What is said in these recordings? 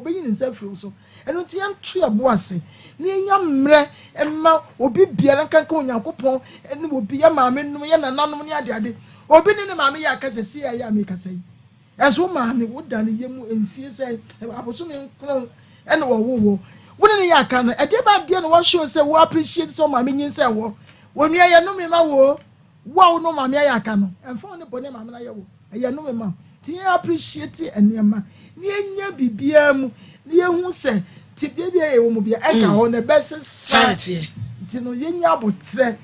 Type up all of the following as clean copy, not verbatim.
obeyin nsa firi so eno ti am tue aboase ne enya mre emma obi biara kanka onyankopon ene obi ya maame num ya nananom ne ade obi ne maame ya kasa si ya me kasa yi enso maame woda ne yemu emfie se aboso me nkron ene wo wona ne ya ka no ade ba de no wo show se wo appreciate so maame nyin se wo wonua ye no me ma wo no maame ya ka no emfo ne bone maame na ye wo ye no me ma ti appreciate enema ni enya bibia mu ni ehu se ti bibia ye wo mu bia e ka ho ne best charity ti no yenya abotre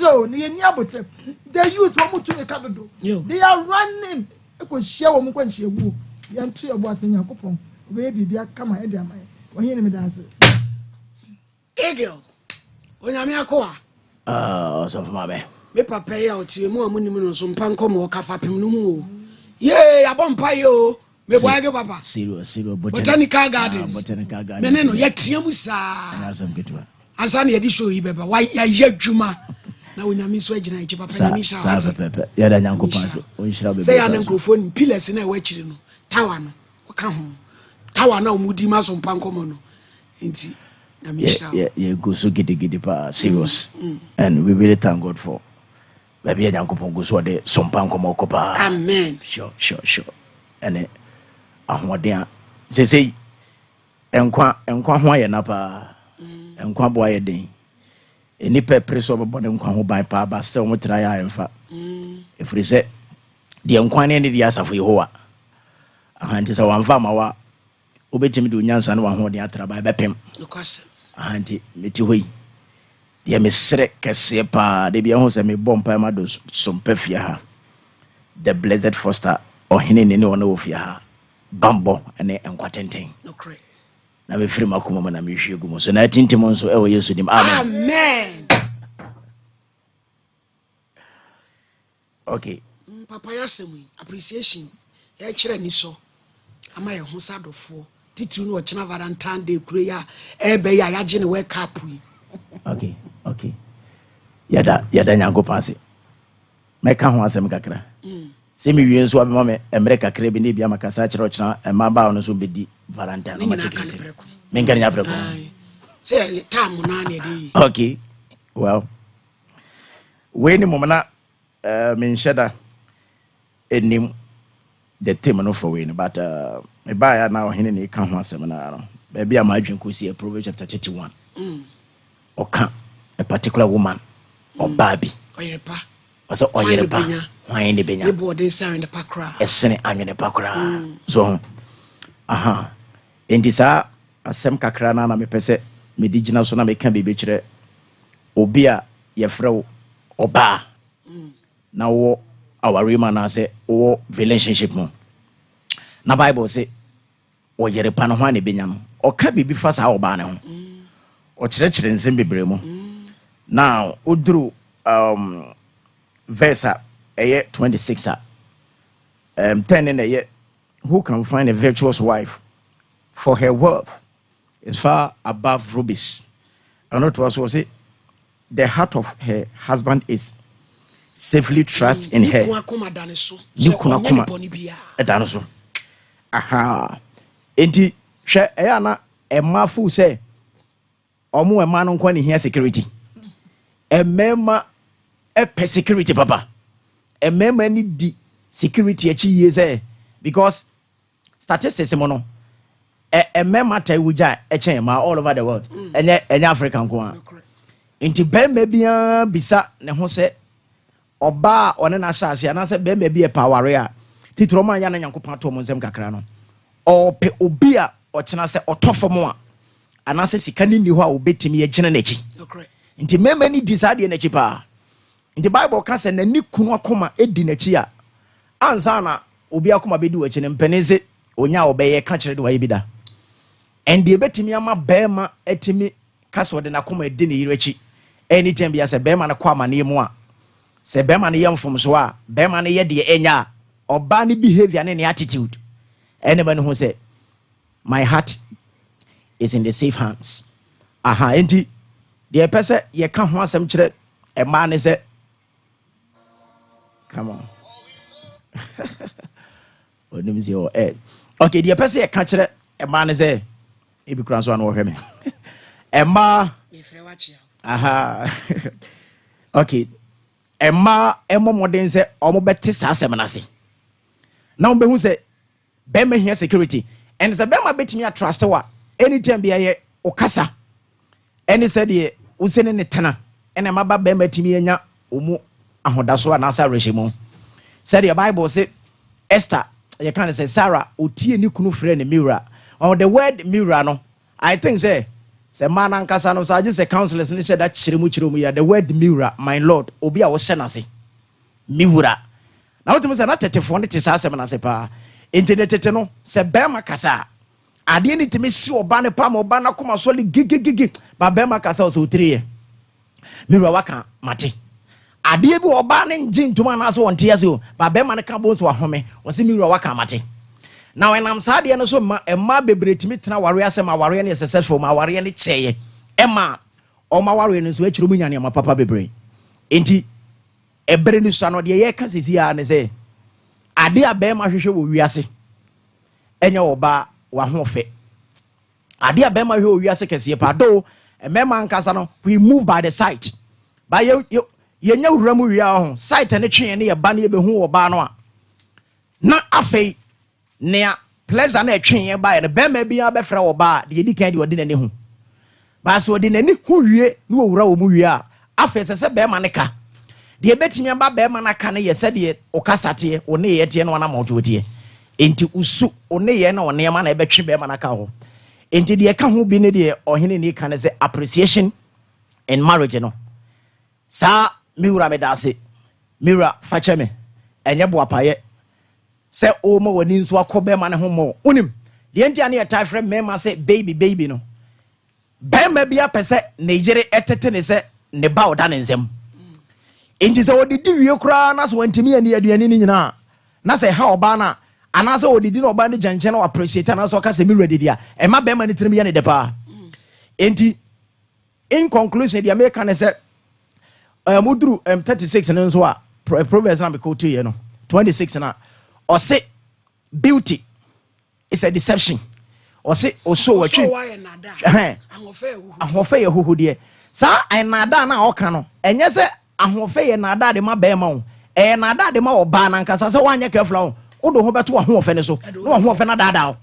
o ni yenya abotre the youth wo mutu ne kadodo they are running e ko hia wo mu ko hia wu ya ntu ye bo asenya kopon we bibia kama e de amaye wo hie ne me dance egel onyame akoa so for my me papa ya oti mu amunim no Sompa Nkomo kafa pem no hu ye abompa yo me boage papa serious botanical gardens me no yetia mu saa asa na yedi show yi beba wa ya yadwuma na onyame so agina eche papa na mi sha hata pepe ya da nyankopon o nhira bebe say ya na microphone pillars na we chiri no tower no waka ho tower na omudi ma Sompa Nkomo no enti na mi sha yeah go so gidi pa serious and we really thank God for baby nyankopon go so de Sompa Nkomo ko pa amen sure ene ahoden say enkwa ho aye na pa enkwa bo aye den eni pepre so bo ne nkwa ho ban pa ba still mo try ya emfa efri se de enkwa ne de asafo Yehowa ahanti sa wanfa ma wa obetimi de onyansa na wa ho de atraba bepem lokase ahanti meti hoyi de mesre kese pa de bia ho se me bompa ma do Sompa fia ha the blessed foster ohene ne ona ofia ha bambo ene enkwatenten okay na me firi makoma na me hwie gumo so na tintim nso e wo Yesu dim amen okay papa ya semu appreciation ya kire ni so ama ye ho sadofo titu no ochina Valentine Day kure ya ebe ya je ne wake up yi okay yada nyango pase meka ho asem kakra se mi wie nso abema me emre kakra bi ne bia makasa kire ochina emaba no so bedi Valentine no matikese me ngani nya preko se tam na ne dey okay well we ni momna me nsheda enim the team no for we but me ba ya na ohene ne ka ho asem na no ba bia ma adwen kosi Proverbs chapter 31 oka a particular woman or baby oyerepa so oyerepa hwan ne benya ne body say ne pakra esene anwene pakra so enti sa asem kakra na me pese me digina so na me ka bebe kire obi a ye frɛ oba na wo aware man na say wo relationship mo na Bible say oyerepa no hwan ne benya no oka bibi fa sa oba ne ho o kire nsem bebre mu now udru verse 26 10 in a year who can find a virtuous wife for her wealth is far above rubies. And not was it the heart of her husband is safely trust in her. Enti she eyana emafu say omo ema no nkwa ne hia security emema epe security papa emema ni di security achi ye say because statistics mo no emema tai wuja echen ma all over the world enya Africa nko enti bema bia bisa ne ho se oba one na asase na se bema bia paware a titro man ya na nyankopon to mo nsem kakra no ope obi a ochena se otofo mo a anase sika ni ho a obetimi ye gene nachi nti mema ni decide nachi pa nti Bible ka se na ni kunu akoma edi nachi a ansa na obi akoma bedi wachi ne mpeneze onya obeye ka kire de wa yebida and the betimi ama bema etimi kaso de na akoma edi ne yirachi anytime bia se bema na kwa amane mu a se bema na yemfom so a bema na ye de enya oba ni behavior ne attitude anybody who say my heart is in the safe hands. Enti the person ye ka ho asem kire e ma ne say come on. Okay, the person ye ka kire man is a if you cross one or him. Emma, aha, okay. Emma modern say almost better seminasi. Now, be who say, Bema here security, and it's a Bema bet me a trust what anytime be a okasa. And he said, ye, Usen in the tenor, and I'm about Bema Timiana, Umu, Ahodaso, and Asa regime. Said your Bible say, Esther, you can't say Sarah, Uti, and you couldn't friend a mirror. Or the word mirror, no, I think say man and Casano, so I just a counselor and said that Chirimuchirumia, the word mirror, my lord, Obia was senasi. Mirror. Now to me, not a telephone, it is as a sepa. Into the tetano, se Bema Casa. I didn't to miss you or banner palm or banner come solid gig, but Bema Casa was 3 Mirror waka, Mati. I did be banning Jim to man as 1 years old, but Bema Cabos were home, was in Mirror waka, Mati. Now, when I'm sad, and so my baby to meet now, warrior, my warrior is successful, my warrior, and say, Emma, or my warrior is which room and my papa baby. Inti a brand new son of the year can see here and say, I dear bear my show we are say, and your bar were home fit. I dear bear my who we are sick as ye pado, and Memma and Casano, we move by the site. By you know, Ramu, sight and a chain near Bunny who or Banoa. Not a fate. Near pleasure na twin by and be may be a befra or bar, the indicated you didn't know. But so didn't any who ye no row muya. After a bear manica. The bet me about bear manacana, ye said ye, or cassati, or near yet yen one amount to it. Into Usu, or near no near man, I bet you bear manacao. Into the account who be near or any can say appreciation in marriage, no. Sa Mira medasi, Mira facheme, and yabuapaye. Say oh mo wani nso akobe ma ne homo unim de entia ne tie frame mema say baby no be ma bia pese Nigeria etete ne se ne ba oda ne nsem enti se odidi wie kura na so wantimi ani aduane ni nyina na se ha oba na ana se odidi na oba ne janche na appreciate na so ka se mi ready dia e ma be ma ne tirim ye ne depa enti in conclusion the American say mudru 36 ne nso a Proverbs na be ko to ye no 26 na or say beauty is a deception or say also a tree ahofe ye huhu de sa enada na oka no enye se ahofe ye nada de ma be ma o nada de ma oba na nka sa se wanye careful o do ho beto ahofe ne so na ahofe na dada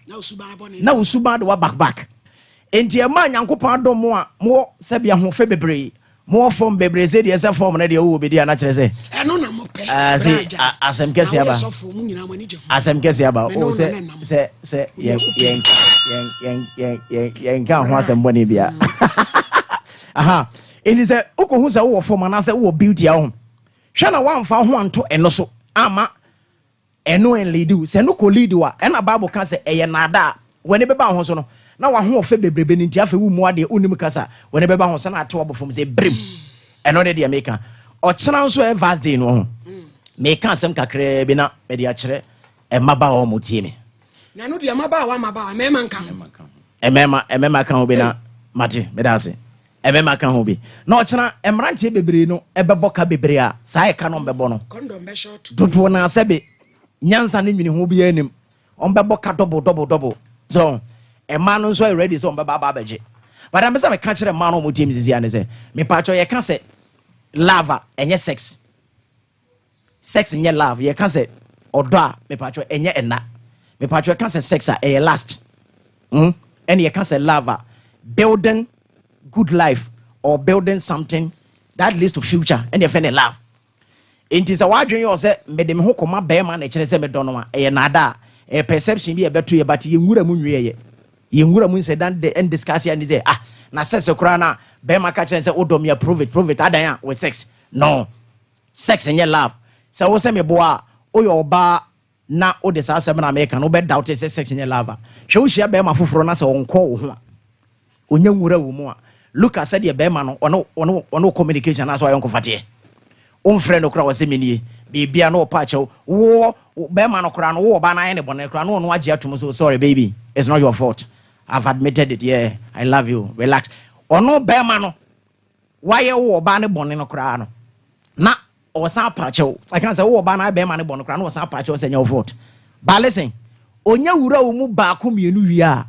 na usuba de wa back enti e ma nyankopon adom a mo se bia ahofe bebre mo form bebre se de se form na de wo be dia na kire se eno na mo pe asem kesi aba asem kesi aba o se yen kan ho asem boni bia aha it is a uko hu se wo form na se wo beauty a ho hwe na wan fa ho anto eno so ama eno en lead se no ko lead wa ena bible kan se eye nada woni beba ho so no na wa ho ofe bebrebe ni ntia fa wu mu ade onim kasa woni beba ho se na ate obofom se brim eno de America o chena nso e vast day no ho me kan sem kakra bi na me de a kire e maba o motie me na no de maba wa mema nka emema kan obi na mate me da se emema kan obi na o chena emranche bebre no e bebo ka bebre a sa e ka no bebo no condom be short dodo na sebe nyansa ne nwini ho bi anim on bebo ka double so e man no so ready so on beba ba beje but am say me ka kire man no motie me sisi ane say me pa cho ye ka say lava enye sex enye love ye ka say odo a me pa cho enye ena me pa cho ka say sex a e last and ye ka say lava building good life or building something that leads to future and ye find love enti say wa dwen yo say me de me ho koma be ma na kire say me do no a e nada e perception bi e beto ye but ye nwura mu nwie ye nwura mu say dan the end discuss and say na sex okra na be ma ka kire say odom ya prove it adan with sex no sex and your love so wo say me boa o yo ba na o de sa asem na America no be doubt say sex and your love hwe wo hia be ma foforo na say wonko wo ho a onya nwura wo mu a Lucas said ye be ma no ono communication na so ayon kofate o mfre no kra wo say menie bibia no pa che wo be ma no kra no wo ba na ye ne bone kra no no age atum so sorry baby it's not your fault I've admitted it yeah I love you relax ono be ma no why wo ba ne bone no kra no na o san pa che I can say wo ba na be ma ne bone kra no o san pa che o say your fault but listen onya wura wo mu ba ko mienu wi a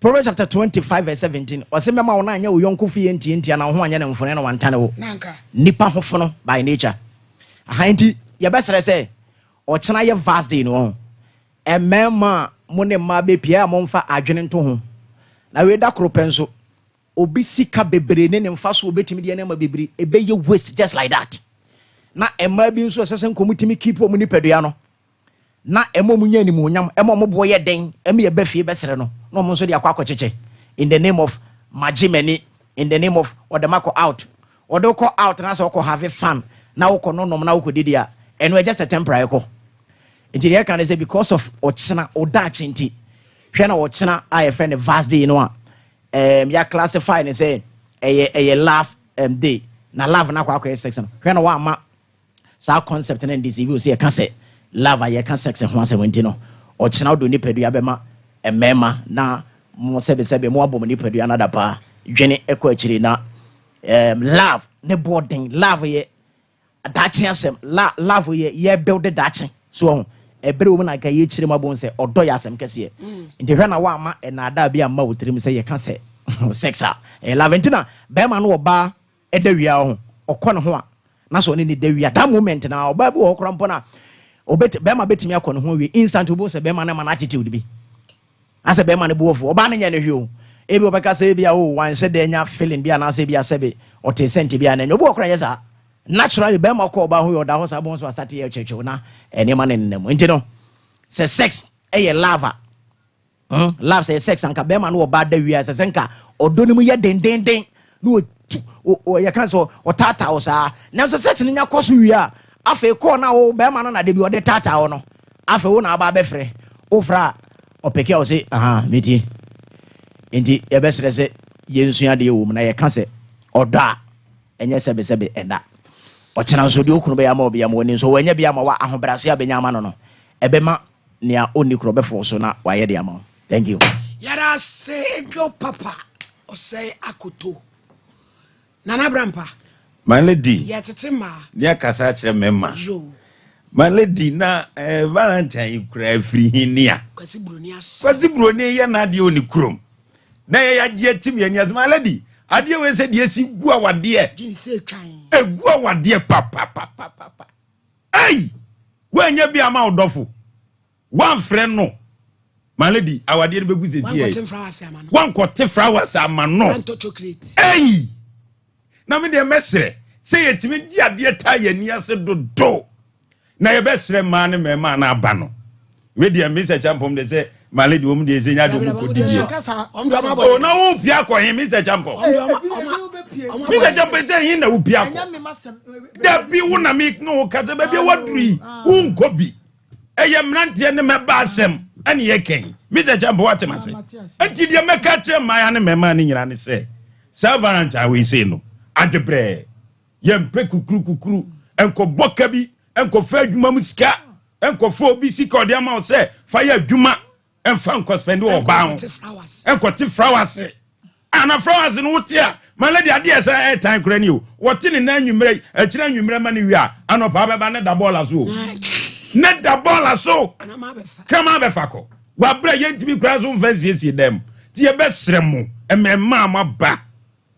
Proverbs chapter 25 verse 17. Ose mema wona anya wo yonko fie ntie na ho anya ne mfone na wantane wo. Nipa hofono by nature. Ahanti ye besere say ochena ye vast day no. Emema mo ne ma be pia mo mfa adwene nto ho. Na we da kropenso obi sika bebre ne mfa so obetimi de na ma bebre ebe ye waste just like that. Na emma bi nso sesen komutimi keep o mu nipadua no. Na emo mu nya ni mu nyam emo mo boye den eme ye ba fie besere no. No mo nso de akwa cheche in the name of magimeni, in the name of odemako out. Odoko out na so ko have fun. Na wo ko no nom na wo ko didia. Eno just a temporary ko. Inti can say because of ochina odachi nti. Hwe na ochina I friend the vast day no ya classify and say a laugh day. Na love na kwa sex no. Hwe na wa ma sa concept na ndisi we say can say love ya can sex ho asem nti no. Ochina odo ni pedua be ma emema na mo sebe mo abom ni pedua na da pa. Dwene ekọ akiri na love ne boarding love ye adachi asem love ye build the dachi so ebere wo na ka ye chire mabon se odo ya asem kese nti hwe na wa ma na ada bia ma wotrim se ye ka se sex a love ntina be ma no oba edawia ho okọ ne ho a na so ne dawia that moment na oba bi wo krampo na obet be ma betimi akọ ne ho wi instant wo se be ma na ma na attitude bi ase be ma ne bo ofo oba ne nya ne hwe o ebi obeka se bia o wan se de nya feeling bia na se bia sebe o te senti bia na obo okra yesa naturally be ma ko ba ho yoda ho sa bon so start here cheche na ene ma ne nem nti no se sex e lava love say sex anka be ma no oba da wi ase senka odo ni mu ye den no o ya kan so o tata o sa na so sex ni nya koso wi a afa ko na o be ma no na de bi o de tata o no afa wo na aba be frɛ o fra o peke o say meti enti ye besere se ye nsua de wo mu na ye ka se odo a enye sebe enda o chena so de okunu be ya ma obi ya ma woni so wanya bia ma wa ahobrase abenya ma no ebema nea oni kro be fo so na wa ye de ama. Thank you. Yara say go papa o say akoto nana brampa my lady yetete ma dia kasa kire mema yo my lady na Valentine kura free hinia kwasi broni ye na de oni krom na ye yagie tim ye nias my lady ade we se de si gu awade jini se twan egu awade papa ai wanya bia ma odofo wan frɛ no my lady awade be gu zeti wan kote flowers amano wan to chocolate ai na me de mesre se yetimi di ade ta ye niase dodo na ye besre ma ne mema na aba no we de Mr. Champom de say my lady wo mu de nya do ko di o na wo pia ko hin Mr. Champom Mr. Champom say hin na wo pia ko da bi wo na me no ka se ba bi waduri wo nko bi eye mrantie ne meba asem ane ye ken Mr. Champom what am say enti de meka che ma ya ne mema ne nyina ne say Valentine we say no adebre ye mpe kukuru enko boka bi enko fa adwuma mu sika enko fa obi sika ode ama o say fa ya adwuma enfa enko spend o ba ho enko ti flowers ana flowers no wotia my lady ade say time kura ni o wote ne na anwumre akira anwumre ma ne wi a anopa beba ne da ball aso ne da ball aso kama be fako wa bra ye ntimi kura so mfa siesie dem ti ye be srem emema amaba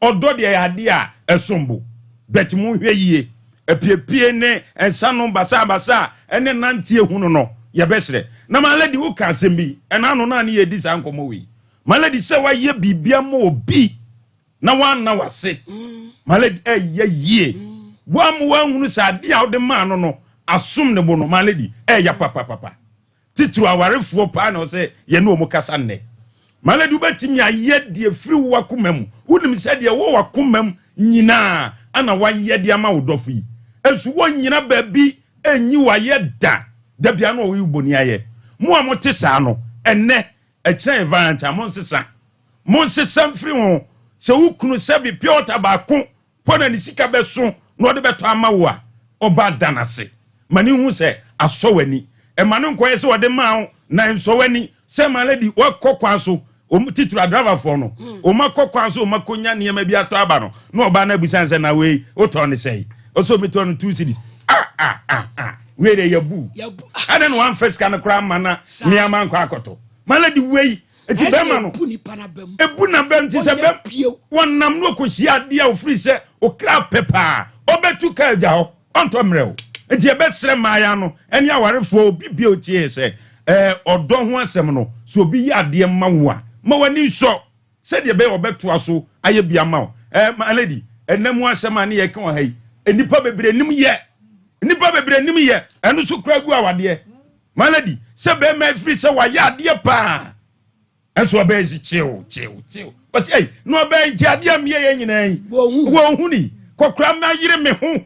odo de ya ade a esombo bet mu hwe yie epiepie ne ensa no basa ene nantie hunu no ye besre na my lady wo ka sembi ena no na ne ye di sa nkomo wi my lady se wa ye bibia mo obi na wan na wase my lady ye yie wa mu wan hunu sa ade a wo ma no asum ne bo no my lady ya papa titru awarefo pa na o se ye no mu kasa nne my lady ubetimi aye de free wakomam wunim se de wo wakomam nyina ana waye de ama wodofo yi esu wo nyina baabi enyi waye da bia no wo yuboni aye mo amote sa no enne ekire Valentine mon sesa free ho se wukunu se bi piota ba ko pona ni sika beso no de beto ama wo a oba danase mani hu se aso wani e manu nkoye se wode ma ho na enso wani se my lady wakokwa so titula driver for no o makokwa so o makonya niema bi ato aba no na oba na busan se na we o to ne sei o so mi to no 2 cities we dey yabu and then one first can cram mana niama nko akoto my lady we eti bema no ebu na bem ti se bem wonam no kohia de a ofri se okra pepa obetu ka agya ho onto mrew enti ebesre maya no ene awarefo bibie otie se odo ho asem no so obi ya de ma wo a ma wani so se de be obeto aso aye bia ma wo my lady enemu asem ane ye ka wo hai enipa bebre nim ye nipa bebre nim ye enu so kra gu awade my lady se be ma free se wa ya de pa enso be zi chill but hey no be nti ade am ye nyina wo hu ni kokra ma yire me ho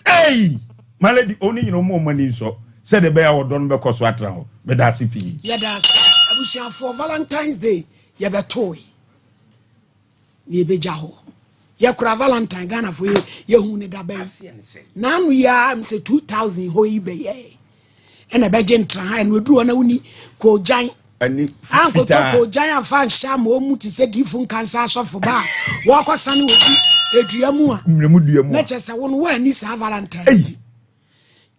hey my lady oni nyina mo mani so se de be ya wodon be koso atra ho be da sipi ya da abusia for Valentine's Day ye be toy ni be ja ho ye kura Valentine Ghana for ye hu ni da be na anu ya am say 2000 ho yi be ye ena be gentra ha no duro na uni ko jan ani anko to ko jan fan sha mo mu ti se different cancer sofo ba wo kwasane obi eduamu a na chese won wa ni sa Valentine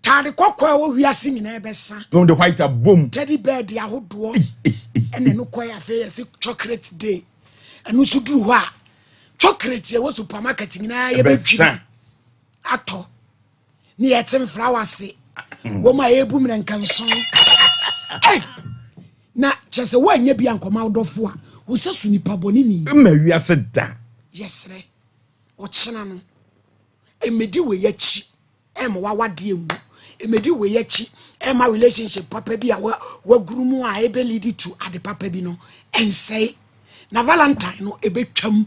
tade kokwa wo wiase nyina ebesa from the white boom teddy bear dia hodo ene no koya fe chocolate day enu suduru ho a chocolate e wo supermarket nyina ye betwi ato ni etem flowers wo ma ebu mrenkanso na chese wo anya bia nkoma wodofo a wo sesu nipa boni ni ma wiase da yesre o chena no emedi we yachi em wa wade emu emedi we yachi em relationship papa bi a wa gurumu a ebe lead to ade papa bi no ensei na Valentine no ebetwam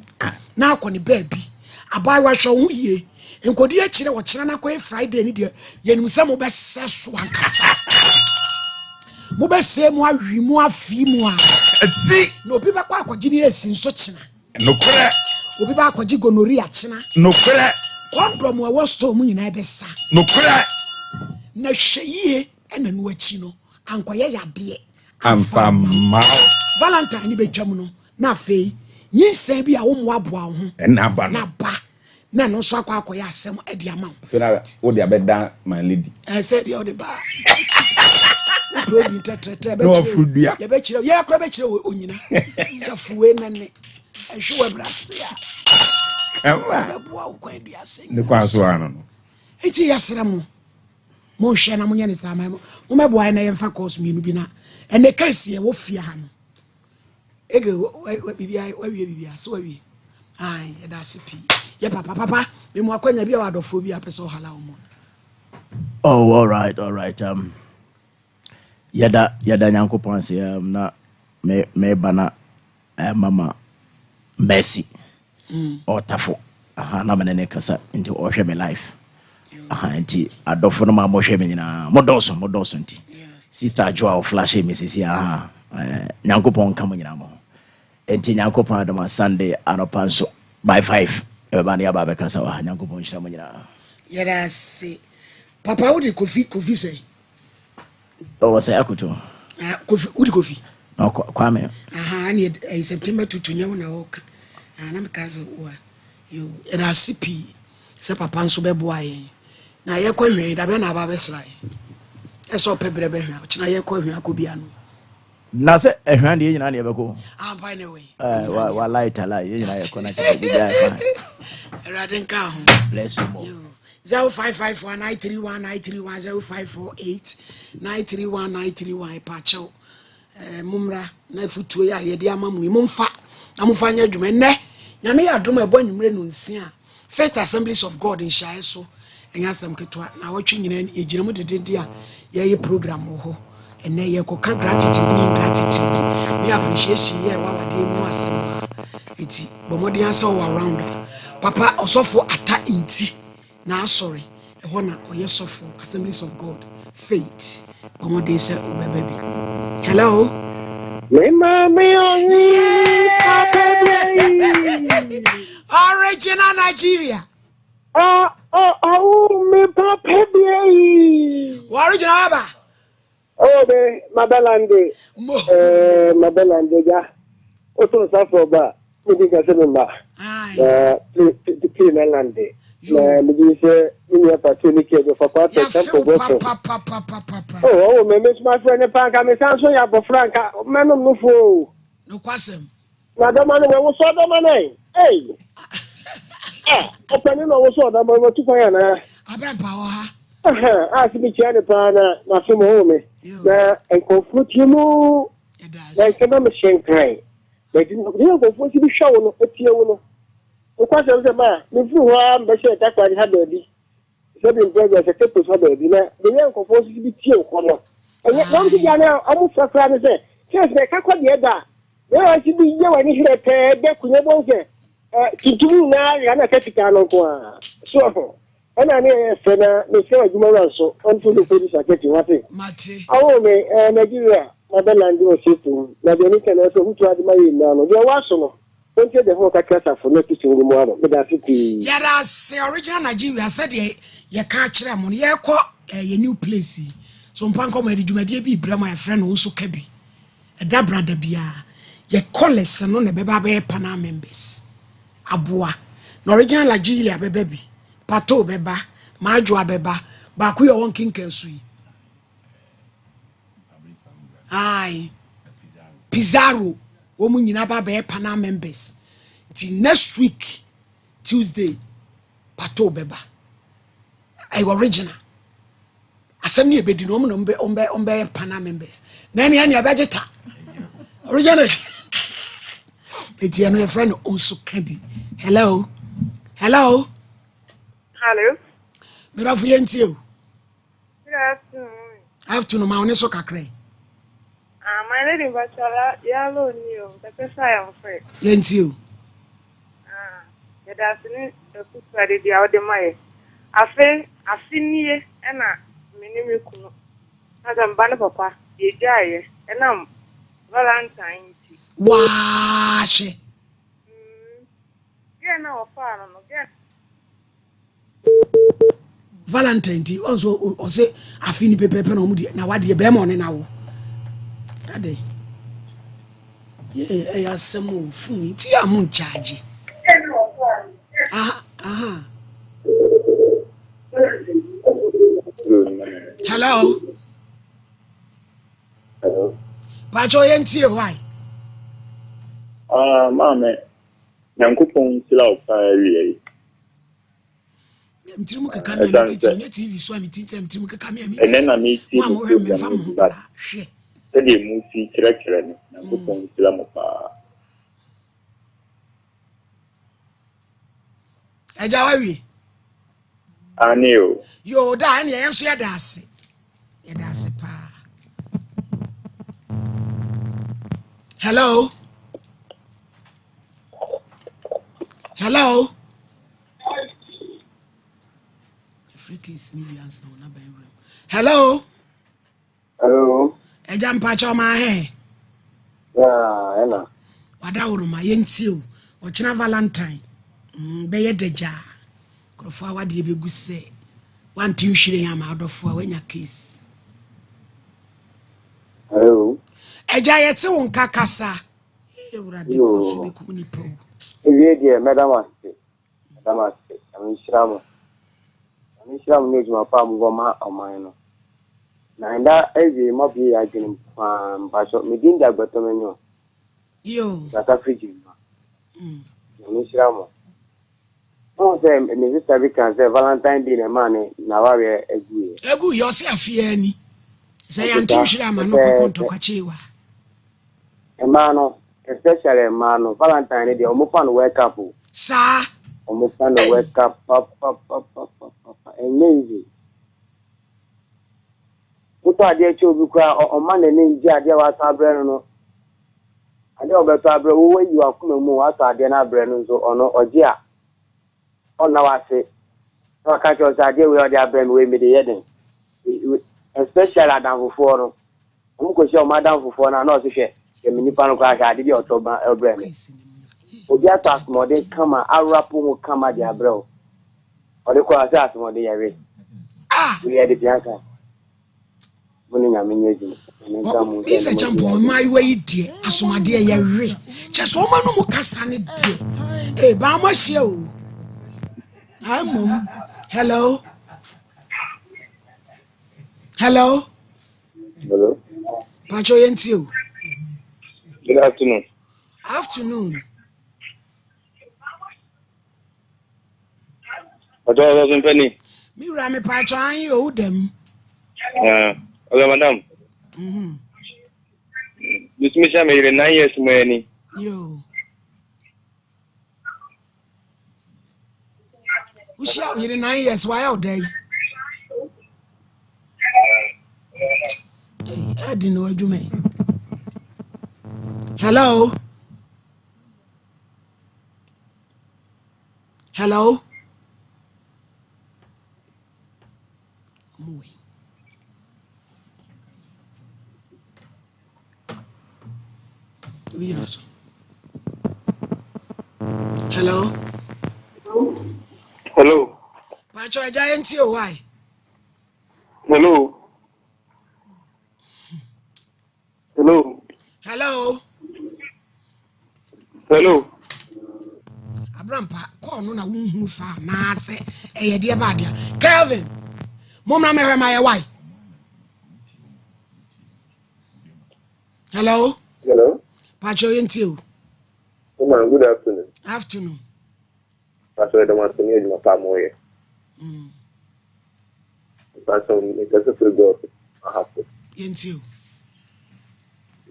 na akoni baby abai wa hwe ho yie enkodi akire wo chena na koy Friday ni de yenim se mo be seso ankasa mo be se mo awi mo afi mo a eti no bi ba kwa akwaji ni esi nso chena no kure obi ba akwaji gonorrhea chena no kure condom we wo store mu nyina be sa no kure na hweyie ena no achi no ankoye yade amfa ma Valentine ni betwam no na afei nyinsan bi a wo mo aboa ho na ba na no so akwa ya asem ade ama fina wo de abeda my lady said you the ba probi tetrete be no afudua ye be kire ye akra be kire onyina safuwe nane ehwe brastia ewa be boa wo kwa dua sen ne kwa so ano no eti yasra mo hwe na mo nya ne sama mo me boa na ye mfa course mienu bi na ene kase ye wo fia ha no ege bibia wa wie bibia so wa wie ai ye da sipi ye papa me mo akwanya bia wa dofo bia pese hala wo mo. Oh, all right. Yada nyankopon se na me bana mama Messi otafo na menene kasa nti o hwe me life nti adofo no ma mo hwe me nyina modoso nti sister Joa flash me sisi nyankopon ka mo nyina mo nti nyankopon adama Sunday anopanso by 5 eba na ya ba be kasa wa nyankopon hira mo nyina yada se papa udi kofi say o say akoto kofi udi kofi no kwame ani September tutunya na woka na mekaze wa yo era sipi se papa nso bebo aye na ye kwahwe da be na aba besrai eso pebre be hwa kina ye kwahwe akobia no na se ehwan de nyina na ye beko by the way wa light ala ye nyina ye kona che bi ja fa radin ka ho bless you more 0554931931 pacho mumra na futuo ya ye de amamu mumfa na mufanya adwuma ne nyame ya adom ebo anwumre no nsia Faith Assemblies of God in Shae so enyasam ketwa na watwe nyina ejina mu dedede a ye program wo ho ene ye ko gratitude ni appreciation ye wa wade mu asem eti bomodi ansa wo around papa osofo ata inti na sorry ehona oye sofo Assemblies of God Faith bomodi se obebabi hello me mama original Nigeria me papa baby original baba be Mabelande ja o to safo ba mi ka se mba Relational na mi se ni ya patini ke do fa pa tempo go me me my friend pa ka me sanso ya bo franka menom no fo no kwasem na dama no wo so dama nai opani no wo so dama wo tu kwa na abempa wo ha a si bi chia ne pa na so mo me na enkonfutimu na kema me shenkai na di no enkonfuti bi hwa wo no etie wo no o kwasem se ma me fu ho a mbe she ta kwa ha da bi se bi mbe se te po so da bi na de enkonfuti bi tie ko no na mti ya na amu fra ne se se ka kwa de da ya si bi ye wani hire pe de kunye bonse kitu na ya na katika no kwa so ana ne fe na me se adwuma ran so onto le pedi saketi wate mate awo me Nigeria motherland o situ na de ni kana so hutu adima yi na no de waso no onto de ho kakasa fo na kitu ngumu ano me da siti yara se original Nigeria said ye ka kire mo ye ko ye new place so Sompa Nkomo adwumade bi brama ya friend wo so ka bi da brada bia ye college no na beba be pana members aboa na original Nigeria beba bi pato beba majo beba ba ku ye won kinkan su yi ai Pizarro wo mu nyina ba be pana members till next week Tuesday pato beba ai original asem ni ebedi no mo ombe pana members na ni abegeta original etiano your friend also kabi hello Hello. mera fu yentio Good afternoon. afternoon ma oni so kakre My name is Virtuous. Yellow new. That's why I'm free. yentio The afternoon, the food ready. The other my. I feel near and my name is Kuno. As I'm Banner Papa, the Jay, and I'm Valentine. wa she Yeah, no, far on again. Valentine ti also o say afini pepepe na omudi na wade be mo ne na wo ade ye ya semo fun ti amun charge aha hello hello pacho yentio why mama Nyankopon sila opa mtimu kaka mi titi ne tv so mi titi mtimu kaka mi mi ene na me ti wa mo he me fa mo ba hwe se de mu ti kire no Nyankopon sila mo pa eja wa wi ani o yo da ne yenso ya da ase pa hello Africa is in the answer na ba room hello eja mpacho ma he ena wada woro ma yentio o china valentine be ye deja krofo awade be guse wanti nhwire ya ma adofo awanya case eja yete won kakasa ewurade ko so be ku ni po ewie de madam amishram ne juma pa mu ma oman no na nda ezi mo bi ya gin pa so me din da gbato menyo yo tata friji ma amishram no say me sister bi kan say valentine day na man na ware egu yo se afia ani say anti nhwire ama no kokonto kwachewa emano especially emano valentine day omo fan wake up sa omo fan wake up pop easy uto ade che obi kwa o ma na ne nji ade wa sa abre no ade obeto abre wo yi akuma mu wa sa ade na abre no so ono oje a ona wa se no ka cho sa ade we ode abre we me de yeden especially adamfo no omo ko se o madam fofo na no so hwe ke mini pa no kwa ka ade bi otoba abre me obi atas mo de kama arapo ho kama de abre o ode ko asas mo de yare we ade bianka buni nyame nyeji Is a champion, my way, dear. Asomade ya we. Just woman no kasa ne dear. Eh, ba ma show. Hi, mom. Hello. hello Pacho yentio. good afternoon Afternoon. Ọjọ́ ọdún pẹ́ni. Mi ra mi pàtó ayé òwú dẹ̀m. Ọ̀gá madam. Bisimi sá mi yìí 9 years mọ́ ẹni. Yo. Ushi out here 9 years, why out there? I didn't know what you mean. Hello? Hello? I'm away. Hello? Hello. Pacho, a giant here, why? Hello. Hello. Hello? Hello. Abrampa, call no na who far, Master, a dear badia. Calvin, Mona Mary, my wife. Hello? Hello. Pacho, ain't you? Oh man, good afternoon. Afternoon. Pastor, I don't want to hear you, my family. Pastor, it doesn't feel good. I have to. Ain't you?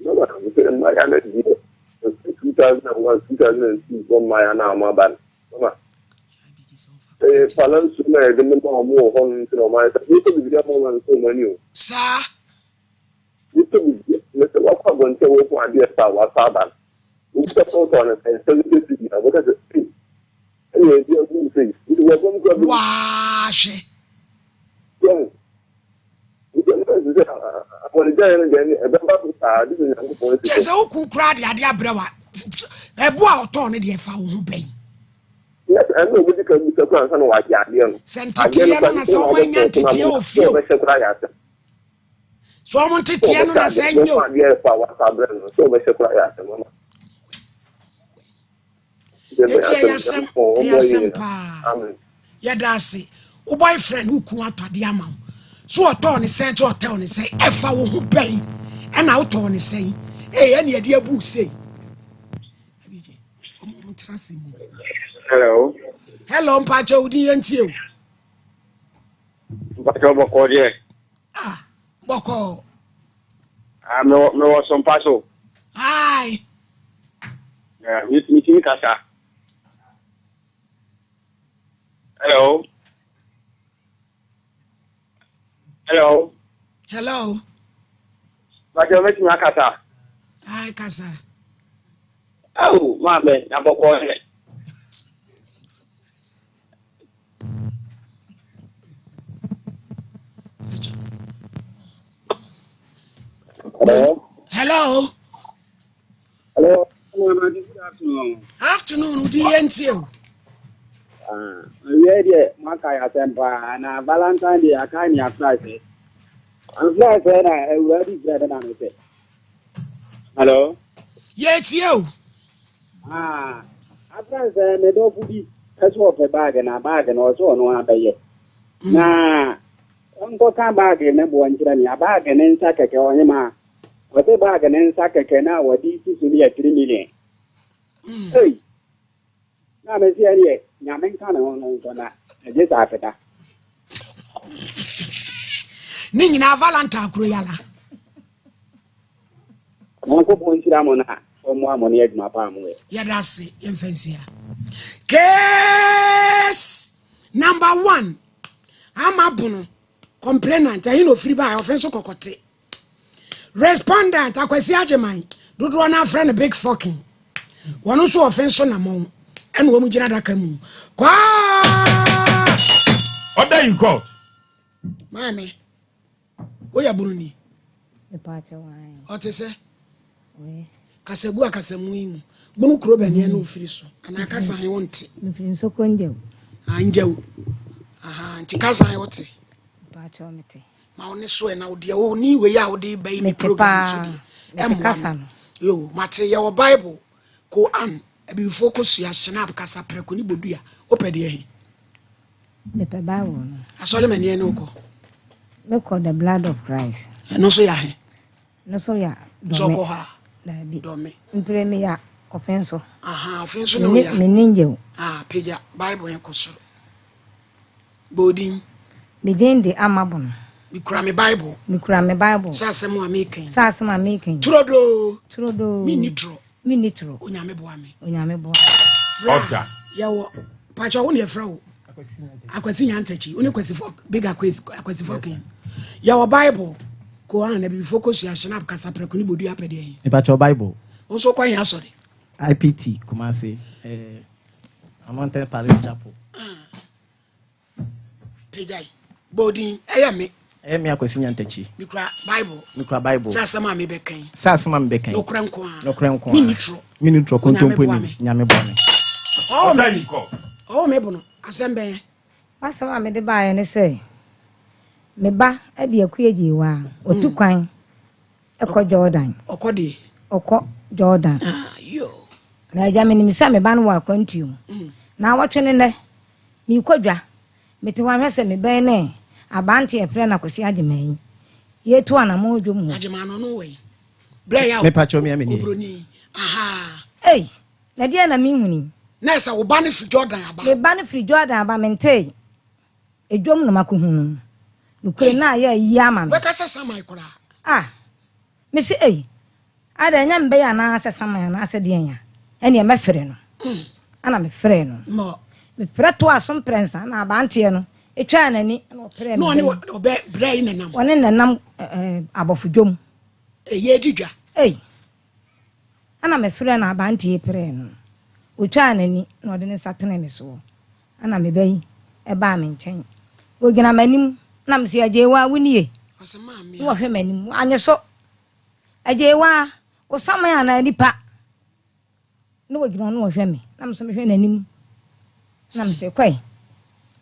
No, I'm saying my energy. 2001, 2002, from my Anna, ban. Balance to my the more home to my moment so many. Sir? You could be Mr. Walker when they were for idea power Saban. You step out on it and sell it to you. What does it see? Anyway, you're going to say, it was one good Wash. young. You can apologize again. This is young politics. There's a who cried the idea, brother. A boy or torn the found bay. Yes, I know what you can be surprised on what you are doing. Sentiano na so many entity of few. So I want to tell you, say no. So much surprise, Mama. Yadasi, o boyfriend who couldn't the amount. So a tone is sent to a town and say, if I won't pay, and out on is saying, hey, any idea boo say. Hello. Hello, Pacho, DNT. Ah, Boko. no, some paso. Aye. Meeting Casa. Hello. Hello. Hello. But you're making a casa. Aye, Casa. Oh, my man, I'm a Hello. Hello. Hello. Good afternoon. Afternoon, DNT. We are Makaya Tempa and Valentine Day. I can't have prices. I'm glad that I already said it. Hello. Yes, you. After the Medopi, that's what a bag and also no other yet. Nah, Uncle come back and never want to a bag and then sack a or him. What a bag and then sack a can now, what this is to be a 3 million. Hey, now, Monsieur, Yaman can on that. Just after that. Nina Valentine Cruella. Uncle Ponchiramona, or more money at my palm way. Yadasi, infancy. Case number 1. I'm a bono. Complainant, I know free by offensive cocotte. Respondent, I quasi ageman. Do one our friend a big fucking. One also offensive among. And woman Janakamu. Qua Order in court. Mammy. We are Bruni. The party wine. What is it? We. Kasebu akasemuimu. Bunu kurobe ni enu ufiriso. Anakasa hai wonti. Mfinso konje. Anjewu. Aha, ntikasa hai wote. Party omete. Ma one so e na odi e wo ni we ya odi ba mi program so di. Emkasa no. Yo, mate ya wo Bible. Quran. Ebi focus ya snap kasa preko ni bodua. Opede ehi. Mepe Bible no. Asole mani ene uko. Me call the blood of Christ. No so ya he. No so ya. So ko ha. Dabi. Do me. Mpre me ya Offenso. Aha, offenso no ya. Meninje. Peja Bible en kosoro. Bodin. Midin de amabon. Mikura me Bible. Mikura me Bible. Sasem wa making. Sasem wa making. Turodo. Minitro. Onyame boa me. Onyame boa. Order. Yawo. Pacha wo ne fra wo. Akwasi nyantachi. One kwasi fok. Big akwasi fokin. Yawo Bible. Ko an na bi focus ya snap kasa preko ni bodu apede yin. E pacha Bible. Onso kwa yin asori. IPT Kumasi. Anointed Palace Chapel. Pejai. Bodin eyame. Me akwasi nyantachi. Mikura Bible. Sasema me bekan. No krenko. Minitro kontompo ni nyame bone. Me bono. Asembe. Asema me de baaye ne say. Me ba e de akuyeji wa. Otu kwan. Eko Jordan. Oko Jordan. Yo. Na jame ni misa me ba no wa kwantuo. Na wotwene ne. Mi kwadwa. Mete wa hwese me ben ne. Abante e pre na kwesi ageman. Yetu ana mo dwom ho. Ageman no we. Bra ya. Me pacho me ameni. Obroni. Aha. Hey, na dia na mi huni. Na sa wo ba ne fi Jordan aba. Me ba ne fi Jordan aba mente. Edwom no makohunu. Nukure na ya yi ama me. We ka se samai kura. Me se ada nya mbe ya na se samai na se de ya. Ene me fere no. Ana me fere no. Mo. Me fere to asom prensa na abante no. Etwa anani na opere me. No ne obe brai nanam. Wone nanam abofudwom. Ye didwa. Ana me fere na abante pere no. Otwa anani na ode ne satene me so. Ana me bayi e ba me nchen. Ogina manim na me se ajewa wunie. Asema me. Wo hwe manim anye so. Ajewa wo samaya na nipa. No ogina no hwe me. Na me so me hwe nanim. Na me se kwai.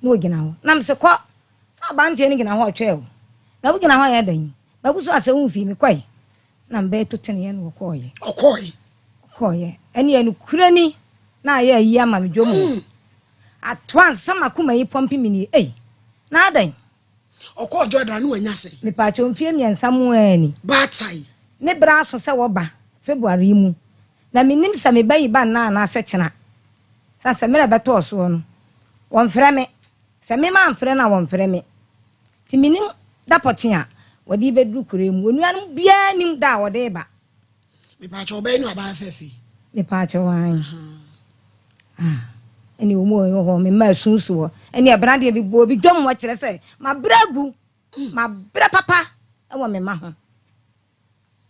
No ogina ho. Na me se kwa. Sa bante ni gina ho otwe o. Na wo gina ho ya dan. Ba buso ase wo fi me kwai. Na mbe to tene ye no koye. Okoye. Eni enu kurani na ya yi ama me dwomu. Atwan sama kuma yi pompi mini na adan. Oko Jordan no anya se. Me pa cho mfie miensa mu ani. Batai. Ne bra so se wo ba February mu. Na minim sa me bayi ba na se kyena. Sa se mere beto so no. Won frɛ me. Se me ma mfrɛ na won frɛ me. Ti minim da potia. Wodi bedru kure mu. Onuanum bia nim da wode ba. Me pa cho be no aba fefe. Me pa cho wan. Eni omo yo ho me ma sunsu wo eni abrande bi bo bi dwom wo kire se ma bragu ma bra papa e wo me ma ho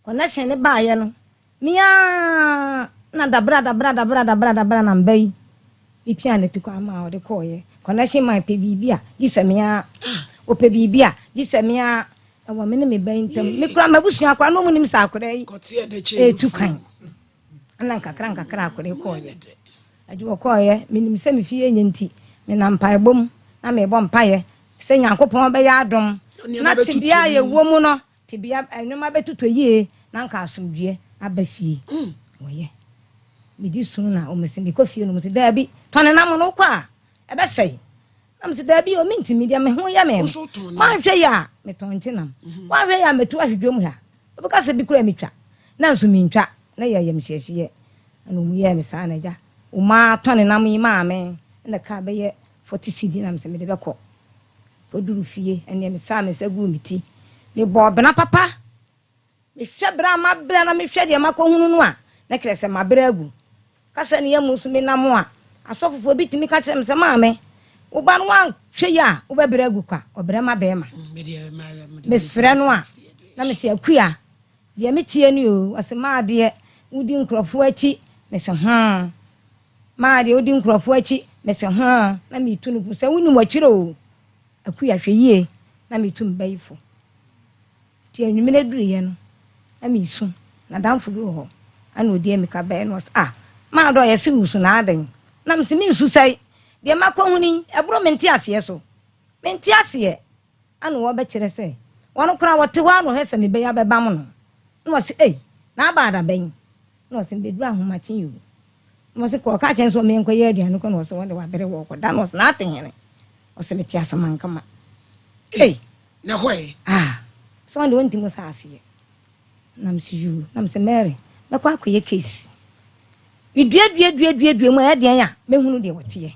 connection ne ba ye no mia na da bra na mbai bi pia ne tikwa ma o de koye connection ma pe bibia gise mia o pe bibia gise mia e wo me ne me ban tam me kura mabusu akwa no mu nim sa akwa yi kotie de che tukan ana kakra akwa de koye ajuwo koye minim se me fie nyanti me na mpae bom na me bom pae se Nyankopon be ya adom na tibia ye wo mu no tibia enuma betuto yie na nka asomdue aba fie woye me di sunu na o mesi me ko fie no mesi da bi tone na mo no kwa e be sei na mesi da bi o minti media me ho ya me ma hwe ya me tonti nam wa hwe ya metu ahwedwom ha o ka se bi kura metwa na nso mi ntwa na ye yem hyehye anu mu ye me sa na ja uma tone nam yi maame na ka be ye 40 cd na mse me de beko oduru fie ene me sa me sagu miti me bo bena papa me hwe bra ma bra na me hwe de makohunu no a na krese ma bra agu kasa ne yamu so me nam a asofofo bitimi ka kire mse maame wo ba no an hwe ya wo be bra agu kwa obra ma be ma me frɛ no a na me se akua de me tie ni o asema de wudi nkrofo achi me se ma de odi nkrofo achi me se na me tu no se woni wakire o akuya hweyie na me tu mbaifo ti anwumene duriye no na me su na damfo bi ho ana odi me ka be no ma do ye se wusu na adan na me se me su sai de makohuni ebro menti ase so menti ase ana wo be kire se wono kura wote wa no hese me be ya be bam no no se na abada ben no se be dura ho machi yu no se ko ka chen so me nkoye aduanu ko no se wonde wa bere wo ko da no se na atenhene o se me tia sama nkama na hoye so wonde wonti mo sa ase nam se yu nam se Mary me kwa akoye case we dua mu e de ya me hunu de wote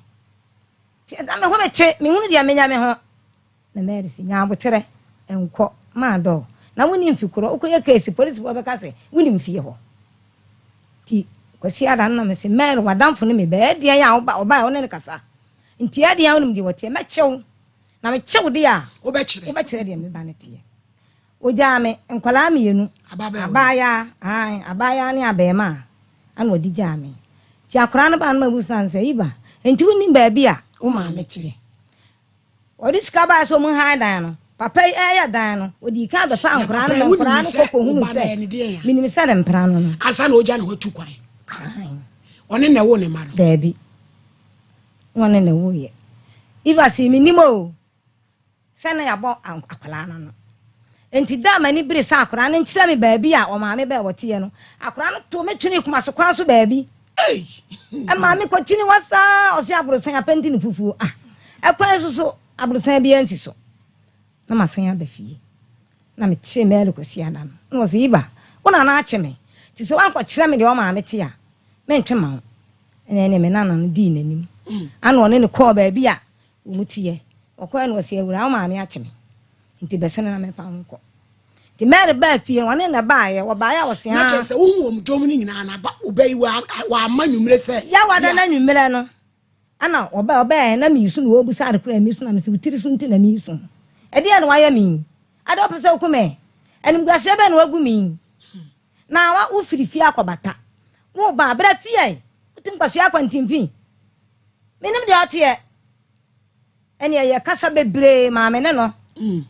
ti da me ho me che me hunu de amenya me ho na Mary si nya abotere enko ma do na woni mfikoro ukoye case police bo be ka se woni mfie ho ti kwasi ada na me se Mary wadamfo ne me be e de ya oba wo ne kasa nti e de ya woni de wote me chew na me chew de ya wo be kire de me ba ne tie oja me nkwala me yenu abaya ne abema ana odi jame ti akora no ba no mabusan se iba enti woni ba bia wo ma me tie odi skaba so mu ha dan no papa ya dan no odi ka be fa nkora no koko hunu se minim se dem pra no asa na oja na watu kwan one na wo ne ma no dabi one na wo ye iba si minimo se na ya bo akwala no enti da mani bire sa akora no nkyira me baabi a o ma me ba wote ye no akora no to metwene kuma so kwan so baabi e ma me kwatini wasa o se abrosan apenti ne fufu e kwan so abrosan bi ansi so na masan aba fie na me che mele kwasi ada no na wo se iba wona na ache me ti se wan kwakira me de o ma me te a me ntwe ma wo ene me nana no di nanim ana one ne call baabi a wo mutiye okwa na wo se awura o ma me ache me nti besene na me pa nko ti mere ba fie wone na ba ye wo ba ya wo se na che se wo hu omdom ni nyina na ba obai wa amanyumre se ya wada na nwumre no ana oba na mi su no wo busa de kura mi su na me se wutiri su nti na mi su e de na wa ya mi ade o pese okume enim gwase be na wagu mi na wa wo firi fie akobata wo ba bra fie utim kwaso akwantimfi menim de ote ene ye kasa bebre ma me ne no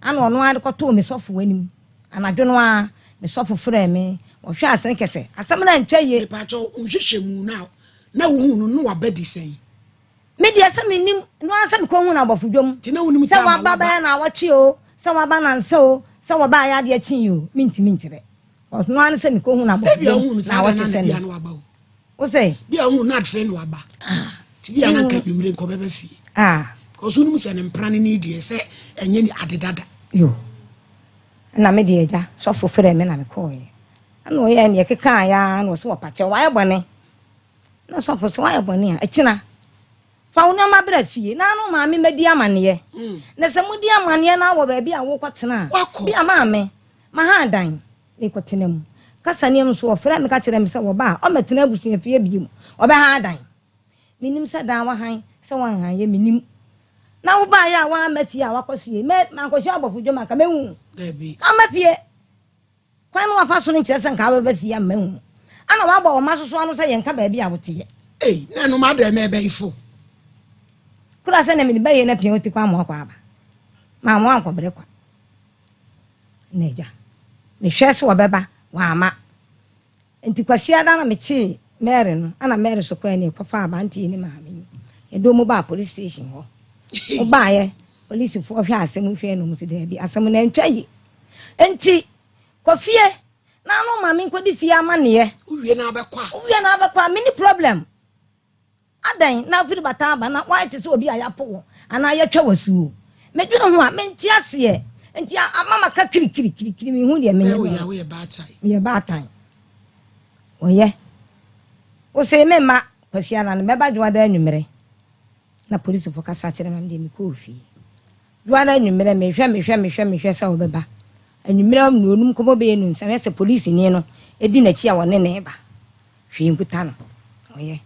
ana ono ade koto me sofo wanim anadwo no a me sofo frɛ me wo hwɛ asen kese asem na ntwa ye pa cho unhwehwɛ mu na wo hu no wa badi sen me de asem nim no asem ko hu na abofudwom ti na wonim ta ma baba na awatwe o sa wa ba na nsa o sa wa ba ya de akin yo mintimi nkyere o no an se me ko hu na abofudwom na awatwe sen o se bia hu na adfe no aba ti bia na ka nwumre nko bebe fie ko so num se ne mprane ni die se enye ni adedada yo na me de eja so fofere me na me ko ye ana o ye ne keka ya na o so pache wa ye bone na so fo so wa ye bone a ekina fa wona ma bra fie na no ma me medi amane ye na se mudi amane ye na wo ba bia wo kwotena bia ma me ma ha dan e kwotena mu kasa ne so ofre me ka kire me se wo ba o metena abusu fie bi mu o ba ha dan minim se dan wa han se wan han ye minim na wo ba ya wa ma fie a wa kwofie me ma kwofie abofudwo ma ka mehu Baby. Ama fie. Kwanu wa fa so ne kire se nka ba fie am mehu. Ana wa ba o masoso anu se ye nka ba bia wote ye. Na no ma do me be ifo. Kura se na me ba ye na pia oti kwa mo akwa aba. Ma mo anko bere kwa. Neja. Me hwe se wo beba wa ama. Enti kwasi ada na me chi Mary no. Ana Mary so kwa ni kwafa aba nti ni ma me. E do mo ba police station ho. O ba ye police fo hwe asem hwe no musi da bi asem na ntwa yi enti kofie na no ma me nkodi fie amane ye uwie na abekwa mini problem adan na firi bata aba na why te se obi ayapo ana ye twa wasuo medwene ho a menti ase enti amama ka kiri mi hu de me ye ba tan oye o se me ma kwasia na me ba dwa da anwumere na police fo kasa kire me de mi ko fi Dwana nwumere me hwe sa obeba nwumere am no onum komo be enu nsa se police ni no edi na chi a wone ne ba hwe nkuta no oye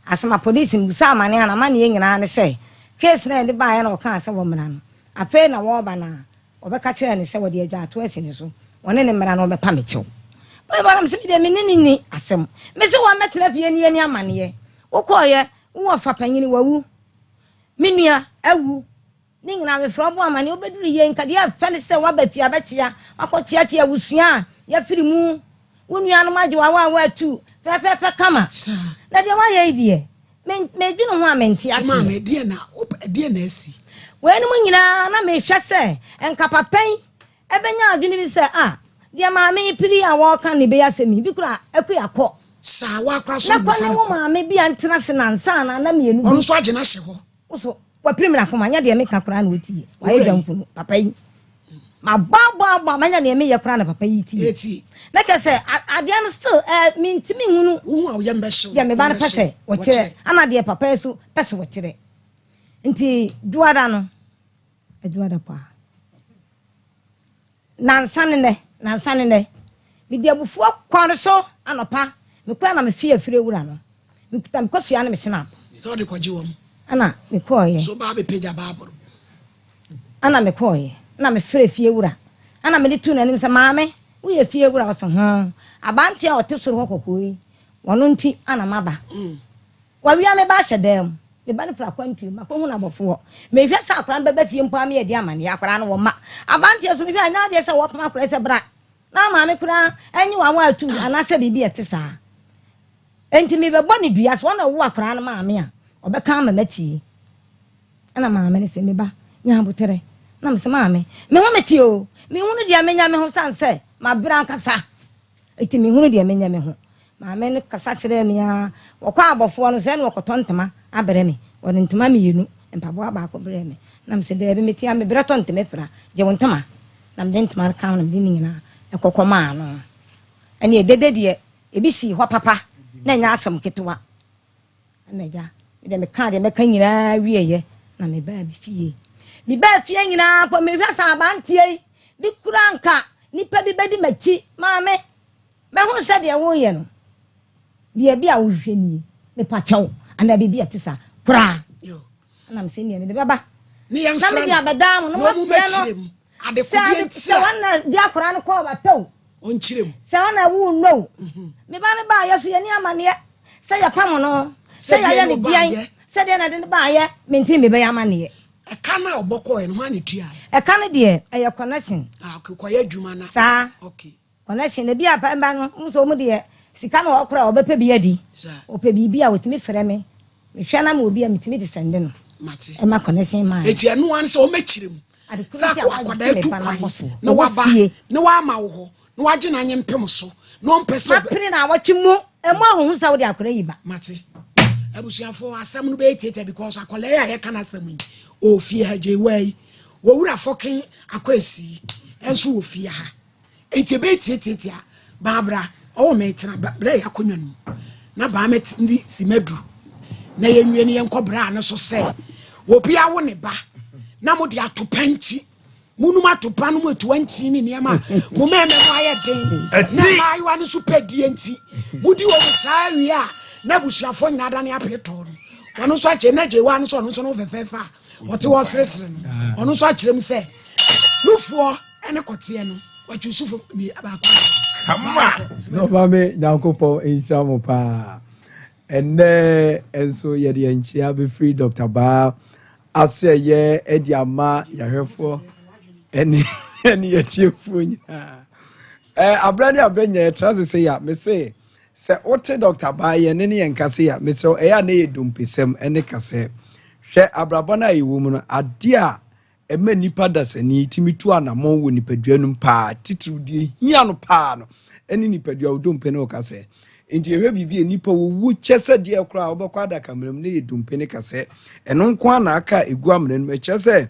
asama police mbusa amane ana mane nyina ne se case na de ba ya na oka se wo mra no ape na wo ba na obeka kire ne se wo de adwa to asi ne so wone ne mra no obepa mechew boy ba na mse de me ni asem me se wa metena fie ni ani amane ye wo koye wo fa panyini wawu menua awu ningina me from amane obeduru ye nkade afele se wa ba fie abetia akotia tia wusua ya firi mu wonua no maje wa tu fe kama na de wa ye die me dwunu ho amenti ase ma me die na asi we no nyina na me hwe se enkapapen ebenya adwene bi se de ma me piri a wo ka ne be asemi bi kura akuyakọ sa wa kra so na kwa wo ma me bi antena se na nsa na me enu onu so age na hye ho so wa prim na koma nya de me ka kura na otie wa ye dwanfunu papa yi ma ba manya na me ye kra na papa yi ti na ke say ade an still me ntimi hunu wo ye mbehye ya me ba na pese wo kire ana de papa so pese wo kire nti duada no aduada pa nansane ne me de abufu kwon so anopa me kwa na me fie afire wura no me kuta me kosua na me snap so de kwaji wom ana me koye so ba be page Bible ana me koye na me fire fie wura ana me de tu na nim se maame wo ye fie wura wo so ho abanti a ote so kokoi wono nti ana maba wa wi me ba hyedem me ba ne fra kwantu ma ko hu na bofo me hwe sa akran beba fie mpa me ye di amane akra no wo ma abanti so me hwe anya de se wo pama akra se bra na maame kura enyi wa wa atu anase bibi ete saa enti me be boni dua so na wo akra no maame a obeka ma mati ana maame ne se me ba nya botere na me se maame me ho meti o me hu no dia menya me ho sanse ma bra nkasa enti me hu no dia menya me ho maame ne kasa kire me a wo kwa abofo no se ne wo kotontama abere me wo ne ntama me yenu mpabo aba ko bere me na me se de be meti a me bere tontama fra je wo ntama na me ntama ka na me ni nyina ekokoma no ene edede de ebi si ho papa na nya asam ketewa na ja me de me ka de me ka nyina wieye na me ba bi fie bi ba fie nyina po me hwa sa abantie bi kura nka nipa bi bedi machi maame me hu se de wo ye no de bi a wo hwe ni me pa chaw ana bi bi atisa kura yo na me se ni me de baba ni yan na me de abadam no mo fie no ade ko bi enti se wana dia kura no ko ba taw on chirem se wana wu no me ba ne ba ya so ye ni amane se ya pam no se ya ne bian se de na de ba ya menti me ba ya amane e kana oboko e no ani tua e kana de e ya connection ko ya adwuma na sa okay connection ne bia pa ba no so mu de sika na okura obepe bi adi ope bi bia wetimi frɛ me me hwɛ na ma obi a metimi de sende no mate e ma connection ma eti anu an se o mechirem sa ko akwada etu kwan na waba na wa ma wo ho na waje na nyempem so na on pese apre na awatwe mu e mo ahun sa wo de akora yi ba mate abusuafo asem no be tete because akola ya ye kana asem yi o fie ha je wai wo wura fokin akwasi enso wo fie ha enti be tete a babra o me tena bra ya konwa no na ba met ndi simedu na ye nwie ne ye nkobra ne so se obi awo ne ba na mo de atopanti munu matopa no mo 20 ni niam a mo meme mo aye den na mai wa no so pedi enti mudi wo saa wi a na busuafo nyada ne apeto no ono so ache na je wa no so no fefefa wote wo sresre no ono so akirem se nufuo ene kote no wachusufu ni abakwa kama no mame nyankopon inshamu pa ene enso ye de enchia be free Dr. Ba aso ye edi ama yahwefo eni yetiefu nya abranya trust say ya me say se ote Dr. Ba ye ne ne nkase ya me say eya na ye dumpesem ene kase hwe abrabona yiwo mu no ade a ema nipa dasani timitu anamon wo nipaduanum pa titru die hia no pa no ene nipadua odumpe ne okase enti ehwe bibie nipa wo wu chese de kra obekwa da kameram ne yedumpe ne kase eno nko ana aka egu amran no chese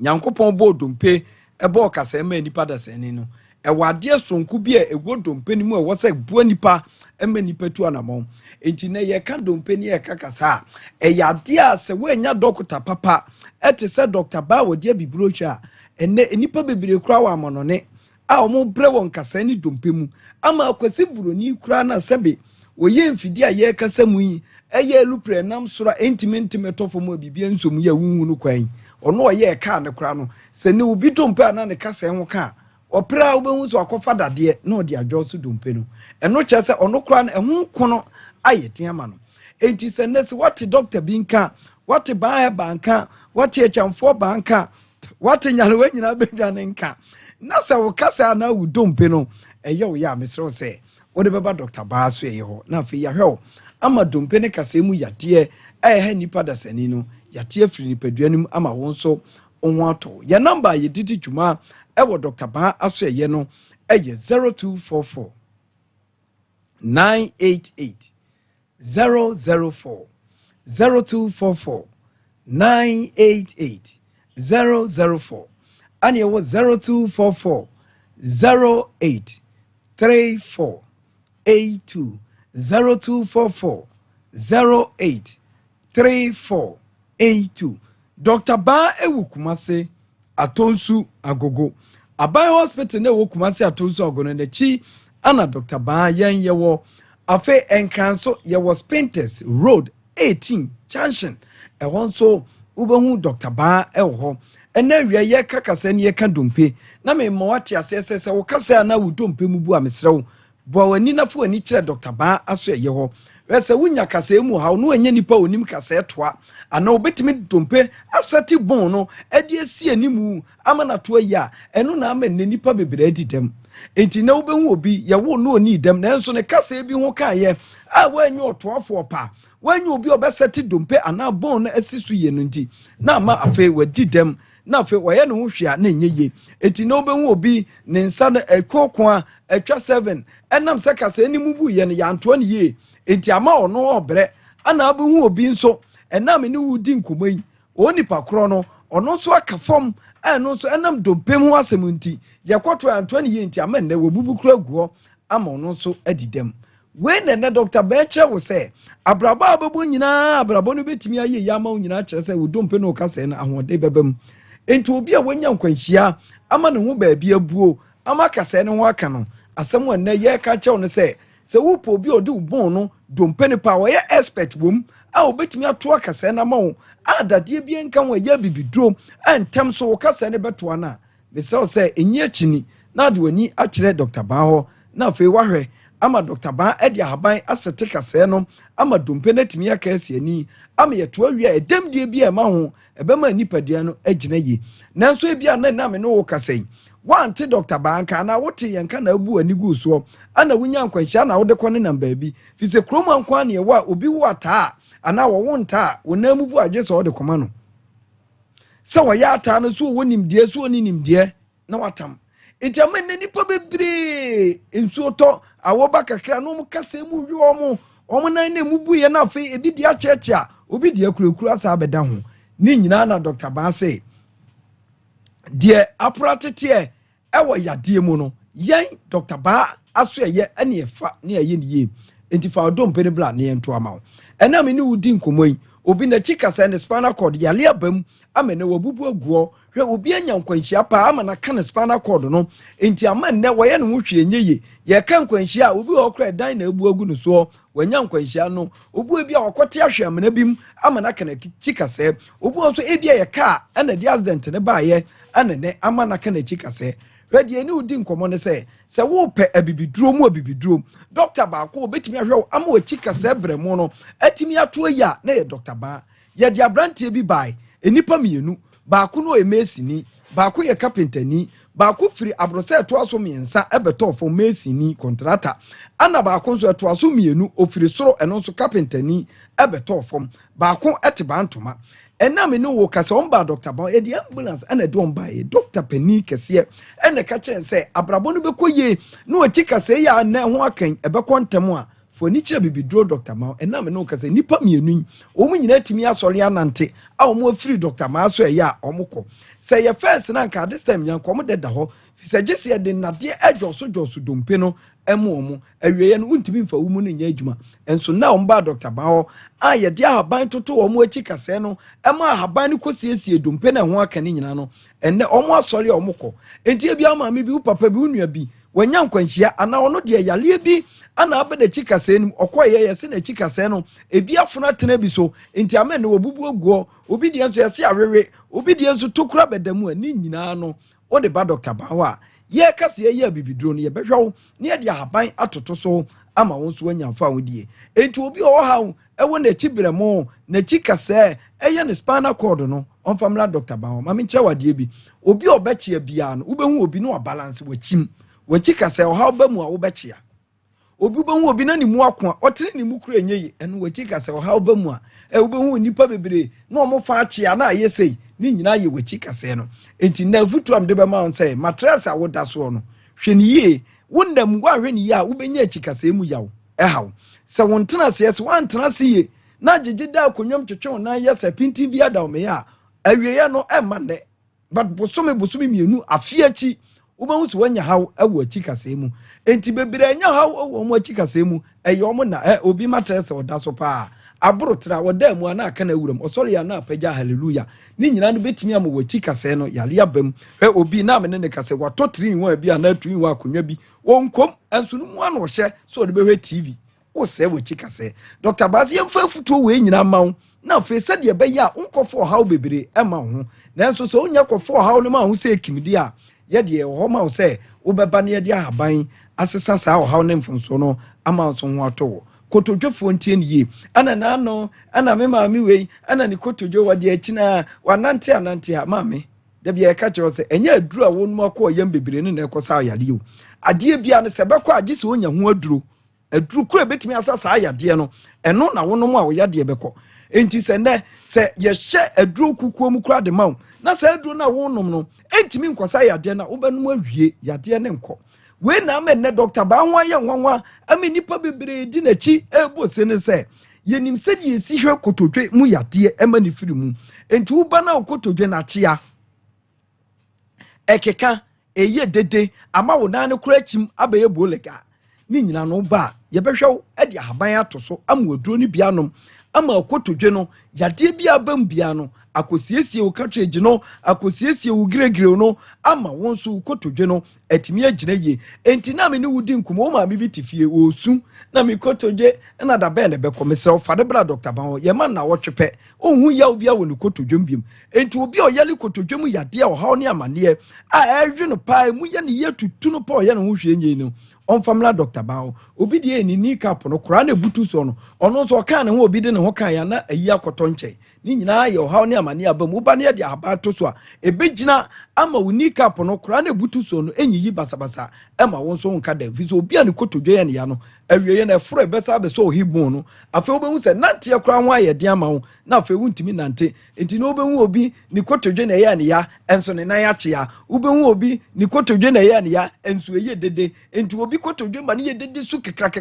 nyankopon bo odumpe ebe okase ema nipa dasani no ewade sonku bi a egu odumpe ni mu e wose bua nipa ema nipa tu anamon enti ne ye ka dompe ni ye ka kasa eyade a se we nya dokota papa ete se Dr. Ba wo de bibrohwa enne nipa bebire kura wa amonone a omo bre won kasa ni dompe mu ama akwasi buroni kura na sebe oye mfidi a ye kasa mu yi eye lupre nam sora entimentime tofo mu bibia nsom ya wunwu no kwan ono oye ka ne kura no se ne obi dompe ana ne kasa enwo ka opra obehu so akofa dade na odi adwo so dompe no eno chese ono kura na ehun kono ayeti ama no enti se nesi what doctor binka what baa banka what echamfo banka what nyalewe nyina bedwane nka na se wo kasa na wudompe no eye wo ya mesro se wo de beba Dr. Ba so eye ho na fe ya hwe ama dompe ne kasa mu yade ha nipa dasani no yate afiri nipaduanum ama won so onwo ato ya number ye didi dwuma wo Dr. Ba aso eye no eye 0244 988 004 0244 988 004 and it was 0244 08 34 82 0244 08 34 82. Dr. Ba ewu Kumase Atonsu Agogo. Abai hospital ne wo Kumase Atonsu Agogo ne chi ana Dr. Ba yen yewo afe enkranso yewo Spinters Road 18 Junction. Ehon so ubehu Dr. Ba ewo ho. Ena wiye ye kakase ne ye ka dompe na me mo wate asese wo kase na wo dompe mu bu amesrew bo wani na fo ani kire Dr. Ba aso ye ho wese wunya kase mu ha no anya nipa onim kase toa ana obetimi dompe asati bon no edi esi animu amana to ya eno na ama ne nipa bebre adidem enti na obehu obi ye wo no oni dem na enso ne kase bi ho ka ye a wanyu otoafo pa wanyu obi obesati dompe ana bon na asisu ye no nti na ma afa wadidem na fe waye no hwia na nyeye enti na obehu obi ne nsa na ekoko a atwa 7 enam se kase animu bu ye no ya anto ne ye enti ama ono obre ana abehu obi nso enam ni wudi nkomai oni pakro no ono so akafom eno so enam dompem ho asemunti yakoto anto ne ye enti ama ne wobubu kura guo ama ono so adidem we ne Dr. Beche wo se abraba ababu nyina abrabo no betimi aye yama nyina kire se wodompe no kase na ahode bebam enti obi a wanya nkwanhia ama ne ho baabi abuo ama kase ne ho aka no asem wanne ye ka chew no se wupo obi odi ubon no dompe ne pa wo ye expert wom a obetimi ato kase na ma wo adade bi enka wo ye bibidro antem so wo kase ne beto na be se enyi akini na de wani a kire Dr. Ba ho na fe wahwe ama Dr. Ba edi ahaban asete kase no ama dompe na timi aka asiani ama yeto awia edem die bi e ma ho ebema nipadea no agina ye nanso e bia na me no wo kase wante Dr. Ba nka na wote yenka na abu ani gu so ana wunya nkwanhia na wode kone na baabi fise kroma nkwa ne wa obi wata ana wo wonta wonamu bu agye so wode koma no se wo ya ata no so wonimdie so oninimdie na watam ejama ne nipa bebre ensuo to awoba kakra no mu kase mu wi omo nan ne mu bu ye na fe ebi dia chechia obi dia kurekura asa abeda ho ni nyina na Dr. Ba say die apratete ewo yade mu no yen Dr. Ba aso ye ene efa ne ye ne ye enti fa odom pene bla ne ento ama ena me ne wudi nkomoi obi na chika sa ne spinal cord yale abam amene wabubu aguo hwe obi anya nkwanhia pa ama na ka ne spinal cord no enti ama ne wo ye ne ho hwe nyeye ye ka nkwanhia obi okra dan na abu agu no so wanya nkwanhia no obi bia okote ahwe amena bim ama na ka na chika sa obi so ebia ye ka ana di accident ne ba ye ana ne ama na ka na chika sa hwede ni udi nkomo ne se wo pe abibiduro mu abibiduro Dr. Ba ko obetimi ahwe ama wachi kasa bremu no atimi ato ya na ye Dr. Ba ye dia brantie bi bai enipa mienu ba ko no emesini ba ko ye carpentani ba ko firi abrose to aso miensa ebeto fo mesini contractor ana ba ko so to aso mienu ofiri soro eno so carpentani ebeto fo ba ko etiba ntoma enam no wo kase on ba Dr. Ba e di ambulance ana de on ba e Dr. Penny kese ene ka chen se abrabo no bekoye no ati kase ya na ho akan e be kontem a fo ni kire bibidro Dr. Ma enam no kase nipa mienu o mu nyina timi asori anante a o mu afiri Dr. Ma so e ya o mu ko se ye first na nka this time yan ko mo deda ho fi se gese de nade adwoso dompe no emu awiye no untimi mfa wumu no nya adwuma enso na omba Dr. Ba ho a ye de ahaban toto wo mu achi kase no ema ahaban no kosiesie dompe na ho aka ni nyina no enne omo asori omo ko enti bia ma me bi u papa bi unua bi wanya nkwanhia ana ono de yale bi ana abeda achi kase nim okoye ye se na achi kase no ebi afuna tena bi so enti amen no obubu aguo obi de enso ye se awewe obi de enso tokura bedamu ani nyina no o de ba Dr. Ba ho a ye kase ye bibidro no ye behwew ne ye de ahaban atoto so ama won so anya fa wodie enti obi o ha ewo na chibremo na chikase eye ne spinal cord no on family Dr. Ba ho ma me nche wade bi obi obechia bia no ubehu obi no balance wachim wachikase o ha obamu a wobechia obi ubehu obi na ni mu ako otire ni mu kura enye eno wachikase o ha obamu a ubehu nipa bebre na omo fa achia na ayesei ni nyina ye wachikase no enti na futu am de be ma on say mattress a woda so no hwene ye wondam gwa hwene ye a ubenya chikase mu yawo hawo se wontena se yes wantena se ye na jejeda akonwam twetwe na ye se pinti bia da o me ya awieye no emma ne but bosome mienu afiachi wobɛhu so wanya haw ɛwɔ achi kasa mu enti bebre anya haw ɛwɔ mo achi kasa mu ɛyɛ ɔmo na obi matrɛ sɛ ɔda so paa aboro tra wɔda mu ana aka na awuram ɔsɔre ya na apagya hallelujah ne nyina no betimi am wɔ achi kasa no yale abam hwɛ obi na me ne kasa wato 3 in 1 bi ana 2 in 1 akonwa bi wonkom enso no mu ano hye so de behwɛ tv wo sɛ wɔ achi kasa dr bazi yɛmfa futuo wɔ nyina mawo na fe sɛ de bɛyɛ a unkɔfo haw bebre ɛma ho nanso sɛ onya kɔfo haw no ma ho sɛ kimidi a yɛde ɛwɔ ma wo sɛ wobɛba ne yɛde ahaban asesa saa haw ne mfonso no ama so ho atɔ kotodwefo ntie ne yie ana naano ana me maame wei ana ne kotodwo wɔde akina wanante anante ha maame da bia ɛka kyerɛ sɛ ɛnyɛ aduru a wonum akɔ yɛm bebre ne na ɛkɔ saa yade o adeɛ bia ne sɛ bɛkɔ agye sɛ onya ho aduru kura betimi asa saa yade no ɛno na wonum a wo yade bɛkɔ enti sɛ nɛ sɛ yɛhyɛ aduru kukuo mu kura de ma wo na sɛ aduru na wonum no entimi nkɔsa yade na wobɛnum awie yade ne nkɔ we na me ne doctor ba ho ayɛ nwanwa ame nipa bebre di na chi ebo se ne sɛ yenim sɛ de esi hwɛ kotodwe mu yade ema ne firi mu enti wo ba na kotodwe na chia ekeka eye dede ama wo na ne kura chim abaye bolega ni nyina no ba ye behwɛ e de ahaban ato so ama waduro ne bianom ama kotodwe no yade bia bam bia no akosiesie wo katreji no akosiesie wo giregire no ama won so kotodwe no atimi agina ye enti na me ne wudi nkumo wo ma me bitifie wo su na me kotodwe na da be ne be komesra wo fade bra doctor ban ye man na wo twepɛ ohun ya obi a wo ne kotodwe mbiem enti obi o yale kotodwe mu yade a wo haw ne amane a ɛhwe no pa mu ye ne ye tutu no pa o ye ne ho hwe nyi no on famla doctor ban obi de ni ni cap no kora na butu so no ono so ka ne ho obi de ne ho kan ya na ayi akoto nkyɛn ni nyina ye haw ne amane abam wo ba ne de abato so a ebegina ama uni cap no kora na butu so no enyiyi basabasa ema won so nka da fi so obi a ne kotodwe ye ne ya no awieye na efro ebesa be so ohibun no afi obehu se nante kora ho aye de ama wo na afi wuntimi nante enti no obehu obi ne kotodwe na ye ne ya enso ne nan ache ya obehu obi ne kotodwe na ye ne ya enso eye dede enti obi kotodwe ma ne ye dede su kekra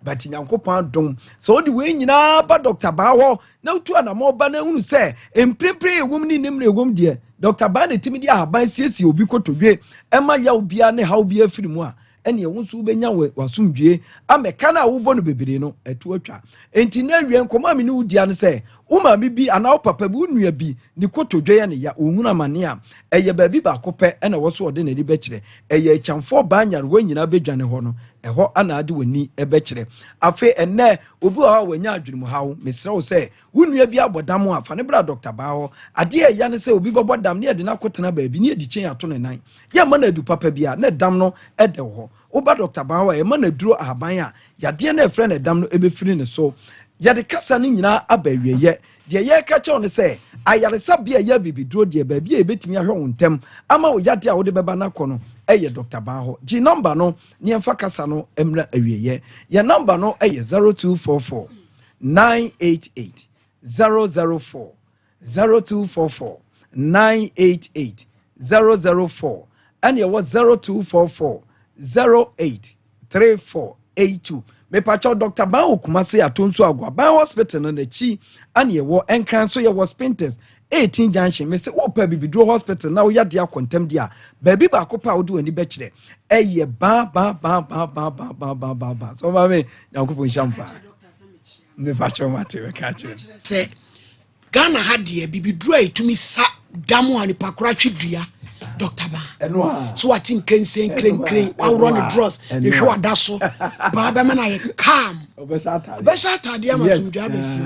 but nyankopon dom so odi we nyina ba doctor ba ho na utu ana mo ba na hunu se emprempre egum ni nemre egum de doctor ba na timi di ahaban siesie obi kotodwe ema ya obia ne ha obia firi mu a ene ye wonso benya wasumdwe ameka na wo bo no bebere no etu atwa enti na awie nkoma me ne wudia ne se wo ma me bi ana wo papa bi nua bi ni kotodwe ya ne ya ohunu amane a eye ba bi ba kopɛ ena wo so ode na ni bɛkyerɛ eye chamfo ba nyare wo nyina bedwane ho no ɛhɔ ana ade wani ɛbɛkyerɛ afi enne obi wa wanya adwene hawo mesrɛ wo sɛ wo nua bi abɔdam a fa ne bra doctor ba ho ade ya ne sɛ obi bɔbɔdam ne de na kotena ba bi ne edi chen ato ne nan ya ma na adu papa bia ne dam no ɛde ho oba doctor ba ho ya ma na duro ahaban a yade na efrɛ ne dam no ebefiri ne so yade kasa ne nyina abawieye de ye ka kyɛw ne sɛ ayaresa bia ya bibiduro de ba bia ebetimi ahwɛ wo ntem ama wo yade a wo de bɛba na kɔ no ɛyɛ doctor ba ho gi number no ne emfa kasa no emra awieye ye number no ɛyɛ 0244 988 004 0244 988 004 and ye was 0244 083482 me pacho Dr. Bao Kumase atonso agwa Bao hospital no na chi ane ye wo enkran so ye was Spinters 18 junction me se wo pa bibidro hospital na wo ya de akontem dia ba bi ba ko pa wo de ani be kire eye ba so ba me na ko pon shampa me pacho mate be ka kire se Ghana ha de bibidro etumi sa damu ani pakora twidua Dr. Ba so what in kensen kren I run the draws the show adaso ba be na ye calm obesata dia ma tum dia be fi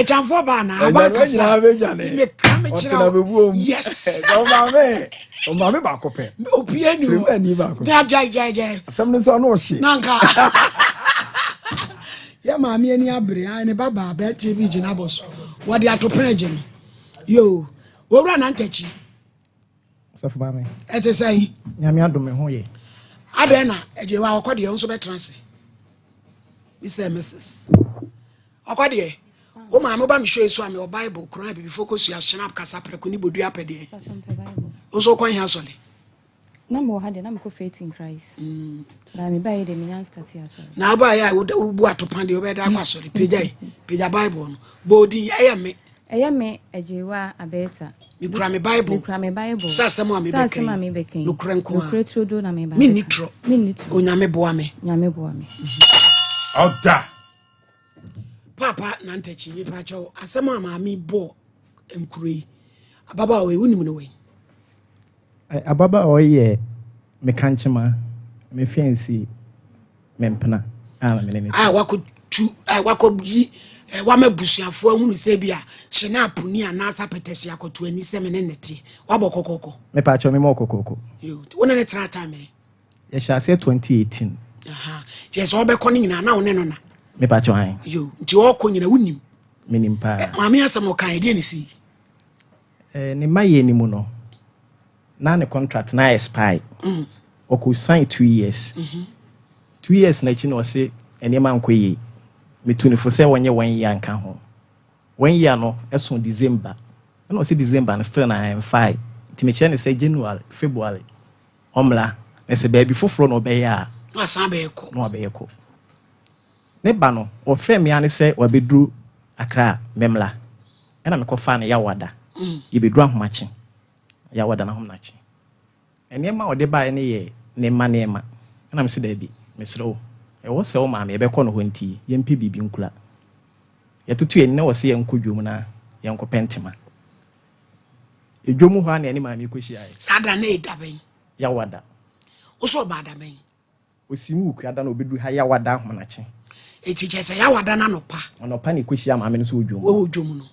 e chanfo ba na aba kasa me kam chira yes o ma me ba ko pe opie ni na jai asem ne so no hye nanka ya ma me ani abre ai ne baba ba TV gina boss what they atoprenje no yo owura na ntachi Safu ba me. Ete sai. Nyame adome ho ye. Adena eje wa akode nso betrance. We say Mrs. Akode. O ma me ba me show so am your Bible Quran be focus ya snap kasa preko ni bodu apede. O so kon hia sole. Na mo ha de na me ko faith in Christ. Na me ba ye de me nyan start ya so. Na ba ya wo bu atopan de o be da kwa sole. Peja Bible no. Bodi eye me. Eya me ejewa abeta. Mikura me Bible. Mikura me Bible. Sa asɛm a mebɛka. Sa asɛm a mebɛka. Nokura nko a. Nokura trodo na meba. Me nitro. Me nitro. Onyame boa me. Nyame boa me. Oda. Papa nantachi me pa cho asɛm a maame bo nkure. Ababa we wonim no we. Ababa oye me kanchema me fiancé mempena. Wako yi wama busuafo ahunu sɛ bia shenap ni anasa petesi akoto ani sɛ me ne nete wabɔ kokoko Me pa cho me mo kokoko yo wona ne trata me ye sha say 2018 je so obekɔ ne nyina na wo ne no na me pa cho han yo nti wo kɔ nyina wonim me nim pa maame asɛm o kan de ne si ne maye ni mu no na ne contract na expire o ko sign 2 years 2 years na chi no se enema nkoyi metuni fo sɛ wonye 1 year nka ho 1 year no ɛso December na o se December na still na am 5 nti me kyerɛ ne sɛ January February omla na sɛ baabi foforo no ɔbɛyɛ a na san bɛyɛkɔ no ɔbɛyɛkɔ ne ba no ɔfrɛ me ane sɛ wabɛduru Accra memla ɛna mekɔfa no yawada yɛbɛduru ahomakye yawada na homakye ɛnɛma ɔde bae ne yɛ ne ma ɛna me se daabi mesrɛ wo ɛwɔ sɛ wo maame yɛbɛkɔ no hɔ nti yɛmpɛ biribi nkura yɛtoto yɛni na wɔ sɛ yɛnkɔ dwom na yɛnkɔ pɛntema edwom hɔ a na ɛne maame kɔhyia yɛ sada na edabɛn yawada wo so ba dabɛn osimu kuada na obɛduru ha yawada homakye eti kyɛ sɛ yawada na nopa ɔnɔpa ne kɔhyia maame no so odwom wo dwom no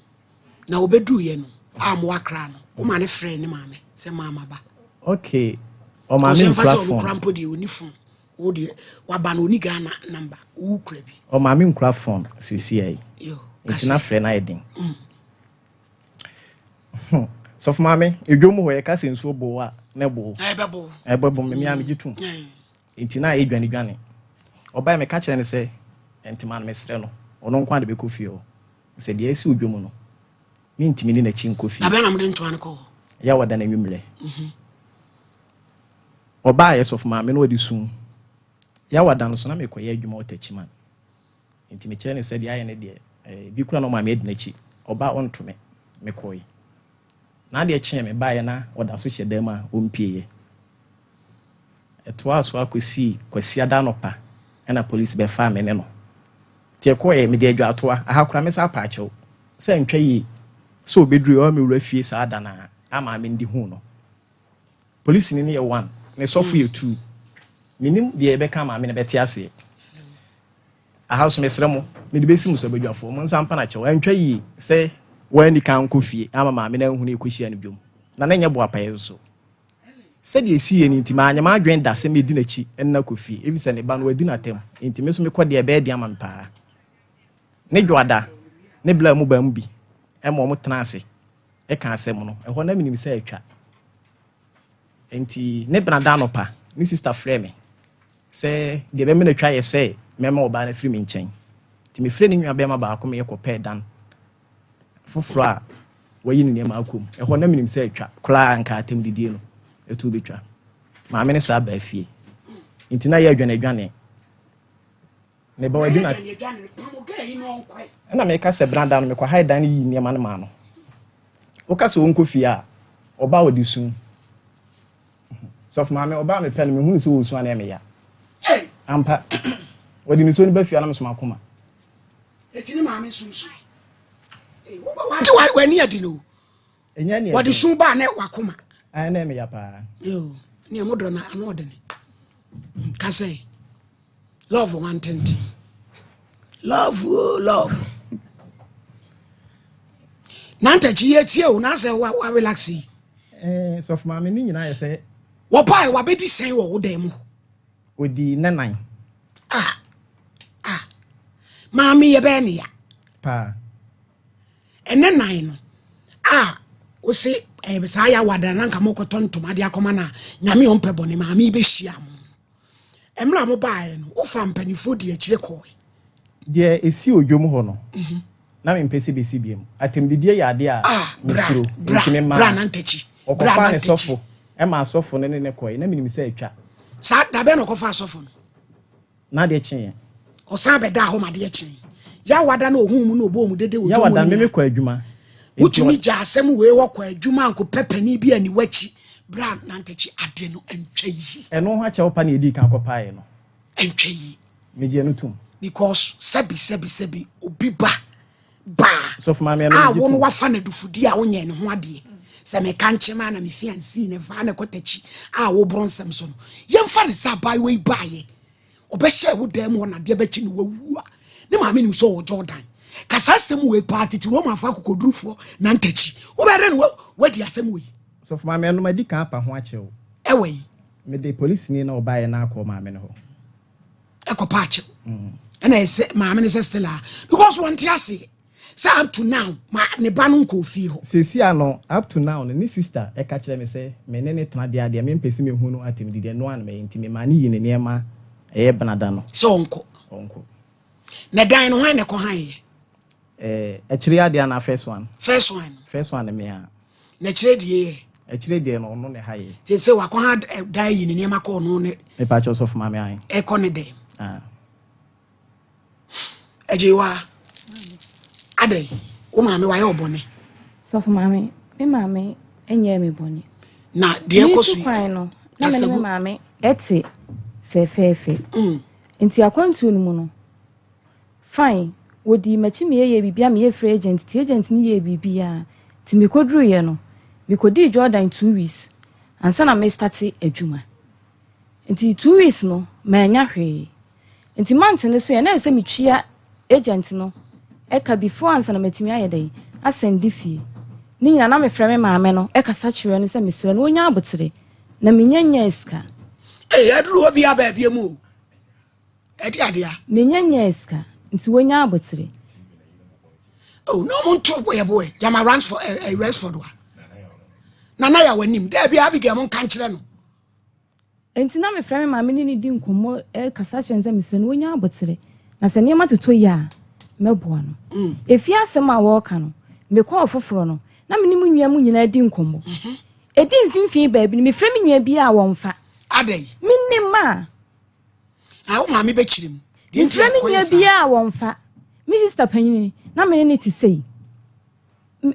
na obɛduru yɛ no a mo akra no wo ma ne frɛ ne maame sɛ maama ba okay o maame nkura phone o krampo de oni phone wo de waba no oni Ghana number wo kura bi o maame nkura phone CCI yo nti na frɛ na edin so for maame edwom hɔ yɛ ka sɛ nsuo bo a na bo ɛbɛbo me miame gitum nti na edwane ɔbaa me ka kyerɛ ne sɛ entima na mesrɛ no ɔno nko ade bɛkɔ fie o sɛ deɛ esi odwom no me ntimi ni na chi nkɔ fie abɛna mde ntoa ne kɔ ya wada na nwumlɛ ɔbaa yɛ so for maame no ɔde sum ya wada no so na mekɔyɛ adwuma ɔtachiman nti me kyerɛ ne sɛ deɛ ayɛ ne deɛ bi kura no maame adi n'akyi ɔbaa ɔntome mekɔyi na deɛ kyɛn me baayɛ na ɔda so hyɛ dam a ɔmpieyɛ ɛtoa so akɔsi kwasi ada nɔpa ɛna police bɛfa me ne no tie kɔyɛ me de adwa atoa aha kura me sa apaakyɛw sɛ ntwa yi sɛ obɛduru ɔ me wura fie saa ada na ama me ndi hu no police ni ne yɛ 1 ne sɔfo yɛ 2 minim deɛ bɛka ma me ne bɛte ase aha so mesrɛ mo me de bɛsi mu so badwafo mo nsa mpa na kyɛw antwa yi sɛ wani kan kɔ fie ama ma me na hu ne ekohyia ne biom na na nyɛ bo apae so sɛ deɛ si yɛ ni nti ma nyama adwen da sɛ me di n'akyi ɛna kɔ fie ebi sɛ ne ba no wadi na tem nti me so me kɔ deɛ bɛɛ di ama me paa ne dwada ne bla mu ba mu bi ɛma mo tena ase ɛka asɛm no ɛhɔ na minim sɛ atwa nti ne brada no pa ne sister frɛ me sɛ deɛ bɛ me na twa yɛ sɛ mɛma ɔba na firi me nkyɛn nti me frɛ ne nwa bɛma baako me yɛ kɔpɛ dan foforo a wɔyi ne nneɛma akom ɛhɔ na minim sɛ atwa koraa anka atem didie no ɛtu betwa maame ne saa ba afie nti na yɛ adwane ne ba wadi na ɛna me ka sɛ brada no me kɔ hide dan yi nneɛma no ma no wo ka sɛ wo nkɔ fie a ɔba wodi sum so for maame ɔba me pɛ no me hu sɛ wo sum ana me ya ampa wodi ni so ni ba fie na me so makoma etini maame sunsu wati wani adi no enya ne wadi sun ba na wakoma ana me ya pa yo ni mo do na ano ode ni ka say love one tenti love nanta chi etie o na say wa relax so for maame ni nyina yɛ sɛ wo pai wa bedi sen wo dem mu odi nanan maame ye be ne ya pa ene nan no wo se sa ya wada na nka mokoto ntoma de akoma na nyame ompe bone maame be hia mo emra mo baaye no wo fa mpanifo de akire kɔ de esi odwom hɔ no na me mpese besi biem atemdidie yɛ ade a muturo ntime ma bra na ntachi ɔkɔfa ne sɔfo ɛma sɔfo ne kɔe na minim sɛ atwa sa da be no kɔfa sɔfo no na de kyen ɔsan be da ho ma de kyen ya wada na ohun mu na obo mu dede wo ya wada me kɔ adwuma wotumi gya asɛm wei wɔkɔ adwuma anko pɛpɛni bi ani wachi bra nantachi ade no antwa yi ɛno ho akyɛ wo pa ne edi kan kɔpae no antwa yi megye no tum because sebi obi ba so for mama wo no wafa na dufudi a wonyɛ ne ho ade sɛ meka nkyema na me fiancé ne va na kɔtachi wo bronsam so no yɛmfa ne sa bai wei baayɛ obɛhyɛ wo dam wɔ na de bɛkyi no wawu a ne maame nim so wɔ Jordan kasa asɛm wei pa tete wo ma fa kokodurufo na ntachi wo bɛre no wadi asɛm wei so for mama no madi kan pa ho akyɛw ɛwɛ me de police ni na obaye na akɔ maame no ho ɛkɔpa akyɛw ɛna ɛsɛ maame ne sɛ stella because one tiase say up to now ma ne ba no nko fie ho sesi ano up to now ne sister e ka kire me say me ne tena de ade me mpesi me hu no atem de no an me ntimi ma ne yi ne niema e benada no so onko na dan no hwan ne ko han ye e kire ade na first one me a na kire de e kire de no no ne ha ye te se wa ko ha dan yi ne niema ko no ne e pa cho so for mama an e ko ne de ejewa adai wo maame wa ye obone so for mama me maame enye me bone na de ekosu no na me maame ete fe nti akwantu no mu no fine wodi machi me ye bibia me ye free agent ti agent ni ye bibia ti me koduru ye no me kodi Jordan 2 weeks ansa na me start adwuma nti 2 weeks no ma anya hwe nti month ne so ye na se me twia agent no eka before ansa na matimi ayedai asendi fie ni nyina na me frɛ me maame no eka sa kyerɛ no sɛ mesrɛ no onya abotere na menyanya iska aduru obi aba bia mu edi ade a menyanya iska nti wonya abotere no mo nto boy jama runs for a rest for do na ya wanim da bia abige mo kan kyerɛ no nti na me frɛ me maame ni di nkomo eka sa kyerɛ sɛ mesrɛ no onya abotere na sɛ niema toto ya meboa no efi asɛm a wɔka no me kɔ ofoforo no na me nim nwia mu nyina di nkomo edi mfimfin baabi no me frɛ me nwia bi a wɔmfa adai me nim ma wo maame be kyerem di frɛ me nwia bi a wɔmfa me sister panyin na me ne ti sei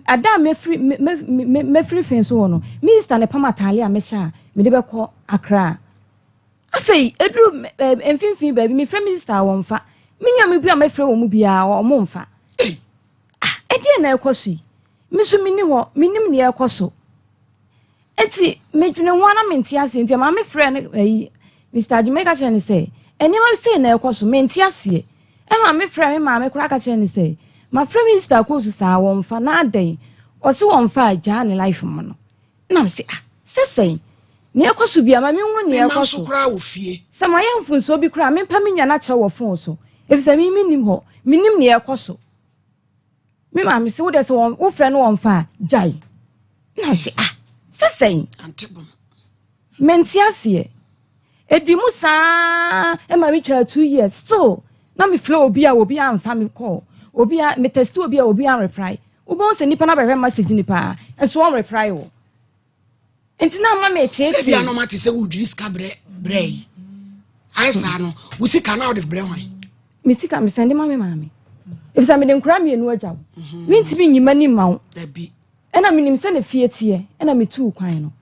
ada me free fin so no me sister ne pama tale a me sha me de bɛkɔ Accra afei eduru mfimfin baabi me frɛ me sister wɔmfa minya me bia me frɛ wo mu bia o mo mfa edi na ekoso mi so mini ho minim ne ekoso enti medwene ho na menti ase enti ma me frɛ ne Mr. Jamaica chen say eni ma say na ekoso menti ase e ma me frɛ me ma me kura ka chen say ma frɛ Mr. Kosu sa wo mfa na adan o se wo mfa agya ne life mo no na me say sesei ne ekoso bia ma me hu ne ekoso kura wo fie se ma yemfu so bi kura me pa me nya na kye wo fon so if say me nim ho me nim ne ekoso me ma me se wo de se wo frɛ no won fa jai na se sesei antibum menti ase edi mu saa e ma me twa 2 years so na me frɛ obi a amfa me call obi a me test obi a reply wo se nipa na bɛhwɛ message nipa so on reply wo enti na ma me tie se bia no mate se wo dwiri ska brɛ ai sa no wo sika na wo de brɛ hwan me sika me sende ma me maame if sa me de nkura me enu agyaw me ntimi nyima ni mawo da bi ena me nim se na fie tie ena me tu kwan no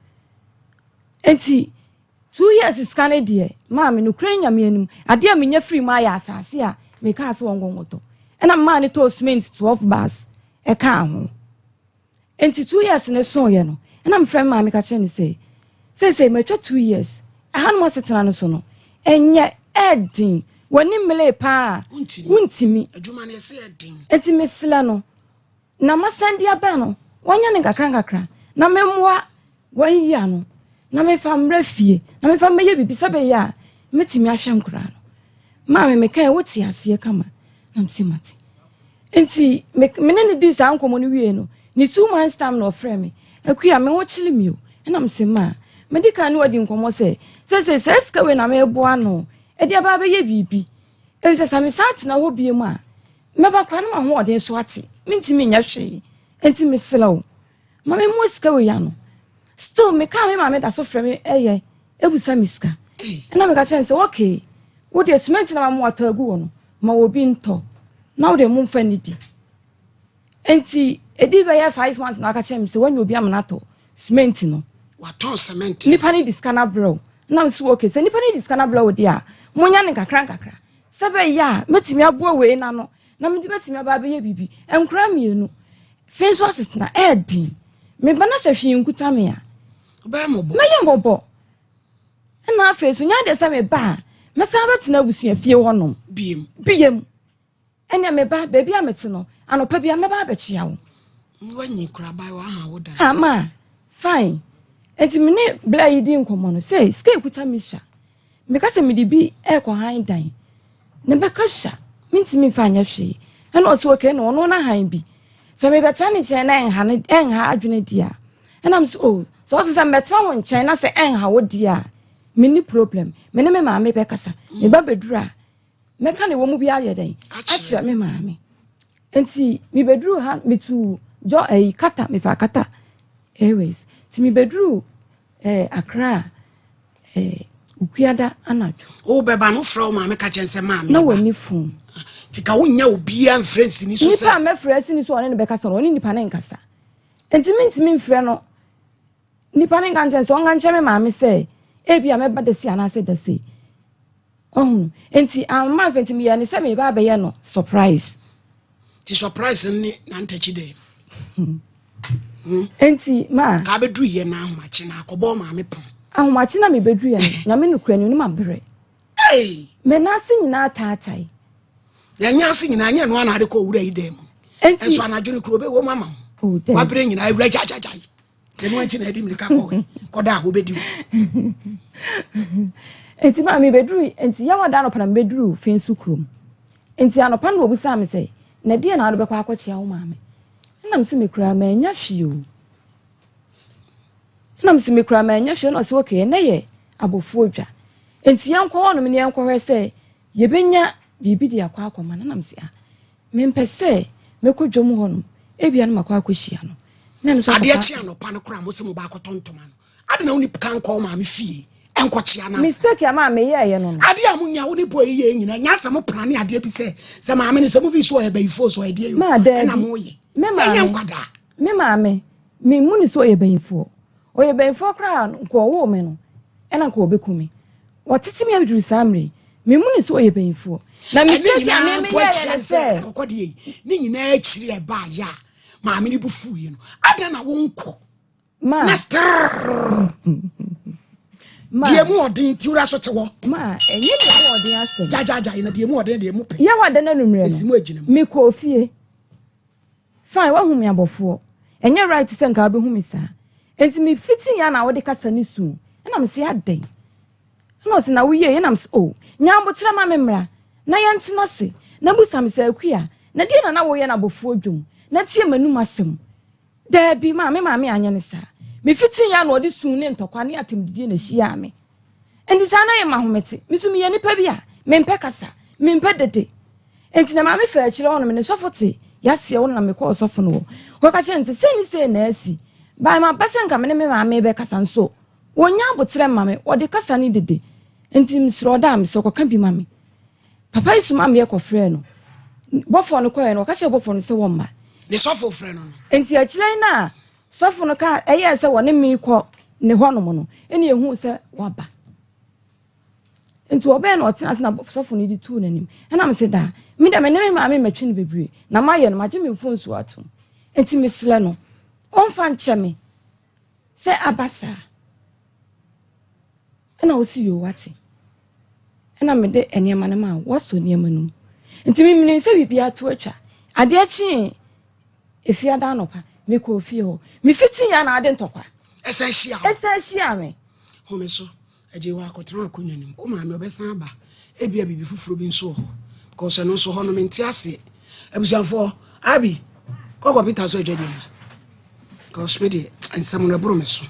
enti 2 years scan de maame no kura nya me enum ade a me nya free ma ya asase a me ka ase won gongoto ena ma ne to cement 12 bars e ka ho enti 2 years ne so ye no ena me friend maame ka che ne say me twa 2 years ahan mo setena no so no enye edin wani mele pa untimi adwuma ne se edin enti mesila no na masandi aba no wanya ne kakra na memmoa wanya no na me fa mra fie na me fa meye bibisa be ya metimi ahwe nkura no maame me kan woti ase kama na msimati enti me ne di sa nkomo no wie no ni 2 months time no frɛ me akua me wo chili mi o na msema medical no wadi nkomo se ska we na me boa no e dia ba be ye bibi e se sami sat na wo bie mu a me ba kra na ho odin so ate mentimi nya hwe enti me selaw ma me mo ska we ya no still me ka me ma me da so frɛ me eye ebusa miska na me ka chen se okay wo de cement na ma mo atagu wo no ma wo bi nto na wo de mo mfa ni di enti edi be ya 5 months na aka chem se when you be amnato cement no waton cement nipa ni discana bro na so okay se nipa ni discana bro di a munya ne kakra sebe ya metimi abo we na no na medi metimi aba be ye bibi enkura mienu Virtuous na edin me bana se hwe nkuta me a ba mobo me ye mobo na afa so nya de se me ba me sa betina busua fie honom biem ene me ba baby amete no anopa bia me ba bechia wo wanyi kura ba wa ha wo da ama fine enti me ne bla yidi nkomo no say ske kuta misha me ka se me di bi e ko han dan ne be ka sha minti mi fa nya hwe ena o so okay no no na han bi se me beta ni che na enha adwene dia ena am so so se me beta won che na se enha wo dia me ni problem me ne me ma me be kasa me ba bedura me ka ne wo mu bi aye den achi me ma me enti mi beduru ha mi tu jo kata mi fa kata airways ti mi beduru Accra ukuada anajo o beba no fra o ma me ka chense ma me na wani fun ti ka wonya obi an friends ni so se nipa me friends ni so one ne be kasa no nipa ne nkasa enti mi mfre no nipa ne nkan chense on kan che me ma me se ebia me ba de si ana se de se enti am ma fenti mi ya ne se me ba be ye no surprise ti surprise ni na ntachi de enti ma ka be dru ye na ahomachi na akobo ma me pon ahomachi na me bedru ye na me nukura ni ma bere me na se nyina taatai ya nya se nyina nya no ana de ko wura yi dem enti enso anajo ni kuro be wo mama wa bere nyina wura jajaja ye no enti na edi mi ka ko da ho be di enti ma me bedru enti ya wada no pana me bedru finsu krom enti anopa no obusa me se na die na ado be kwa akochia wo maame na mse me kura ma nya hwie o na mse me kura ma nya hwie no se okay na ye abofu odwa enti yankwa wono me yankwa hwe se ye benya bibi di akwa akoma na mse a me mpese me kodwom hono ebia na makwa akohia no na nso ade achi anopa no kura mo se mo ba akotontoma no ade na woni kan kwa maame fie enkochia na mistake ama me ye no ade amunya wo ni boy ye nyina nya se mo plane ade bi se maame ne se mo vi so e bayifo so ade yo na mo ye me maame me muni so ye bayifo o ye bayifo kra ko wo me no ena ko obekumi wotiti me aduru samre me muni so ye bayifo na mistake ama me ye se ko de ni nyina akiri e ba ya maame ni bufu ye no ade na wo nko ma die mu odin ti ura so te wo ma enye de mu odin asem jajaja ina die mu odin de mu pe ye wade na numre no me ko fie fine wa hu me abofo enye right se nka be hu me sa enti me fiti ya na wo de kasa ni su na me se aden na o se na wo ye na me se o nya botra ma me mra na ye ntena se na busa me sa akua na die na wo ye na abofo dwom na tie manum asem da bi ma me anya ne sa me fiti ya na o de su ne ntokwa ne atemdidie na hia me enti sa na ye mahomete me su me ye nipa bia me mpe kasa me mpe dede enti na ma me fa akire wono me ne sofote yasie wono na me ko osofo no wo ka chense se na asi ba ma pese nka me ne me ma me be kasa nso wonya abotre ma me wo de kasa ni dede enti msro da me so ko ka bi ma me papa isu ma me ye ko frɛ no bofo no ko ye no ka che bofo no se wo ma ne sofo frɛ no enti akire na sofo no ka eye se wo ne me ko ne ho no mo no eni ehu se waba enti obe na otina se na sofo no di tu nanim na me se da me da me ne me ma me matwi no bebre na ma ye no ma je me phone so ato enti me sele no onfa nche me se abasa na o si yo wati na me de eniema ne ma wo so niema num enti me mini se bibia to atwa ade achi efia da no pa me ko fie ho me fiti ya na ade ntokwa esa me ho me so aje wa akotra akonya nim o ma me obesan aba ebia bibi fufuro bi nso ho because no so ho no me ntiase abusanfo abi ko Peter so adwade ma because me de ansam no bro me so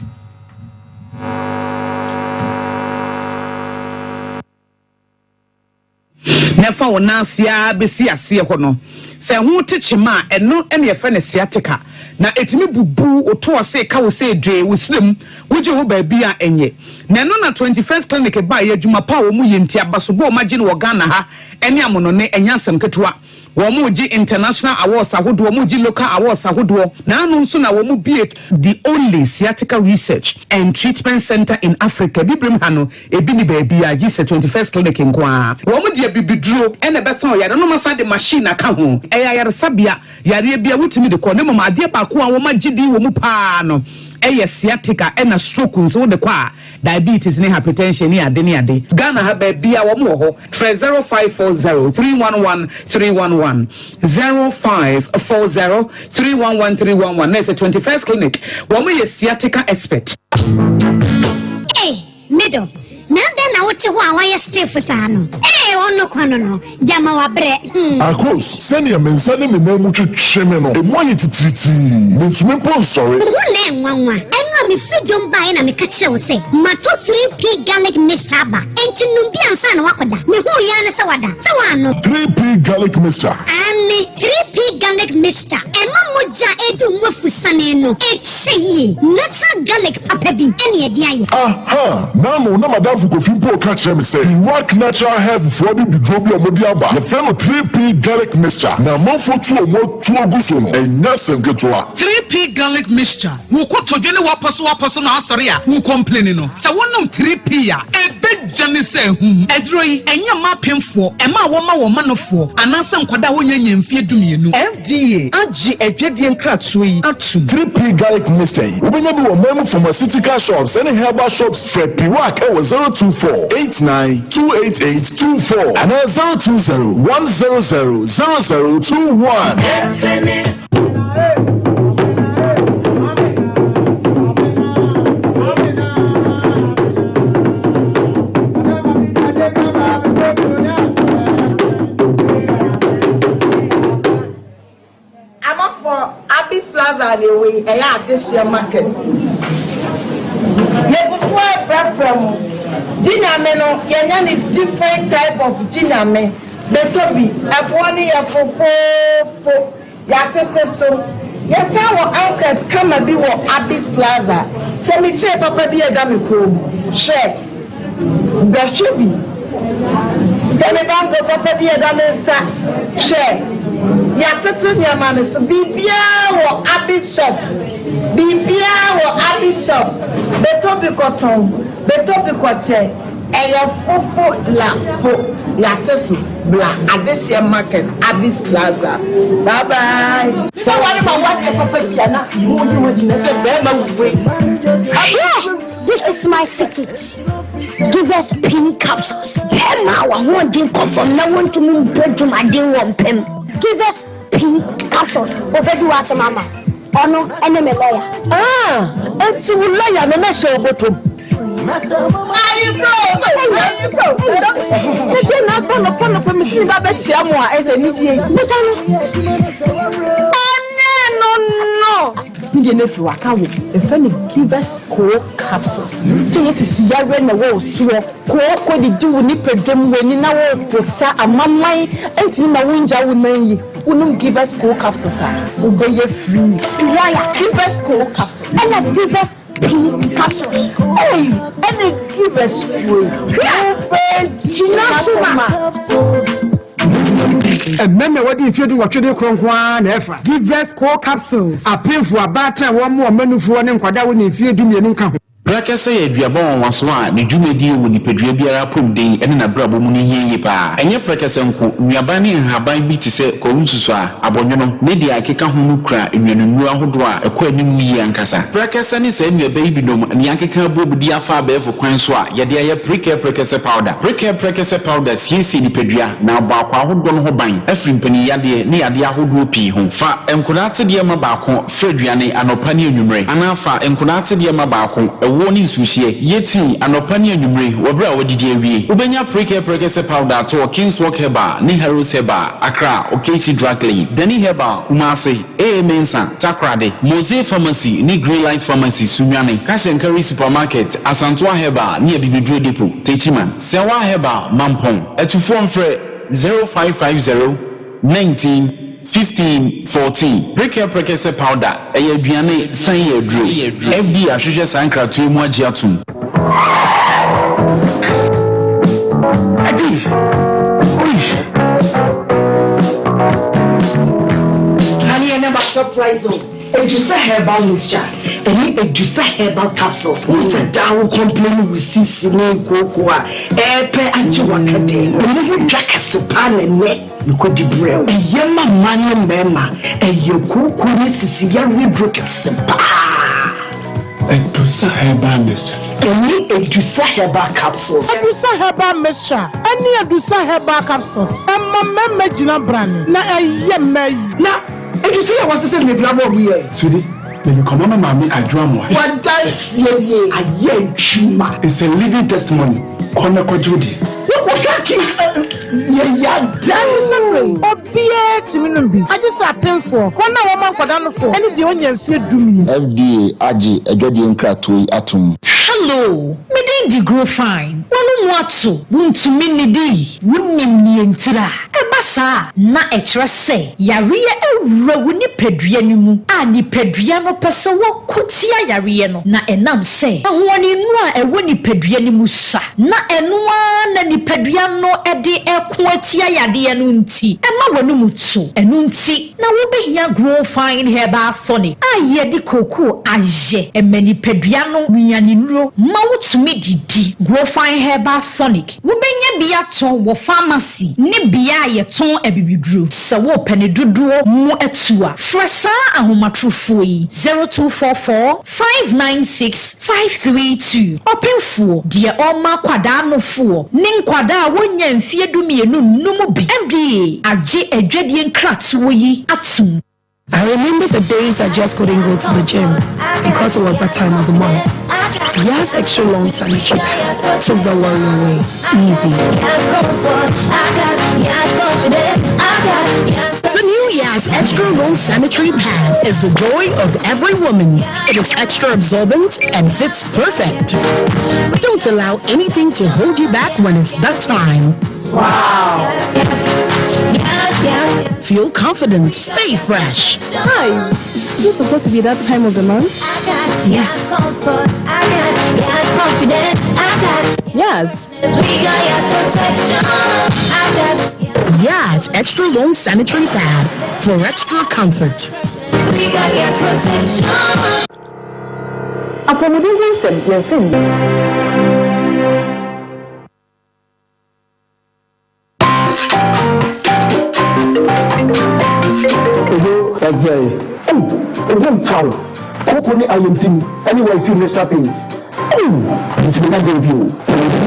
nefa wonasia besi ase ho no se ho techima eno ene ye fe ne siatica na etimi bubu oto ose ka wo se dwe wo srem woje ho ba bia enye na no na 21st clinic ba ye adwuma pa wo mu ye ntia basobo magine wo Ghana ha ene amono ne enyansam ketewa Womuji international awards ahodo, womuji local awards ahodo. Na anu nso na womu be the only sciatica research and treatment center in Africa. Bibrim hano ebi ni baby a gise 21st clinic nkwa. Womu dia bibidro ene besa o yare no masa de machine aka ho. Eya yare sabia yare bia wutimi de ko ne mama ade ba ko a wo magidi wo mu pa no. Eye sciatica ena stroke nso de kwa diabetes ne hypertension ne ade Ghana ha ba bia wo mo ho 0540 311 311 0540 311 311 na 21st clinic wo mo ye sciatica expert. Middle. Nanda na wote ho a wayɛ stiff saa no. Ono kwano no. Jama wa bre. Akos, sɛnea mensa ne me nan mu twetwe me no. Emu ayɛ titiriti. Mentumi mpo nsɔre. Wo na enwanwa. Enu a me fidwom bae na me ka kyerɛ wo sɛ, mato 3P garlic mixture ba. Enti numbi ansa na wakoda. Me hu ya ne sɛ wada. Sɛ wano. 3P garlic mixture. Ani 3P garlic mixture. Ema moja edu mwafusane no. Eche natural garlic papa bi. Eni edi aye. Aha. Nano na madam Fukofimpo ka kyerɛ me sɛ, Iraq natural health for the bidrobi omodi aba. Ye friend of 3P garlic mixture. Na manfo tu omo tu oguso no. Enya senketoa. 3P garlic mixture. Wo ko tojo ne waposo na asɔre a wo complain no. Sɛ wonnom 3P a ebe jane sɛ hu. Edro yi enya mapemfo, ema wo ma wo manofo. Anase nkwada wo nya nyamfie dumienu. FDA agi edwedie nkratoyi yi atu. 3P garlic mixture. Obenya bi wo memu pharmaceutical shops and herbal shops Fred Piwak e 024-89-288-24 and 020-100-0021. I'm up for Abyss Plaza anyway. I have this year market. From Jinameno, Yanyan is different type of Jiname. Betobi, Afwani Afoko, Yateso. Yes, our uncles come and be what Abyss Plaza. For me, check Papa be a dummy crew. Check. Beshubi. For me, Bango Papa be a dummy sack. Check. Yateto Yaman so be or Abyss shop. Bibia or Abyss shop. Betobi cotton. Betobi kwache eya fofo la po ya tesu bla adesia market Abyss Plaza. Bye bye. So what about what papa piana this is my secret. Give us P capsules. Hey now I want to confirm no one to move bread to my day one pen. Give us P capsules. Over do us mama. Ono enemy lawyer. It's a lawyer me show bottom. Are you so? No. You never work out. If any give us cold capsules. Say yes, see ya run the wall. So, cold did do ni pedum when you now process a mamma and in my window woman. Wouldn't give us cold capsules. Obey your free. Why give us cold capsules? And I give us P capsules. Hey, and they give us free. And remember what if you do what you do, Kronquan, give us core capsules. A pin for a batter, one more menu for an inquiry if you do me an income. Braka say Biabon was one, the Jumedi with the Pedria Pum Day and a brabo muni pa. And your Prakasanko, Miabani and Habai beat to say Corunsusa, Abono, Media Kika Hunukra, in your new Hudra, a quadim me and Casa. Prakasan is your baby dome, and Yankika Bobudia Faber for Quanswa, Yadia Precare Precasa powder. Precare Precasa powder, CC the Pedria, now Bakwa Hudon Hobine, Efrim Penny Yadia, near the Yahudu P. Home. Fa and Kunata Diamabako, Fredriane, and Opania Numre, and Alpha and Kunata Diamabako, warning sushi yeti anopania numre wabra wadidi awie ubenya precare powder to King's Walk Heba ni Heroes Heba Accra Okechi Drug Lane Deni Heba Umase Mensa Takrade Mose Pharmacy ni Green Light Pharmacy Sunyane Cash and Carry Supermarket Asantwa Heba ni Bibidro Depot Techiman Sewa Heba Mampong Etufon Fre 0550 19 15-14. Precare powder. Ayebiane Sanye Drew. FD Ashisha Sankra to Mwajiatum. Adi. surprise zone. Edusa herbal mixture. Any Edusa herbal capsules. Who said down complain with Sicily cocoa? Epe ajuakade. When you drink a sopan and net, you could debrail. A yama mania mema. A yoku Sicilia we broke a simpa. Edusa herbal mixture. Any Edusa herbal capsules. Edusa herbal mixture. Any Edusa herbal capsules. Emma Megina brand. Na a yemay. Na. And you see, I was saying, maybe I'm here. Sweetie, when you come on, mommy, I draw more. What does ye? I hear Chima. It's a living testimony. Koneko Judy. What can yeah, damn, Obia to me. I just happen for one woman for down for any the onion feed do me. FDA, Aji, a Godian Kratui Atom. Hello, me dey grow fine. Wonu mwatu, wuntu minidi, wunim ni entira. Ebasa na echre se, yariye ewura woni pedua ni mu. A ni pedua no pese wo kutia yariye no. Na enam se, ahwoni nu a ewo ni pedua ni mu sa. Na enua na ni pedua no ede eku atia yade no nti. Ema wonu mutu, enu nti. Na wo behia grow fine herbal tonic. Aye di koko aje, emani pedua no nuani nuro. Mawu to me didi grow fine herbal sonic wo benya bia ton wo pharmacy ne bia ye ton abibiduro se wo pene dodo mu atua fresa ahomatrofo yi 0244 596 532 openfo de oma kwada no fo ne nkwada wonya mfie dumienu numu bi FDA age adwadie nkrato yi atum. I remember the days I just couldn't go to the gym because it was that time of the month. Yas extra long sanitary pad took the worry away. Easy. The new Yas extra long sanitary pad is the joy of every woman. It is extra absorbent and fits perfect. Don't allow anything to hold you back when it's that time. Wow. Feel confident, stay fresh. Hi. Is it supposed to be that time of the month? Yes. Yes. Yes, extra long sanitary pad for extra comfort. That's foul. Coconut I am team. Anyway, feel Mr. Pins. It's been a good view.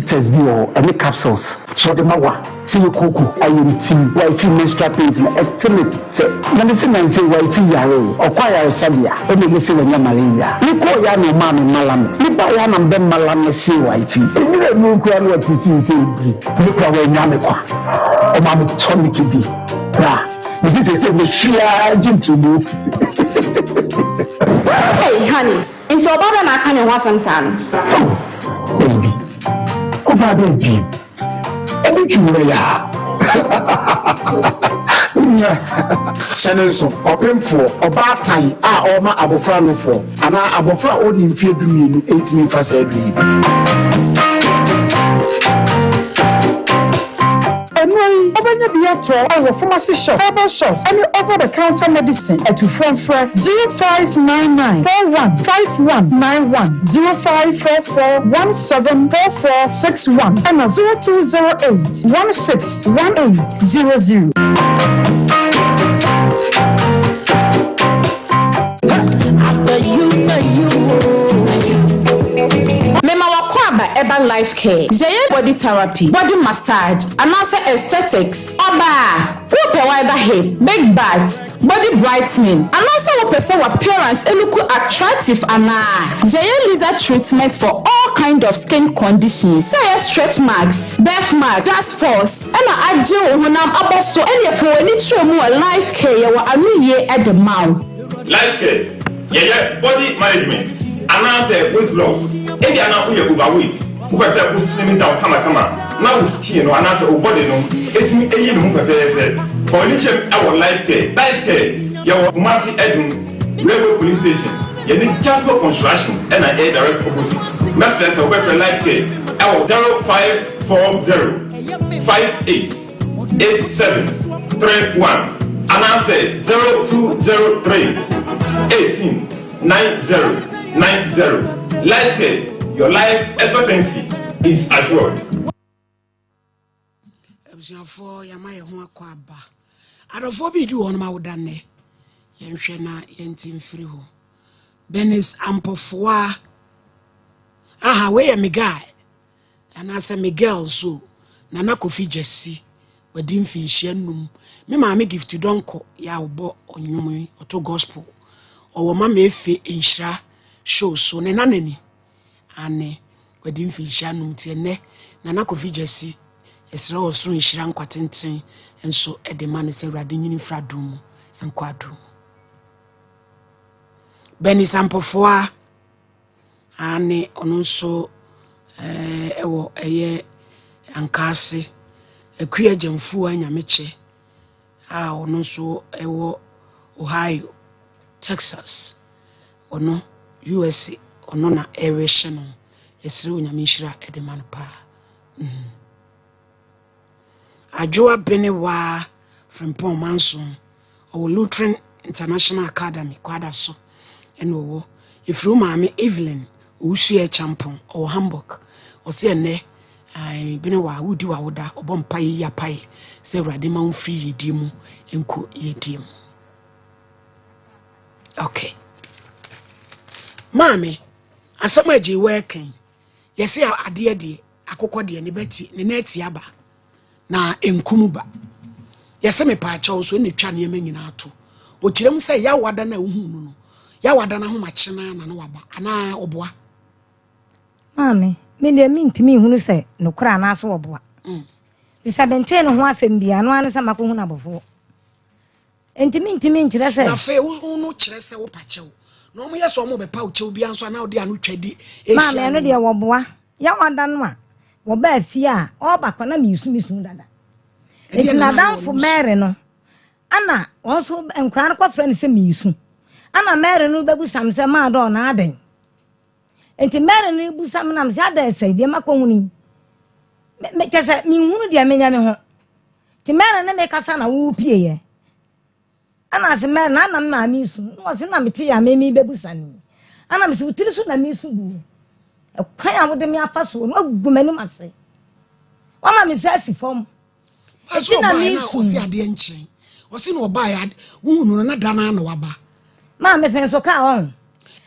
Test view or any capsules. So the mawa. See you cocoa. I am team. Why feel Mr. Pins? Medicine and say why feel yare or choir sabia. Only listen when you're malaria. You call Yano Mammy Malamas. You buy Yan and Ben Malamas see why feel. You don't know what to see. Look away Yamekwa. Or Mammy Tommy Kibi. This is a sheer to move. Hey, honey. Into a bother, I can't want some son. Baby. Oh, baby. Everything we are. Senenso, open for about time. All my abofra for. And I abofra only in fear to me 8 minutes for surgery. Our pharmacy shop, herbal shops, and over-the-counter medicine at 0599 415191 0544 174461 and 0208 161800. After you. Urban Life Care, Jaya Body Therapy, Body Massage, and also Aesthetics, Oba, Whoop Wider Hip, Big Bags, Body Brightening, and also person appearance and look attractive and Jaya Laser Treatment for all kind of skin conditions, say stretch marks, birthmark, task force, and I do when I'm about to any for any show more Life Care, you are at the mouth. Life Care, yeah, body management. Announce weight loss. If you are not overweight, who can say slimming down, come. Now skin or announce a body no. It's me a year for each our Life Care. Life Care, your Kumasi Edun, Railway Police Station. You need Jasper Construction and an air direct opposite. Message away from Life Care. Our 0540 58 87 31. And I say 0203 18 9090. Life care, your life expectancy is assured. For Yamaya Huakwaba. I don't forbid you on my dane. Yenshena yentin friho. Benis ampofoa. Aha, where me guy. And I say Miguel so. Nana kofi Jesse. Wedim finshenum. Me ma me give to donko. Ya ubo onyumi. Oto gospel. Or mama efe inshra. Show so ne naneni. Ane. Wedim finshenum tiene. Nana kofi Jesse. Esra osro inshira nkwatenten enso edema ne se wrade nyini fradum enkwadu beni sampofoa ane onso ewo eye ankase akua jamfu anyameche onso ewo Ohio Texas ono USA ono na Relational esra onyamishira edema no pa Ajoa Benewa from Paul Manson or Lutheran International Academy, Quadaso, and Owo. If you mammy Evelyn, Ushia Champon or Hamburg, or say ne, I Benewa, who do Awda or Bompai ya pie, say Radimon free dimu and co ye dim. Okay. Mammy, as some edgy working, yes, I dear dear, I could dear Nibeti, Nineti Yaba. Na enkumuba yese me pa cha so ne twa ne nyina ato o kirem se ya wada na uhu no ya wada na ho ma chena na no waba ana oboa mame me de mintimi hunu se no kra na so oboa bisa bente no ho asem bia no ane se mako hu na bofo entimi nkire se na fe unu kire se wo pa chew no mo yeso mo be pa o chew bia nso na odi anu twadi mame no de wo boa ya wada no a wo ba afia o ba kwa na misu dada enti na danfo mere no ana wonso enkran kwa friend se misu ana mere no bebu sam se ma do na aden enti mere no bu sam na se ada sai de makonhuni me kese mi hunu de amenya me ho ti mere na me kasa na wo pie ye ana se mere na ma misu no se na meti ya me bebu sani ana me se utiri so na misu bu kwan a wode me afa so no agumanu mase wama me sasi fom aso ba na o si ade enchen o si no ba ya hunu na dana na waba ma me fen so ka on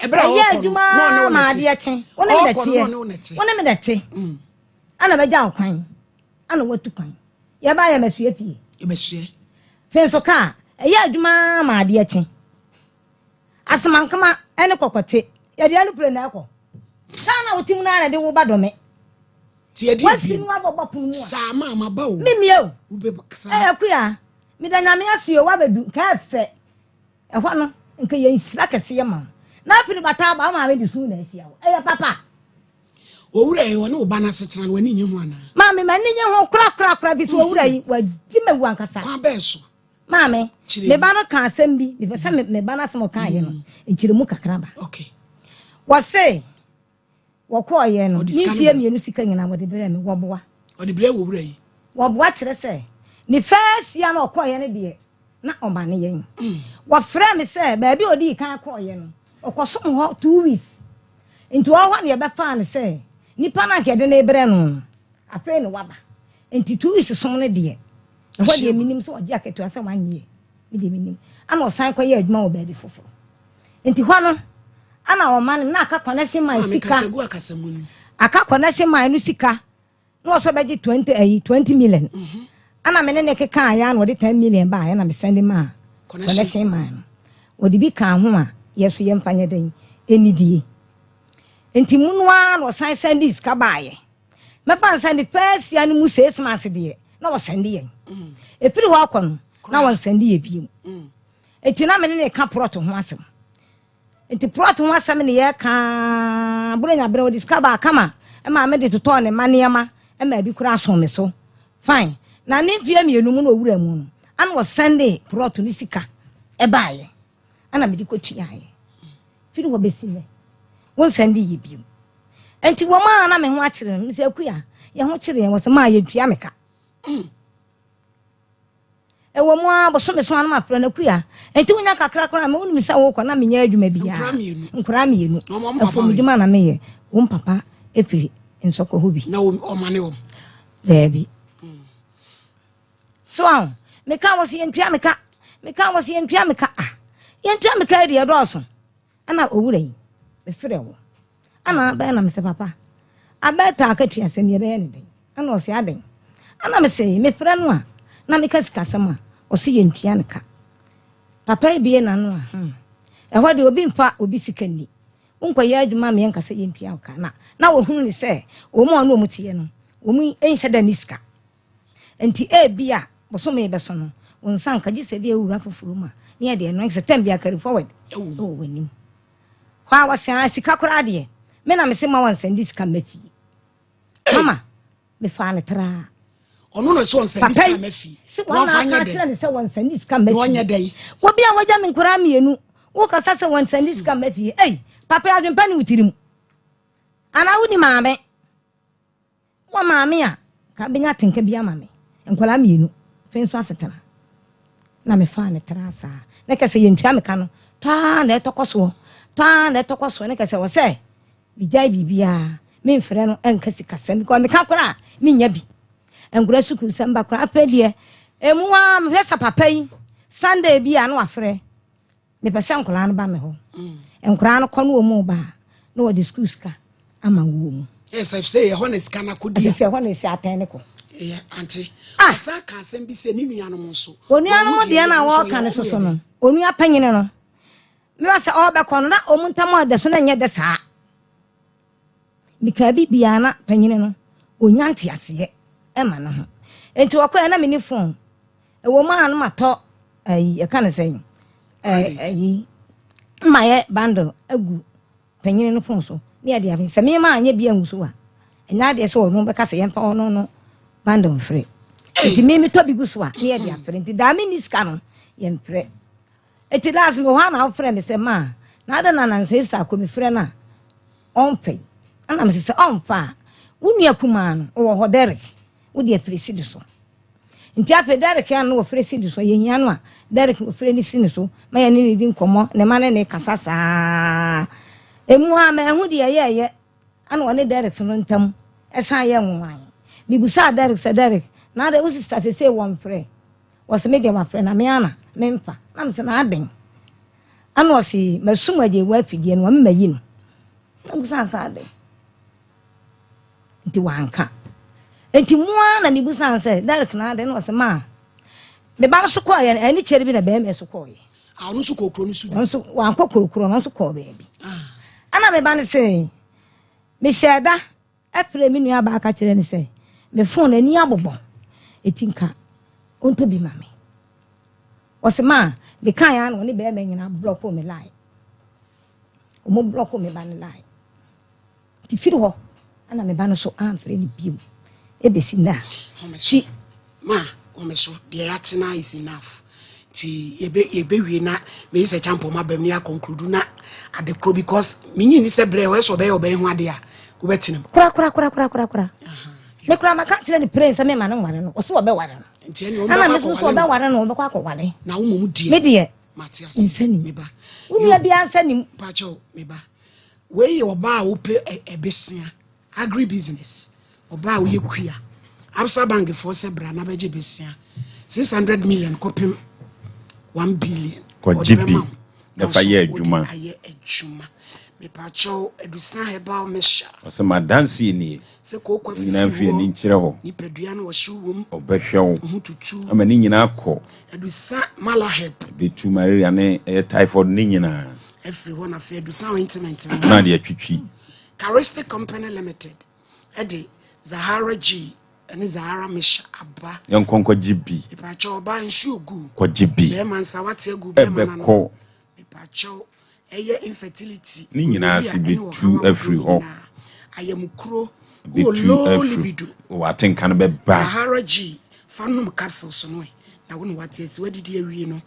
ebra o ko no na ma ade echen wona me dete ana be ja kwan ana watu kwan ya ba ya mesue pie e mesue fen so ka eye adwuma ma ade echen asemankama ene kokote ya de alupre na akọ sana utim na de wo badome tie di wasi nu abobopun sa mama ba o mimie ube bakasa akuya mi da nyame asio wa bedu ka fe ehwa no nke ye nsira kese ye ma na pini bata ba ma we di su na asia wo papa owura yi wona oba na setena no ani nyi ho ana mame ma ni nyi ho kra bi so owura yi wa di mewu ankasa kwa be so mame me ba no ka asem bi me pese me ba na asem ka ye no nkire mu kakra ba okay wase wako ye no ni fie mienu sika nyina wode bere me woboa wode bere wo wura yi woboa kire se ni first ya na okoye ne de na oba ne yen wo frɛ me se ba bi odi kan akoye no okosom ho 2 weeks into all one ye be fa ne se ni pana ke de ne bere no afa ne waba enti 2 weeks som ne de ho de minim so oje aketo ase wanye me de minim ana osan koye adwuma wo ba bi foforo enti ho no ana o man na aka connection my sika aka connection my no sika no so beji 20 million ana me ne keka ya na 10 million ba ya na me send ma connection my odi bi kan ho a yeso ye mfanye den enidie enti munwa no san send this ka ba ye me pan send first ya ni mu 6 months de na wo send ye efiri ho akọ na wo send ye bi enti na me ne ka prot ho asem enti plot ho asem ne ye ka buronya bere o discover kama e ma me de toto ne maniema e ma bi kura so me so fine na ne fie mienu mu no wura mu no ana wo sende plot ni sika e baaye ana me di kotua ye firi wo besime won sende ye bi enti wo ma na me ho a kire me se akuya ye ho kire ye wo se ma ye tua meka wo mu a bo so me so an ma fra na kuya enti wonya kakra kra me wonu mi sa wo kwa na me nya adwuma bia nkura mienu afo djuma na me ye wo papa efiri nsoko ho bi na o mane wo baby so me ka wo se yentwa me ka wo se yentwa me ka yentwa me ka de do so ana owura yi me frɛ wo ana ba na me se papa abeta ka twa asem ye be ne den ana o se aden ana me se me frɛ no a na me ka sika asem a o se yentwa ne ka papa bie na no a ehwa de obi mfa obi sika ni unkwa ya adwuma me yanka se yentwa ka na wo hunu ni se o mu ono omutie no o mu enhye da ni sika enti bia boso me be so no won sanka gi se bia ewura foforo ma ne de no se tem bia carry forward o wanim kwa wasia sika kora de me na me se ma wan send sika mafi mama me fa ne tra ono no so send sika mafi no fa nya de ne se wan send sika mafi no nya dai wo bia waja me nkora mienu wo ka sa se wan send sika mafi papa adwempa ne wutirim ana wuni maame wa maame a ka benya tenka bia maame enkwala mienu fenso asetana na me fa ne trasa na kase yentwa me ka no ta na etokoso ne kase wo se bijai bibia me mfre no enka sikasem ko me ka kora me nya bi engura suku samba kora afedie emuwa me hwesa papa yi Sunday bia no afre me pese enkwala no ba me ho enkwala no kono omu ba na wo discuss ka ama wo mu yes I say honest kana kodia say honest atene ko auntie asa ka asem bi se ni nua no nso onua no de na wo ka ne soso no onua panyine no me wa se o be kono na omuntam ade so na nye de saa mika bibia na panyine no onyanti ase e ma no ho enti wakọ na me ni phone e wo ma no mato e ka ne sen maye bundle agu panyine no phone so ne ade afin se me ma anya bia nguso a enya de se wo no be ka se yemfa wo no bundle free enti me to bi guso a ne ade afre enti da me ni ska no yemfre eti last me ho na ofre me se ma na ada na nanse sa ko me frɛ na onpe ana me se onfa wunu akuma no wo ho Derek wo de afresi de so nti afa Derek ya no wo fresi de so yehia no a Derek wo frɛ ni si ne so ma ya ni di nkomo ne ma ne kasasa emu ha ma hu de ye ana wo ne Derek no ntam esa ye nwan bi busa Derek se Derek na de wo sister se won frɛ wo se me de ma frɛ na me ana me mfa na me se na aden ana wo si masuma de wa afidie no ma yi no na busa sa aden nti wanka enti mua na mi busa se Derek na aden wo se ma me ba so ko ye ani chere bi na be me so ko ye a no so kokro no su so wan ko kokro no so ko be bi ana me ba ne se me sheda afre mi nua ba ka chere ne se me phone ani abobo etinka onto bi ma me wo se ma be kan ya no ne be me nyina block me line o mo block me ba ne line ti firi ho ana me ba no so amfre ni biom ebesi na si ma o me so de atena is enough ti ebe wie na me se champo ma bam ni a conclude na adekro because me nyi ni se bre we so be hu ade a wo betinam kura me kura maka tire ni prince me ma no ware no o so be ware no nti eni o ana me so be ware no be kwa ware na wo mu die me de Matias me ba unu bi ansani pacho me ba we ye oba a wo pe ebesia agri business oba a wo ye kuya Absa Bank for se bra na beje besia 600 million kopim 1 billion ko GB da fa ye adwuma me pacho edusan heba o mesha o se madansi ni se ko kwa fi na mfie ni nkyere ho ni pedua na wo hwewom obehwew hututu ama ni nyina akọ edusan malaheb betu malaria ne typhoid ni nyina every one of edusan ointment na de atwitwi Charistic Company Limited edi Zahara G and Zahara Misha Abba yankonko GB me pacho ba nsu ogu ko GB be man sa wate egu be man no me pacho eye infertility ni nyina si betu afri ho ayamukro wo low libido waten kan be ba Zahara G fanum capsules no na wo no wate esi wadidi awie no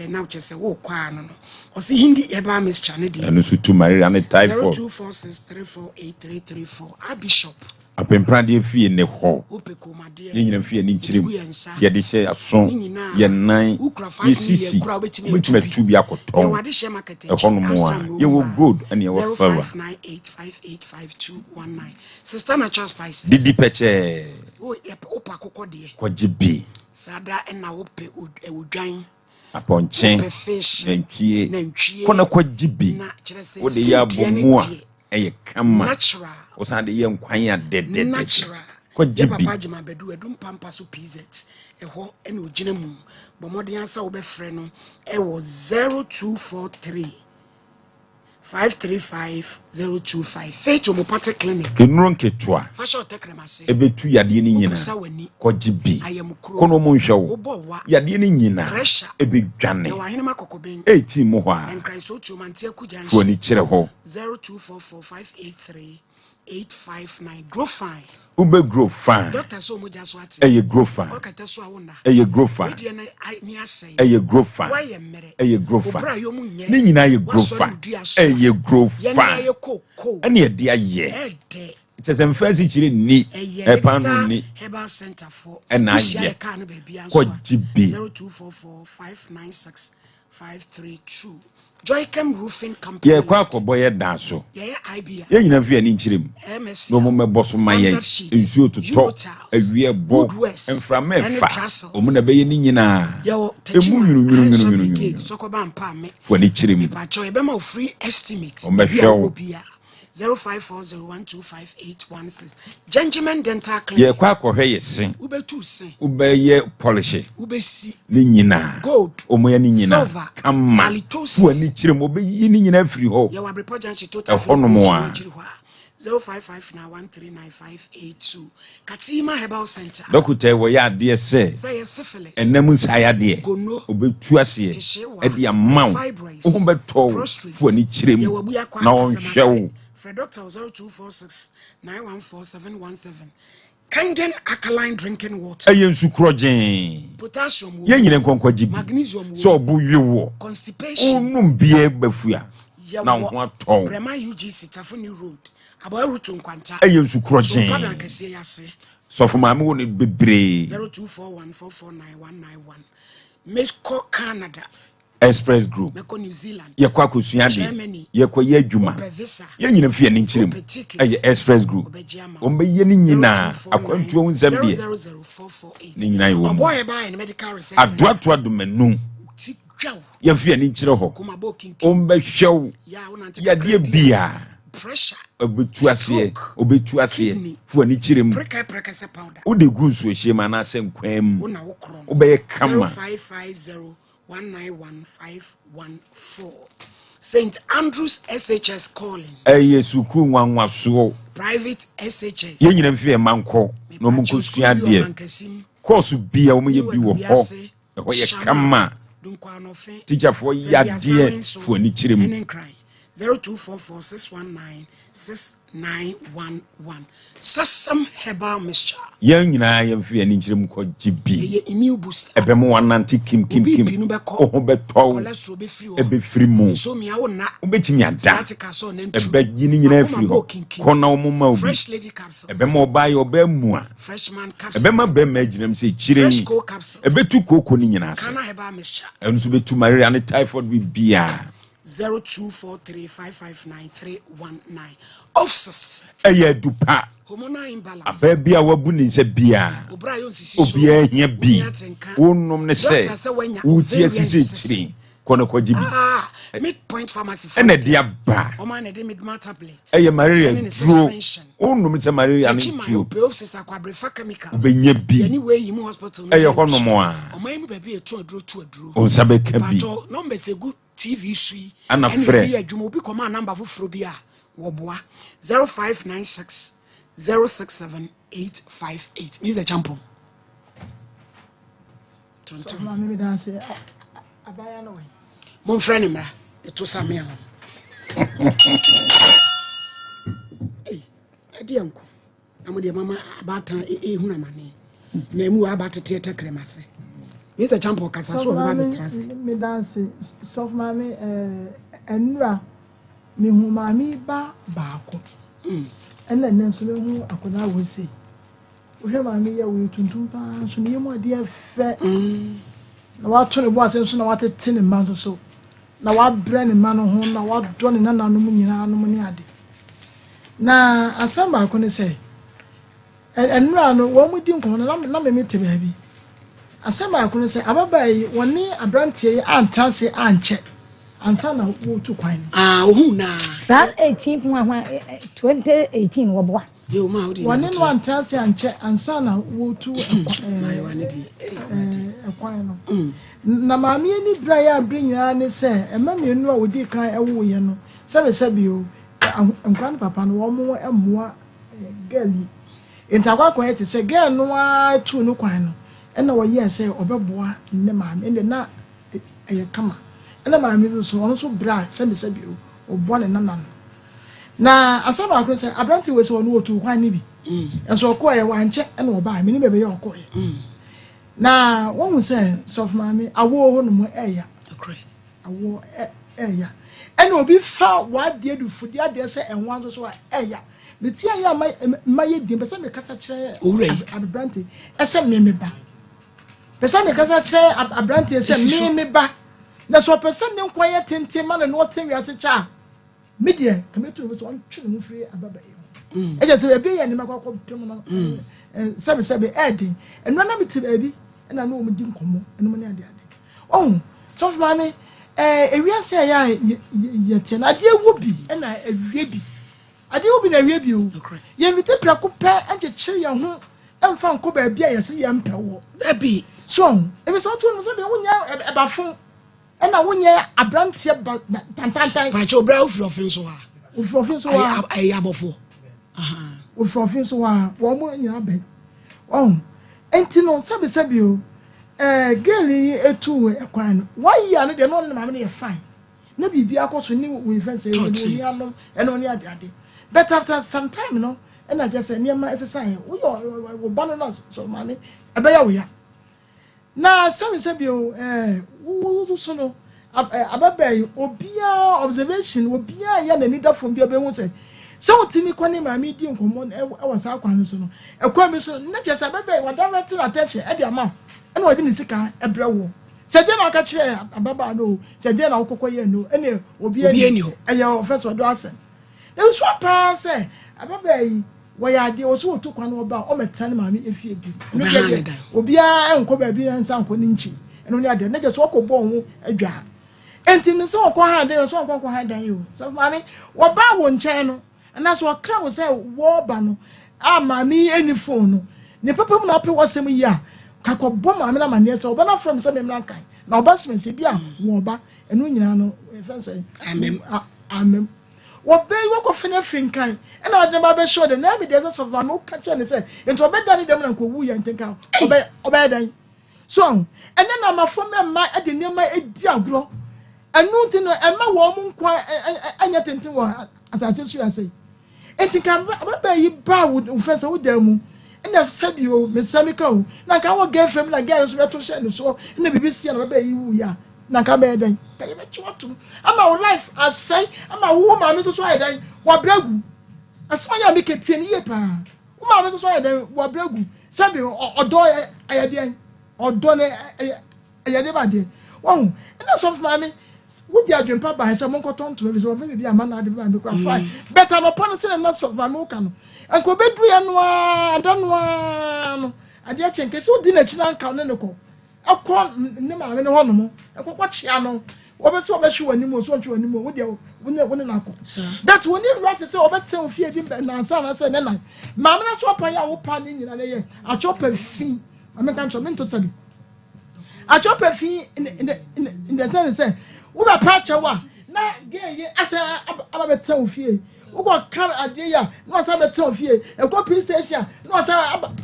na wo chese wo kwa no o si hindi eba miss chane di eno su tu malaria ne typhoid 0246348334 a bishop apemprade fie ne ho ye nyina fie ni nkirim ye de hye aso ye nan ye sisi mutima tu bi akoton e ho no mo a ye wo gold and ye wo silver 0559858519 sister na trust spices bibi peche opa kokode ko jibi sada na wope odwan aponchen nantwie kona ko jibi wo de ya bomu a eye kama natural osan de ye nkwan ya dede natural ko jibi papa jima bedu edum pampa so pz eho ene ogina mu bo modern ansa wo be frɛ no ewo 0243 535-025 Faith Homeopathic Clinic. Enuro nketwa. Fashion tekremase. Ebetu yade ni nyina. Ko jibi. Kono mo nhwewo. Yade ni nyina. Ebedwane. Ya wahene makokoben. Eti mo ho a. Enkranso tu mantia kujanshi. Fo ni kire ho. 0244-583-859 Grow Fine. Ube grow fine. Doctor so mo jaso ati. Eye grow fine. Okata so awona. Eye grow fine. Ni asai. Eye grow fine. Eye grow fine. Ni nyina ye grow fine. Eye grow fine. Ani e dia ye. Ede. It is emphasize chire ni. E panu ni. Herbal Center for. Na ye. Ko jibi. 0244-596-532 Joycam Roofing Company. Ye kwa akobo ye dan so. Ye IBA. Ye nyina fi ani nchirem. No mo mebo so maye. Nsuo to awie bo. Enframa fa. Omu na be ye ni nyina. Emu nyunu. Sokoba mpa me. Fo ni chirem. Pa cho e be ma free estimate. Obia 0540125816 Gentleman Dental Clinic. Ye kwa akohwe ye sin. Ubetu sin. Ubeye polish. Ubesi. Ni nyina. Gold. Omo ye ni nyina. Silver. Kama. Fo ni chirem obeyi ni nyina afiri ho. Ye wa report janchi total. 0559139582 Katima Herbal Center. Dokute wo ya de se. Enam nsaya de. Obetu ase. E de amount. Wo beto fo ni chirem. Na on hwewo. For Dr. 0246-914-717. Kangen alkaline drinking water. Ayen sukrojen. Potassium. Yen nyine nkonkwa jibi. Magnesium. So obu yewo. Constipation. Unum bie bafua. Na ho aton. Brema UGC Tafuni Road. Aba ruto nkwanta. Ayen sukrojen. So pada kese yase. So for maame woni bebre. 0241449191. Mesko Canada. Express Group. Meko New Zealand. Ye kwa kosua de. Ye kwa ye adwuma. Ye nyina fie ni nchirem. Eye Express Group. Ombe ye ni nyina akwantuo nsam de. Ni nyina ye wo. Oboy ba in medical research. Adoato adomanu. Ye fie ni nchire ho. Ombe hwew. Ya de bia. Pressure. Obetu ase fu ani chirem wo de gu nsuo hye ma na ase nkwam wo be kama 0550191514 St Andrews SHS calling suku nwanwa so private SHS ye nyina mfie manko no mu nkosua de course bia wo ye bi wo ho ye kama teacher for ya de fu ani chirem 0244-619-6911 Sesame Herbal Mixture. Yan nyina ye mfi ani nchirem ko jibi. Ye immune booster. Ebe mo wanante kim. Oh beto. Ebe free mu. So mi awo na. Obetimi ada. Ebe yini nyina afiri ho. Kona wo ma obi. Fresh lady capsules. Ebe mo ba ye oba mu a. Freshman capsules. Ebe ma be ma ginam se chire ni. Fresh cold capsules. Ebe tu koko ni nyina ase. Kana Herbal Mixture. Enso betu malaria ne typhoid bi bia. 0243559319 Officers. Eye dupa. Hormonal imbalance. Ababia wabu ni nse bia. Obia hia bi. Wonom ne se. Wuti asise chiri. Kono kwa jibi. Midpoint Pharmacy. Ene dia ba. Oma ne de midma tablet. Eye malaria dro. Wonom se malaria ne dro. Officers akwabrifa chemicals. Obenya bi. Yani we yimu hospital. Eye hono mo a. Oma yimu baby etu adro. Onsabe ka bi. But number te good TV sui. Ana frɛ. Bi adwuma obi koma number foforo bi a woboa 0596 067858. Miss the champion. So mama me dan say abaya no we. Mon friend mra, eto same ho. Eh, adi anko. Amode mama abatan hu na mane. Na mu abatete tekremase. Miss the champion kasa so ba betrase. Me dan say so mama enura me hu mami ba ko. ɛna nne nso mehu akwadaa wɔ se wohwɛ maame yɛ wo tuntum paa so ne yɛmu adeɛ fɛ na wato ne bo ase nso na watete ne mma nso so na wabrɛ ne mma no ho na wadɔ ne nananom nyinaa nom ne ade na asɛm baako ne sɛ ɛnura no wɔn mu di nkɔmɔ na mɛmɛ te baabi asɛm baako ne sɛ ababaa yi wɔne aberanteɛ yi antase ankyɛ ansa na wotu kwan no ohun na saa 18 ho 2018 wɔboa wɔne no antase ankyɛ ansa na wotu kwan no na maame ni bra ya abre nyinaa ne sɛ ɛma mienu a wodi kan ɛwo yɛ no sɛbesɛbi o nkwan papa no wɔn mo ɛmoa gali ntakwa kwan yɛ te sɛ gal no a tu no kwan no ɛna wɔyɛ sɛ ɔbɛboa ne maame ɛna na ɛyɛ kama ɛna maame no so ɔno so bra sɛbesɛbi o ɔbɔ ne nana no na asaba akoro sɛ abrante wɔ sɛ ɔno wɔtu kwan ne bi ɛso ɔkɔ yɛ wankyɛ ɛna ɔbaa me ne bɛbɛ yɛ ɔkɔ yɛ na wɔn mu sɛ sɔfo maame awo hɔ no mu ɛya awo ɛya ɛna obi fa wadeɛ du fudi adeɛ sɛ ɛnwa nso so a ɛya ne tia yɛ ma yɛ di mpɛ sɛ me kasa kyerɛ abrante ɛsɛ me ba pɛ sɛ me kasa kyerɛ abrante sɛ me ba na so pɛ sɛ ne nkwa yɛ tenten ma ne no ɔten wiase kyɛ media kametu so on twu no firi ababa yi ɛjɛ sɛ ebi yɛ ne makɔ pem no sɛbe ɛdi ɛno na me te baabi ɛna no mu di nkɔmɔ ɛno mu ne ade so for me ewia sɛ yɛ te na ade wo bi ɛna awie bi ade wo bi na awie bi o yɛ mite prako pɛ ɛnkyekye yɛ ho ɛmfa nkɔ baabi a yɛsɛ yɛ mpɛ wɔ dabi so ebi sɛ ɔto no sɛ be wonya ɛbafo ɛna wonya abranteɛ tantantan pacho bra ofurofin so ha ayi abofo ofurofin so ha wo mo nyina bɛ enti no sabi o girl yi etu ekwan no why ya no de no ma me yɛ fine na bibi akoso ni we fan say we ni anom ɛna oni ade but after some time no ɛna just say niam exercise wo ba no so ma me ɛbɛya wo ya na sabi o wo so no ababai obia observation obia ya na nida from bia be hu se wotimi kwani maami di nkomo e wasa akwa no so no ekwa mi so na je se ababai wa direct attention e dia ma e na wodi ni sika e brɛ wo se je na aka kire ababa no se je na wokokɔ ye no e ne obia ni e ya officer do asen na so pa se ababai wo ya de wo so wotu kwa no ba o meta ne maami efie bi no je obia enko ba bi nsa nko ni nchi eno ni ade na je so okobɔ ho adwa enti ne so okɔ ha de so okɔ ha dan yo so maami wo ba wo nkyɛn no na so okra wo sɛ wo ba no a maami eni phone no ne papa mu na ope wasɛm yi a kakɔbɔ maami na mane sɛ wo ba na from sɛ memra kan na wo ba sɛ bi a wo ba eno nyina no efɛn sɛ amem wo be wo kɔ fene finkan na wo de ba be show de na me de sɛ so maami wo ka kyɛ ne sɛ enti obɛda ne dem na ko wu yɛ ntenka obɛ dan so ɛne na mafo memma de nneɛma edi agorɔ anu ti no ema wo mu nkwa anya tenten wo asase su ase enti kan baba yi ba wo fesa wo damu ina sabi o mesamika o na ka wo girlfriend na girl so beto share no so na bibisi na baba yi wu ya na ka be dan ka ye bechi wotum ama wo life asai ama wo ma me so ayi dan wa bragu asoma ya make tie ni ye pa wo ma me so ayi dan wa bragu sabi odo ayade odo ne ayade ba de wo ina so for me would you adwempa ba hesa monko tonto bi so be bi amana de ba be kwa fine better no pon say not of ma no kan enko bedru ya no adano no ade a chenke se odi na chi na nka ne ko akọ ne ma me ne hono mo ekokọ chia no obeso obehwe wani mo so ntwe wani mo woni na akọ that woni right say obete ofie di na ansa na say ne na ma me na cho pa ya wo pa ne nyina ne ye a cho pa fi ma me kan cho me to sabi a cho pa fi in the sense say wo ba pracha wa na geye asa ababeta ofie wo go kam ade ya no asa beta ofie e go police station no asa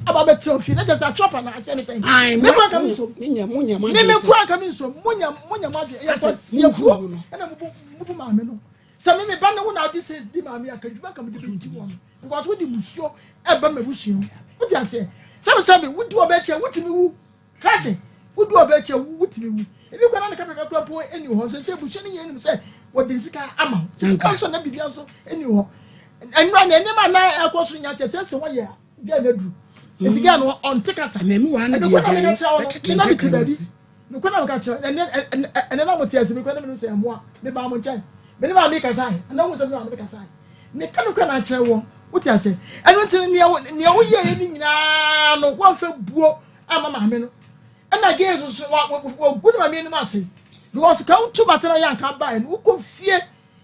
ababeta ofie na just a chopper na ase ne say me kwa kam so munya me kwa kam so munya ma de e ko siefu na mubu ma me no se me ba na wo na odi says di ma me akadwuma kam de binti wo because wo di musuo e ba me busuo wo ti ase sabe wo di obeche wo timi wu krache wo di obeche wo timi wu ebi kwa na kapeka kwa eni ho so se buhye ne yenim se wo de sika ama kan so na bibia so eni ho and run any man I was in your chest 1 year. Get a drew. If you get on take us, and then one of the no can catch her, and then I would tell you because say more the Bamuchan. Then I make a sign, and I was around make a sign. Mechanical can chair one. What I say? I went to near 1 year no one for book. I'm a man. And I guess what good my mean massy. Because come to Battle Young come by and who could fear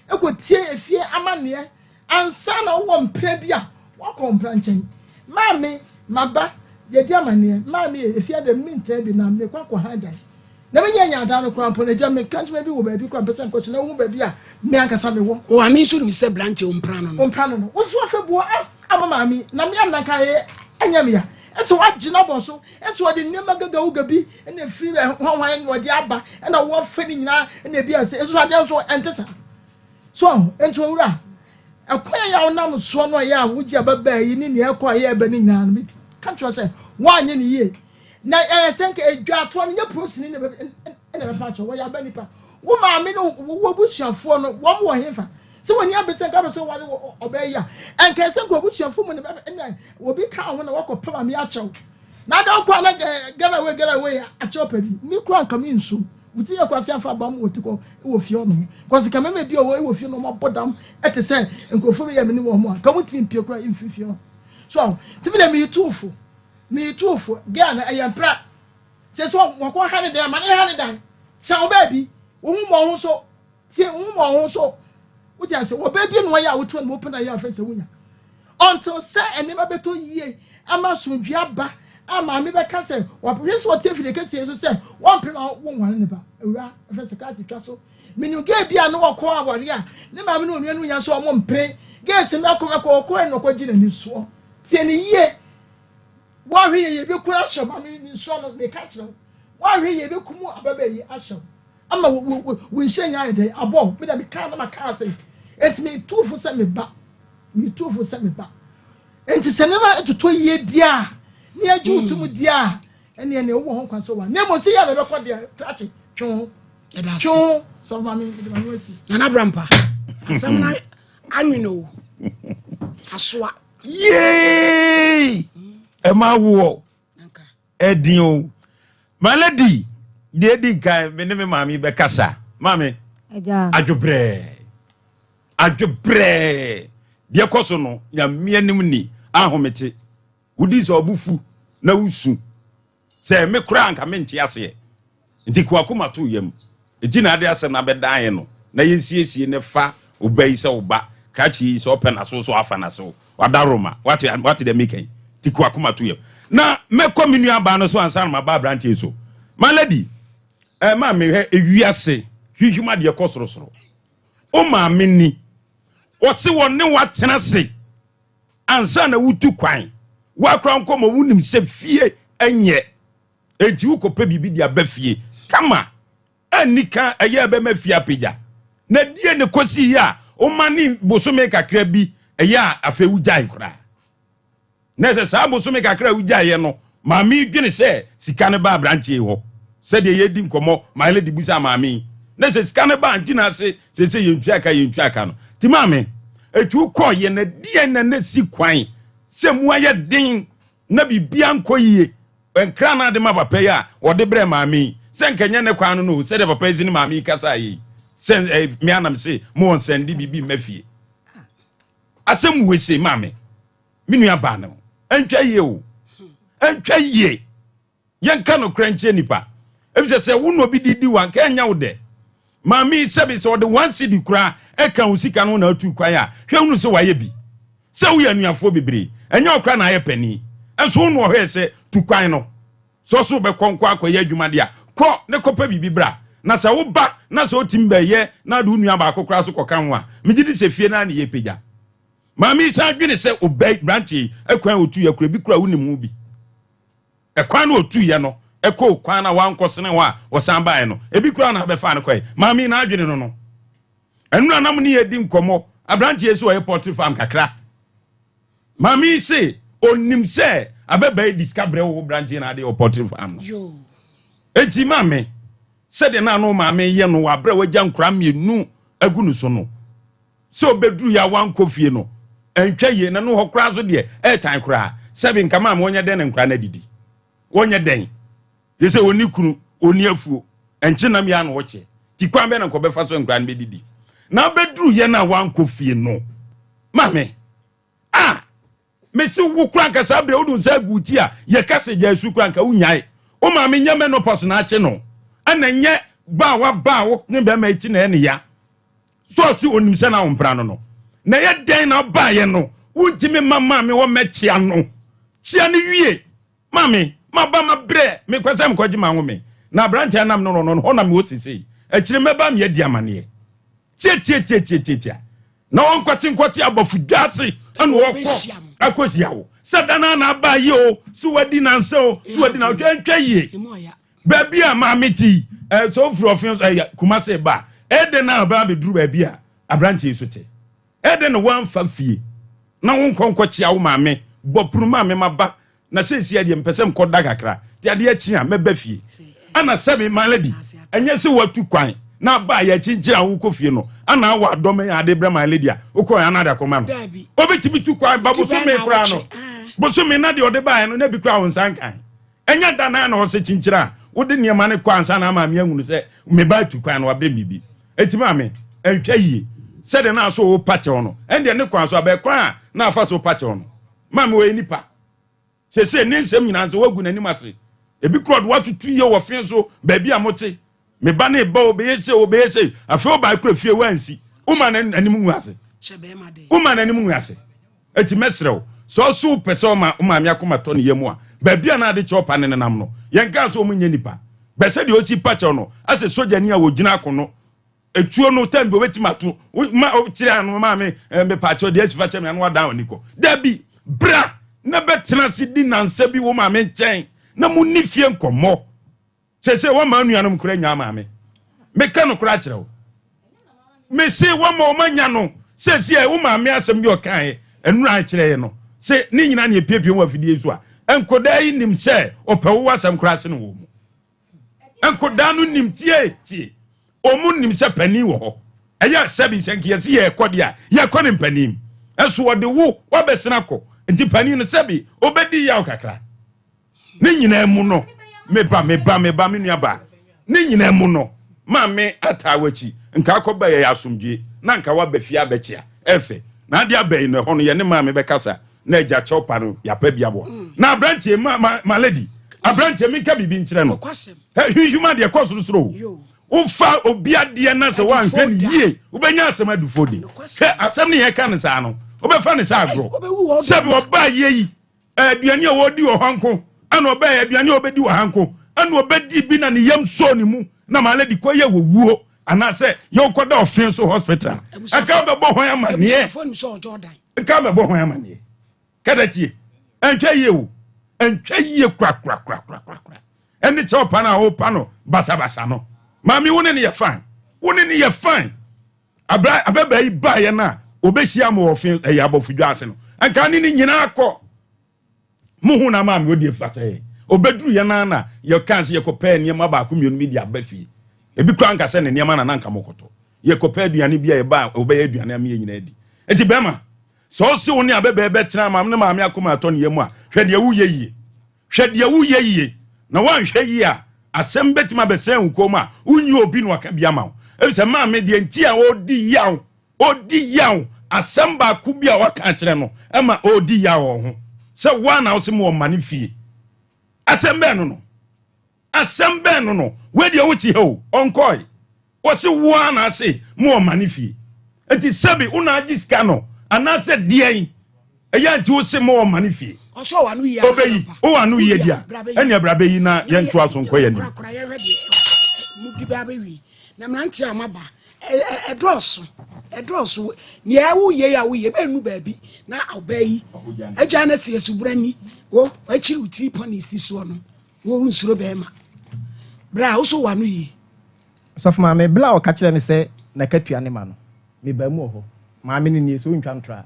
a good tear fear a man near and son of one prebia. Walk on branching. Mammy, my back, the Germany, mammy, if you had the mint baby now, make one hide. Never yan down a crump on a German country, maybe will be crump percent because no one baby. Manka Sammy won't. Oh, I mean, should we say Blanche on Prano? What's what for boy? I'm a mammy, Namiana, and Yamia. And so what Jinabo so, and so I didn't never go be and the free one wine or the abba and a war feeding now and the beer says what else will enter. So, and to a quay our name swan or ya, would you have a you need the acquire benign. Can't you say 1 year? Now, I think a draft 1 year person in a patch of where you're benipa. Woman, me know what was your phone 1 more heifer. So when you have been coming so what obey ya and can some go with your phone and will be calm when I walk up Papa Miacho. Now don't quite get away at your penny. Me can't come in soon. We see a question for bomb would to go with your name. Because the can be away with you no more put down at the same and go for me a minute more. Come with me in pure in 50. So, to me, me too for Gan, I am proud. Says what had them and I had done. So, baby, also, see, also. What I say, well, baby, and why I would open a year face a winner. Until say and never better ye, I must soon be up back. I'm a member castle, or here's what if they can say, so say, 1 pound, 1 about a first a castle. Mean you gave me a no call warrior. Never knew you saw 1 pray. Guess and Malcolm a call and no question and you swore. 10 year. Warrior, you could ask I mean, son of the castle. Warrior, you come up a baby, ask I'm we say I day above, but I be kind of my cousin. It me 2 for send me back. Me 2 for send me back. And to send them to 2 years, dear. Near Jew to me, dear. And then you won't console one. Never see other record there. Catch Chon. Chon. So, mammy, Nana Brampa. Some night, I know. I swear. Yay! Emma Wo. Edio. My lady. Dedi kai me ne me mami be kasa mami adwobre de koso no ya mianim ni ahomete wudi so obufu na wusu se me kura anka me ntia ase nti kwakoma to yam enti na ade asem na bedan no na yensiesie ne fa obai se oba kachi se open aso so afa na so wadaroma what the making ti kwakoma to yam na me kominu aba no so ansan ma ba branch so my lady ma me he ewiase hwihwima de kosorosoro o ma me ni o se won ne watena se ansa na wutu kwan wa kran komo wunim se fie enye enti ukope bibi dia ba fie kama anika eye be ma fie apija na die ne kosi ya o mani bosome kakra bi eye afa wugyan kra na se sa bosome kakra wugyaye no ma mi dwene se sika ne ba branch ho said ye yedi nkomo my lady busa mami na se scan ba antina se yentwaka no ti mami etu ko ye na die na si kwan se mu aye din na bibia nkoyie enkra na de ma papa ya wo de bre mami se nkanya ne kwan no se de papa zini mami kasa yi se me anam se mo on sendi bibi mafie asem we se mami minu aba no entwa ye o entwa ye yenka no kranche nipa ebise se wo no bi didi wan ka nya wo de mami sebi se wo de 1 cedi kura e kan usika no na atu kwan a hwe unu se waye bi se wo ya nuafo bebre enya okra na aye pani enso wo no hwe se tu kwan no so be konkwa akoye adwuma de a ko ne kopa bibi bra na se wo ba na se otimba ye na de nua ba akokra so kokan wa megidi se fie na ye pegya mami sa dwene se obey branti ekwan otu ya kura bi kura wo ne mu bi ekwan no otu ye no eko kwan na wankosene ho a wosan bae no ebi kura na be fa ne koy mami na adwene no enu anam ne yedi nkomo abrantie so ye poultry farm kakra mami se onim se abeba discover wo brantie na de poultry farm yo enti mami se de na no mami ye no abra wagya nkura mienu agunu so no se obeduru ya wankofie no entwa ye na no hokra so de tan kra sebi nkama am wonya den nkra na didi wonya den ye se oni kunu oni afuo enche nam ya no woche ti kwan be na ko be fa so nkra na be didi na bedru ye na wan kofie no mame mesi wo kura nka sabre odun sa guti a ye kase ja su kura nka unyai o ma me nyame no poso na ache no ana nye ba wo ne be ma eti na ene ya so si onim se na ompra no na ye den na ba ye no untimi mama me wo mechia no chia ne wie mame maba ma bre me kwasa me kwaji ma nwome na brantia nam no ho na me wo sisi akire meba me di amane tie na won kwati abofu gase ana wo ko akosiawo sadana na ba yi o so wadi na nse o so wadi na twantwa yi baby a mameti so fro ofin kuma se ba ede na ba be duru baby a abranche so te ede no wan fa fie na won konkwachi awo mame bopuru mame maba na sensi ade mpesem koda kakra ti ade achi a meba fie ana sabe maladi enye se watu kwan na ba ya chinchira wo kofie no ana wa adome ya ade bra maladi a ukọ ya na da koma no obetimi tu kwan babu so me kra no boso me na de ode ba ya no na bi kra won sankan enya da na na o se chinchira wo de niema ne kwa ansa na ma me ahunu se me ba tu kwan no abe bibi etima me entwa yie se de na so wo pate ono ende ne kwa so abe kwa na afa so pate ono ma me we nipa se ne nsem nyina so wagu nanim ase ebi kro do watutu ye wo fen so ba bi amote me ba na ba obeyese afi oba kro fie wansi uma na anim hu ase uma na anim hu ase eti mesrew so pese oma me akoma to ne yemu a ba bia na ade chopa ne nam no yenka so omunye nipa be se de osi pache no ase soja ni a wogina akono etuo no tembe wetimatu ma kire anu ma me pache de esi fache me anu wadan oniko dabi bra na betena sidi na nsa bi wo ma me nchen na mu nifie nkomo se wo ma anu anum kura nya ma me ka no kura kire wo me se wo ma o manya no se wo ma me asem bi o kan enu an kire ye no se ni nyina na epiepie wo afidie so a enkoda yi nim se opewo wasam kura se no wo mu enkoda no nim tie omu nim se pani wo ho eya sabi senki ye se ye kode a ye kode panim enso wo de wo obesena ko nti pani no sabi obedi ya kakra ni nyina mu no me ba me nua ba ni nyina mu no ma me atawachi nka akoba ya asomdwe na nka wa bafia abechia efe na dia bai no ho no ye ne ma me bekasa na eja chopa no ya pa biabo na abrantie ma lady abrantie mi ka bibi nkire no huma de kosoro ufa obia de na se wa nhwe ni yie ubenya asem adufode asem ne ye ka ne sa no obefa ne sa agro sebi oba yeyi aduane wodi wo hanko ana oba aduane obedi wo hanko ana obedi bi na ne yam so ne mu na ma lady koye wo wuo ana se ye koda ofin so hospital aka be bo hon amane aka be bo hon amane kada tie entwa ye kra eni che opa na opa no basa no mami woni ne ye fine ababa yi ba ye na obehia am ofin abofudwa ase no anka ni nyina akọ muhu na mami odi efata ye obedru ye na ye kanse ye kopa niam ba akomionu media bafie ebi kura nka se ne niam na nanka mokoto ye kopa aduane bia ye ba obeye aduane am ye nyina edi enti bema so se woni ababa betena mam ne mami akoma ato ne yemu a hwede wu ye na wan hwe yi a asem betima besen ukom a unyi obi no aka bia ma e se mami de enti a odi yaw asem ba ku bia waka kire no ema odi yaw ho se wana wo se mo mane fie asem be no we de wuti he onkoi wo se wana se mo mane fie enti sebi una agiska no anase dien eya nti wo se mo mane fie oso wanu ye wanu ye dia eni abrabe yi na ye nto aso nko ye ni mu di ba wi na mranti amaba edroso ni awu ye be nu ba bi na obayi eja na tie subrani wo achi uti ponisi so no wo nsuro be ma bra oso wanu ye sof ma me bla o ka kire me se na katua ne ma no me ba mu ho ma me ni so ntwa ntra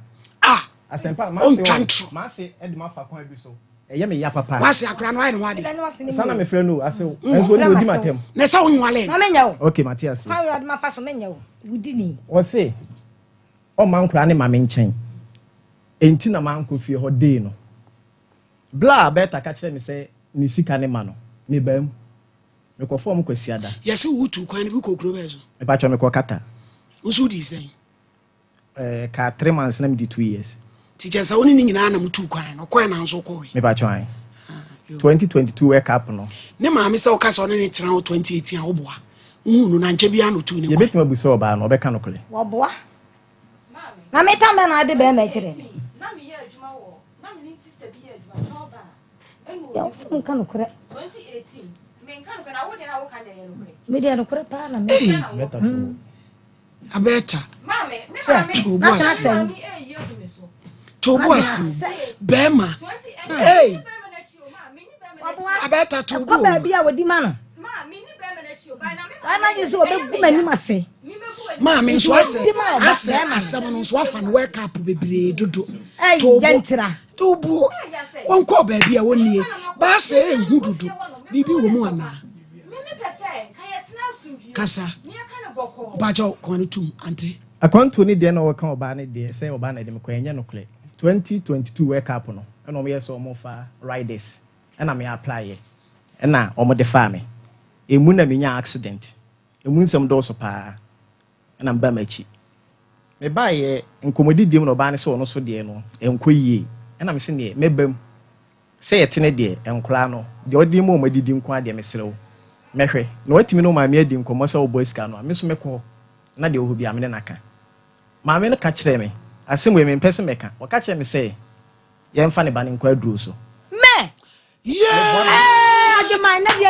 asempa ma se edma fa kon bi so eye me ya papa wase akra no ai no wade sana me frɛ no ase enso ni odi matem na sa wonwale ma menya wo okay Matias kwa yo edma fa so menya wo wudi ni wo se o man kra ne ma me nkyɛn enti na man ko fie ho dey no bla beta ka kire me say ni sika ne ma no me bam me ko form kwasi ada yes wo tu kwan bi ko kro bezo me pa cho me ko kata usu di sen ka 3 months na me di 2 years teacher sa woni ni nyina na mutu kwan no kwan na nso ko me pa cho an 2022 World Cup no ne ma me say o ka so ne tira 2018 a wo boa unu na nche bia no tu ne ye betima bu so ba no be ka no kole wo boa na me tambe na ade be ma kire na me ye adwuma wo na me ni sister bi ye adwuma no ba enu ya so nka no kure 2018 me nka no na wo de na wo ka de ye no kure me de no kure pa na me beta tu abeta mame me mame na sa ni e ye odumi so to boss bema hey abeta to ko ba bia wodi ma no ana yiso obegu mani mase mama nso asem no nso afa no wake up bebre dodo to gentra to bu wonko ba bia wonnie ba se ehu dodo bibi wo mu ana kasa bajo kwanu tum anti akwanto ni de na wo kan oba ne de say oba na de me ko enye no kle 2022 wake up no na o me yeso mo fa riders na me apply e na o mo de fa me emu na menya accident emu nsem do so pa na mba machi me ba ye nkomodi dim no ba ne se ono so de no enko yie na me se ne mebam se yetene de enkora no de odi mu omadi nko ade me serew mehwe na watimi no ma me adi nko mo se obo sika no me so meko na de ohu bia me na ka ma me no ka kire me asem we me pese meka o ka kire me se ye mfa ne ba ne nko aduro so me my nephew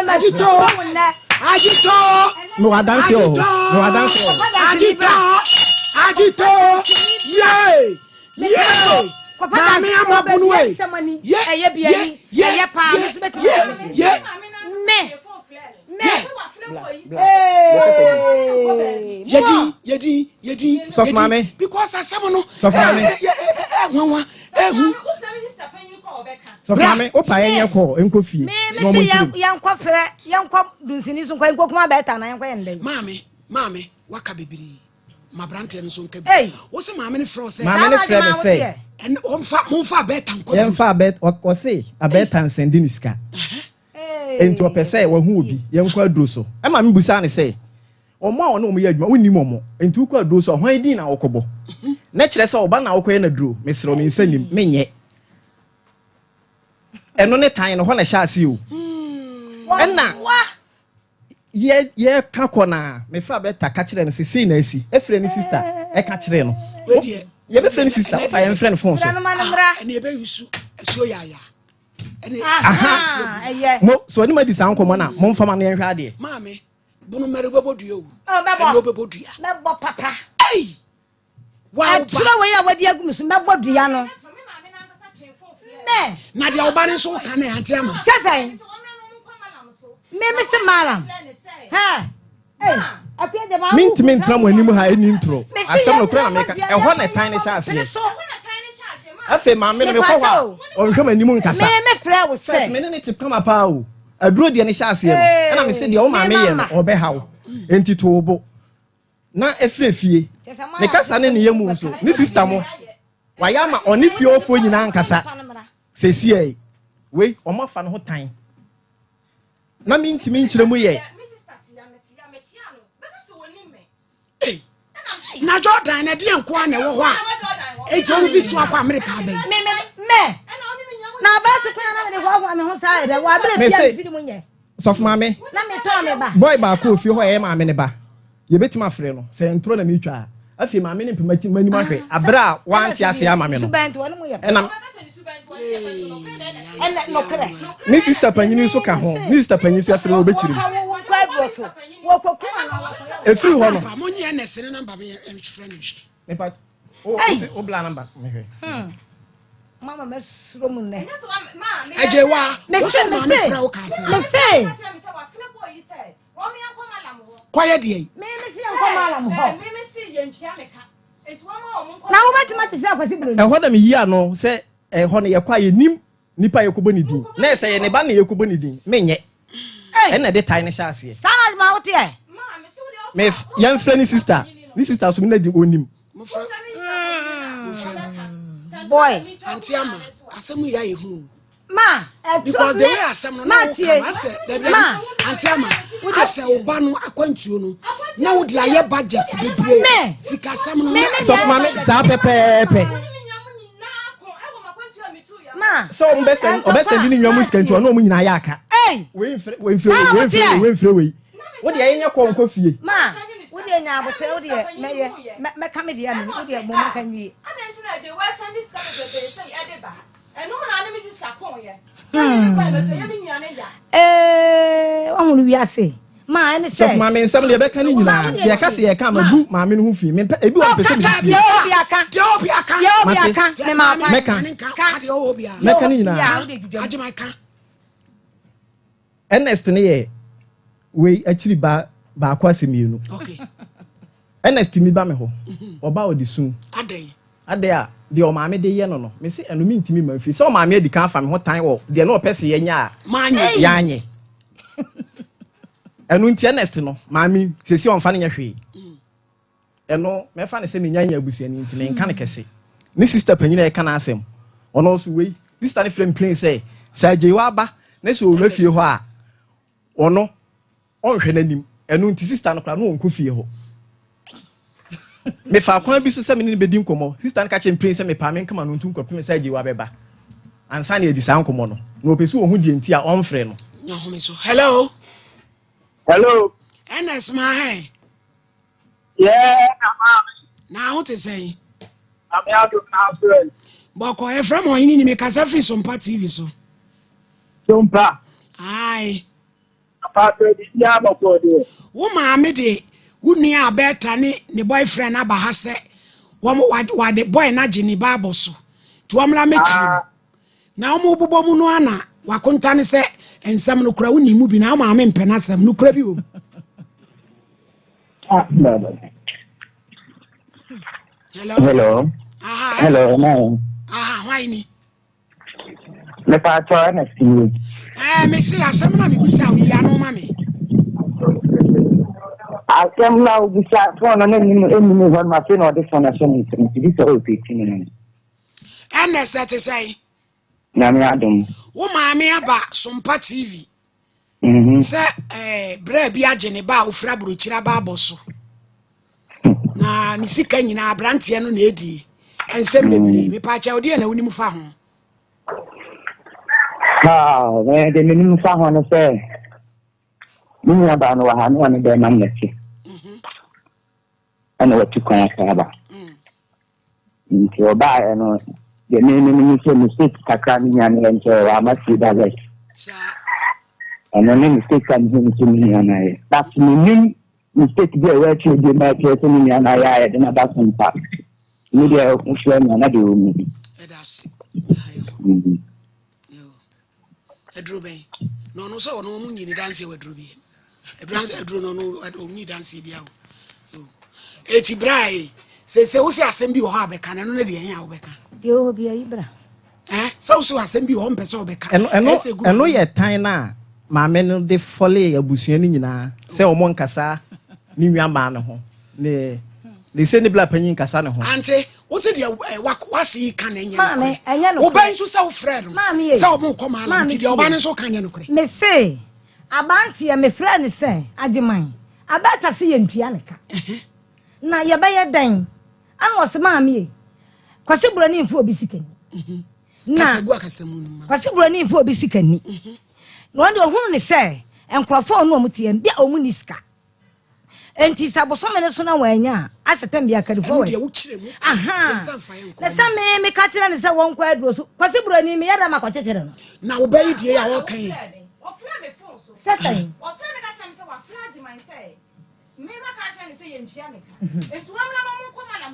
Agito no adanse o no adanse o agito yeah mama amabunu we eye bia ni eye pa me so beti me yedi so mama because asem no so mama nwanwa ehu so mama o pa yenye ko enko fie no mo chiri yankwa frɛ yankwa dunsini so nkwa kuma beta na yankwa yende mame waka bebiri mabrante no so nkabi wo se mame ne frɛ se mame ne frɛ me se en onfa beta nkwa yemfa bet o se abeta nsende ni sika enti opese wa hu obi yenkwa aduro so e ma me busa ne se omo a ono omo ya adwuma wonni momo enti ukwa aduro so hwan din na wokobo na kire se oba na wokoye na duro mesero me nsanim menye eno ne tan no ho na sha ase o enna ye ka kona me fra beta ka kire no se sei na asi efre ni sister e ka kire no ye be friend sister I am friend phone so ene be yusu eso yaya mo so ni ma di san komo na mo mfa ma na yenhwe ade mame bunu mere bobodu o bebo bebodu ya bebo papa hey wow ba we ya wadi agum so bebodu ya no me na dia obane so ka na ante ama sesan me se malam ha apia de ma mint mo anim ha eni ntro asem no kura na meka e ho na tan ne sha ase afi ma me no me ko wa o hwe manim nkasa me frɛ wo se me ne tip kama pa o aduro de ne sha ase no na me se de o ma me ye no o be hawo enti to obo na efre fie ne kasa ne ne yemu nso ni sister mo wayama oni fie ofo nyina nkasa se sie we o ma fa no ho tan na mi ntimi nkyere mu ye na Jordan na de nko na wo ho a e jom vi so akwa America ba me na ba to kwa na me ho me ho sa ede wa bere bia fi mu nye sof mame na me to me ba boy ba ko fi ho e mame ne ba ye betima frɛ no se ntro na me twa afi mame ne mpema mani mahwe abra wanti ase ya mame no enam no kre ni sister panyini so ka ho ni sister panyini so afre obekiri efiri ho no mo nye na sene number me frɛ no me pa o bla number me hwe mama mesro mu ne ajewa wo so mame frɛ wo ka se me fe kwaya de me si anko malam ho me si ye ntwa meka enti wo ma wo nko na wo betima te se akwasi bro e ho da me yi ano se e ho no ye kwa ye nim nipa ye kobo ni din na se ye ne ba na ye kobo ni din menye e na de tai ne sha ase sana ma wote e me yan frɛ ni sister so me na di onim boy Auntie Ama, asemu ya ihu. Ma, because the way asem no na wo come ase ma Auntie Ama ase oba no akwantuo no na wo de aye budget bebre sika asem no na so ma me za pepepe ma so obesen di nyamu skantu no mu nyina ya aka we mfre wo de aye nyakọ nkọ fie ma wo de nya abote wo de meye me ka me de ya me wo de mo ka nwie adenti na je wa send this kind of say edeba enu na ne mi sister kon ye wahunu wiase ma ene se so ma me nsam de be ka ni nyina se ya ka se ya ka ma bu ma me no hu fi me ebi wa pese bi si de obi aka me ma pa me ka ni nyina ajima ka Ernest ne ye we actually ba akwa semienu okay Ernest mi ba me ho oba odisun adai a de o maame de ye no me se enu mi ntimi ma fi so o maame edi kan fa me ho tan wo de no pese ye nya a yanye enu nti Ernest no maame sesi on fa ne nya hwe eno me fa ne se me nya abusu ani nti me nka ne kese ni sister panyina e ka na asem ono so we sister ne frame plain say je wa ba na se o rafie ho a ono on hwe nanim enu nti sister no kra no onko fie ho me fa kwan bi so se me ni bedi nkomo sister nka che mprin se me pa me nka ma no ntum kopim se agiwa beba ansa na edi san nkomo no no pesu ohun die nti a on frɛ no nya ho me so hello NS ma hey na how to say I'm out of now boko e from ohini ni me kasa free Sompa TV so Sompa ai apart the ya boko de wo ma me de wuni abeta ne boyfriend aba ha se wa de boy na gini bible so to amla metiri na omo bobom no ana wakonta ne se ensam no kura wuni mu bi na ma me mpena sem no kura bi o hello no why ni me pa to na see me see asem na me busa wi ya no ma me asem na busa to no eni ho ma fe no de so na so ni this all 15 NS that is say na me adom wo ma me aba Sompa TV se bra bi agene ba ofra brochira ba aboso na ni sika nyina abrante no na edi ensem bebre me pa cha odi na woni mu fa ho de me mu fa ho no se ni ya ba no wa ha no ne de man lati ana wati kwa ka ba nti oba no de me se mistake kakra ni nya ne nche wa ma si da le ana ne mistake kan ni nya na ye that me mistake there where to the market ni nya na ya de na ba Sompa ni de usho na de o mi edas edrobe no so no mu nyini dance we edrobe edro no nyi dance bia o eti brai se wo se asem bi ho abeka na no na de yan abeka de o bia ibra so asem bi ho mpese obeka eno ye tan na maame no de fole abusua ni nyina se o mo nkasa ni nwa ne ho ne se ni bla panyin nkasa ne ho ante wo se de wasi kan enye no wo ban so se wo frɛ no se o mo koma ala nti de o ban so kan enye no kure me se abanti ya me frɛ ne se ageman abata se ye mpia ne ka na ye ba ye dan ana wo se maame kwase burani mfo obi sikani na kwase burani mfo obi sikani no ande ohun ne se enkrofo no omutie bia omuni ska enti saboso me ne so na wanya asetem bia kadifo we aha na sa me ka tira ne se won kwa aduro so kwase burani me yada makwachechere no na wo bayi die ya wo kan ofra me phone so setan ofra me ka sha me se wa flag my say me ma ka sha me se ye mpia me ka enti wa mra no mo ko ma na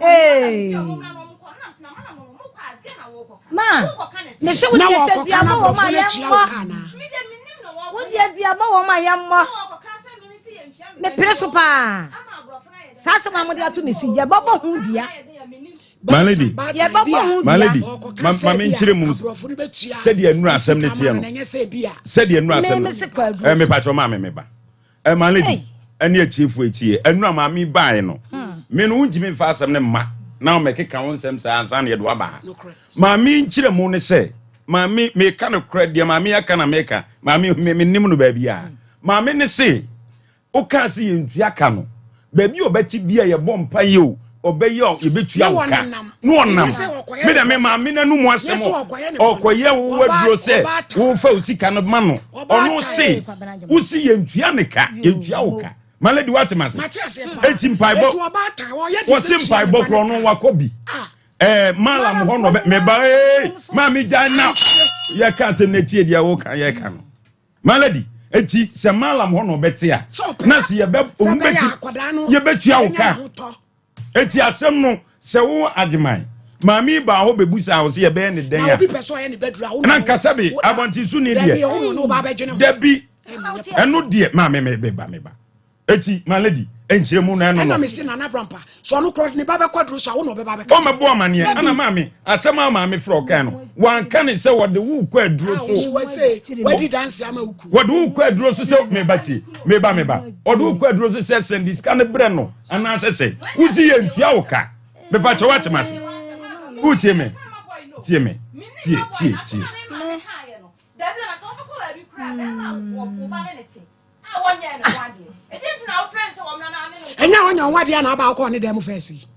mo na mo ko na na ma na mo ko ade na wo ko ma me se wo se bia ma wo ma ya mo me de minim no wo dia bia ma wo ma ya mo me preso pa sasa ma mo dia to me su ye bobo hu bia Malady, ye bobo hu Malady, mama nchire mu se de anu asem ne tie no se de anu asem me patro ma me ba Malady ani achiefu etie anu ma me bae no me no unji me fa asem ne ma now make it count some sans and yet waba. Mammy nchire mu ne say, Mammy me kind of credit, dear Mammy I can make her, Mammy me nimu baby. Mammy ne say, O can't see in Tiacano. Baby, you bet be a bomb pay you. Obey you, you bet you no one nam. Me mammy no more some or quaya who say, who fell sick and of mano. Or no say, who see in Tianica, in Tiauca. My lady Watimas, 18 pipe, what's in pipe, no wakobi. Malam hono me ba mami ja now ya kan sem na tie dia wo kan ya kan my lady eti se malam hono betia na se ye be ye betua wo ka eti asem no se wo agiman mami ba ho bebusa wo se ye be ne den ya na nkasa be abonti su ni die debi enu die mami me ba eti my lady enchire mu na no na me se na na brampa so no crowd ne ba be kwadro so wo no be ba be o me bo amane ana mami asema mami fro kan no wan kan se wo de wu kwadro so wadi dance ama uku wo de wu kwadro so se me bati me ba o de wu kwadro so se send this kan bre no ana se uzi ye ntia wo ka me pa che wat mas u tie me tie enya onya wade na aba akọ ne dem fesi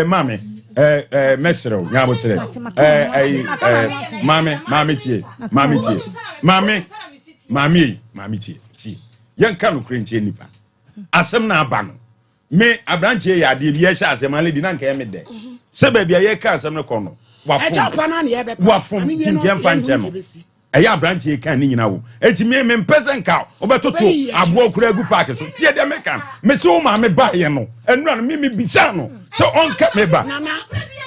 mami mesro nya botere mami tie yanka no krentie nipa asem na aba no me abranche ya de bia sha asem ale di na nka me de se ba bia ye ka asem no kono wafom tinjem fanche no eya branch kan ni nyina wo eti me mpese nka obetoto abo kura gu park so tie de mekan me se o ma me ba ye no enura no me bisa no so on ka me ba nana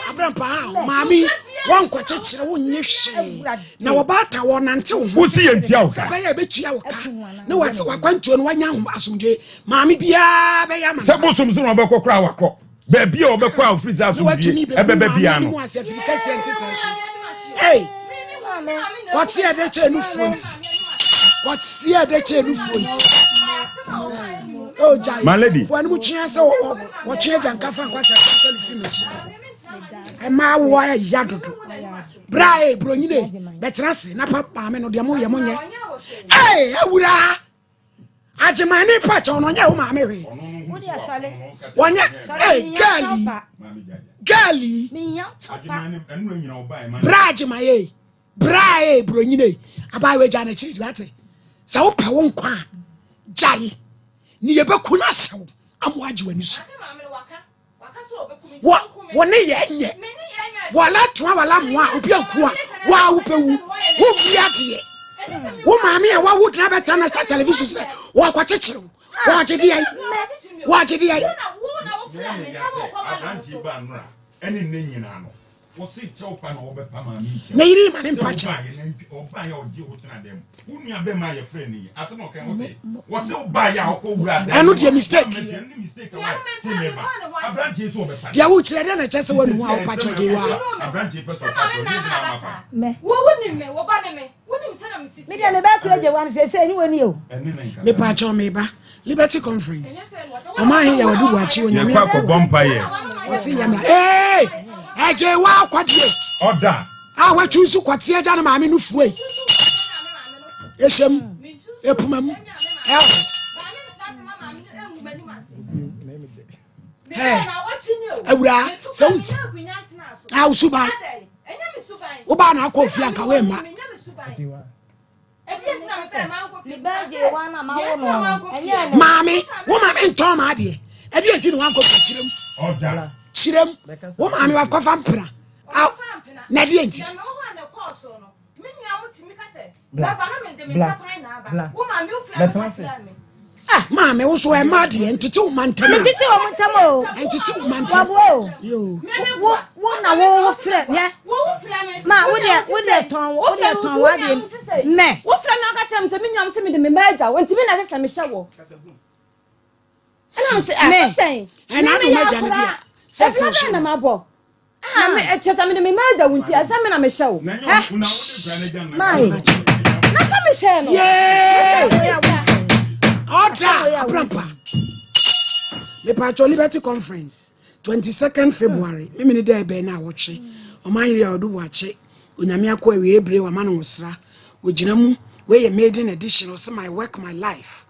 abrampa mami won ko chechire wo nye hwe na wo ba ta wo nante wo si ye ntia wo ka ba ye betua wo ka na wa kwantuo no wanya asomde mami bia be ya ma se bo somso no obekọ kura wakọ ba bia obekọ a freeze asomdie ebebe bia no hey what's here the chain front? What's here the chain front? Oh, Jai, my lady. For no chance, what change and Kafan was finish. And my wire yadu. Bray, Brunine, Betrasi, Napa, Amen, or Diamoya Monia. Hey, Aura Ajamani patch on your mammy. One, hey, Gali, Brajamaye. Brae bronyine abawe jana chiri late sa wo pa won kwa jai ni ye beku na sew amwaji wani so wo ne ye nye wala twa wala mwa obi anku a wa wo pewu wo biade wo maami e wa wo dna beta na television se wo kwachechiro wo agedi ai abranti ba nra eni ne nyina no wo se cheopa na wo be pa maami na yiri ma ne mpacha oba ya oje wotena dem unua be ma ye friend ni ase no kan wote wo se oba ya okowura anu de mistake wa ti me ba abranti so be pa dia wo kire de na chese wonu a wo pa choje wa abranti pe so pa choje na ma fa me wo woni me wo ba ne me woni se na me sit me dia me ba ku eje wan se ni woni o me pa cho me ba Liberty Conference ama he ya wadu wachi onyame kwa ko bompa ye o si yamla eje wa kwadie order wa chusu kwatie ja na maame no fuei eshem epumam awura sauti usuba uba na akọ fi anka we ma Mami, wo mami nto ma ade. E de enti no wan ko chirem. Order. Chirem. Wo mami wa ko fampra. Na de enti. Mami wo so e ma de entiti wo mantam. Entiti wo mantam o. Entiti wo mantam. Yo. Wo na wo frɛ ya. Ma wo de ton wa de me. Wo frɛ na ka kyerɛ me sɛ me nyam sɛ me de me maja, wonti me na sɛ me hyɛ wo. Ana sɛ sɛ. Na do maja ne dia. Sɛ na mabɔ. Na me kyerɛ me de me maja wonti asɛ me na me hyɛ wo. Mai. Na sɛ me hyɛ no. Order, abrampa. Me pacho Liberty Conference 22nd February. Me ni dey be na woche. O man ria odu wache. Onyame akwa we ebre wa man wosra. Ogina mu we ye maiden edition o say my work my life.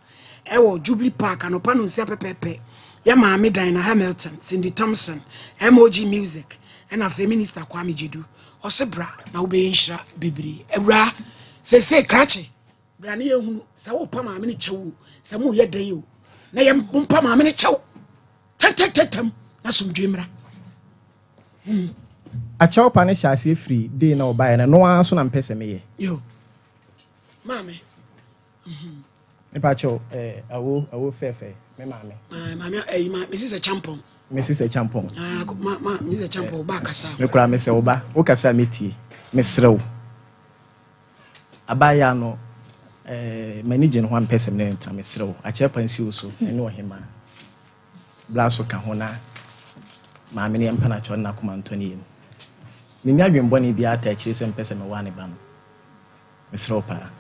Ewo Jubilee Park anopa no nsia pepepe. Ya maame Dan na Hamilton, Cindy Thompson, MOG Music, and a feminist Kwame Jidu. O se bra na wo be nhira bibiri. Ewra se krache. Bra na ye hu sa wo pa maame ne chewu. Sa mu ye dan yo. Na ye mpa maame ne chewu. Tetetetem na sumdwemra. Achaw pa ne hyase free day na obaye na no anso na mpese meye. Yo. Mame. Pacho awo fefe me mame. Mame Mrs. Champon. Mrs. Champon. Mrs. Champon ba kasa. Me kura me se oba, wo kasa metie. Me srew. Abaya no manage no one person na entra me srew. Ache pansi oso ene ohema. Blaso ka hona. Mame ne empana cho na kuma Antoni yin. Ni nya dwembo ne bia ata akire se mpese me wane ba no. Me srew pa.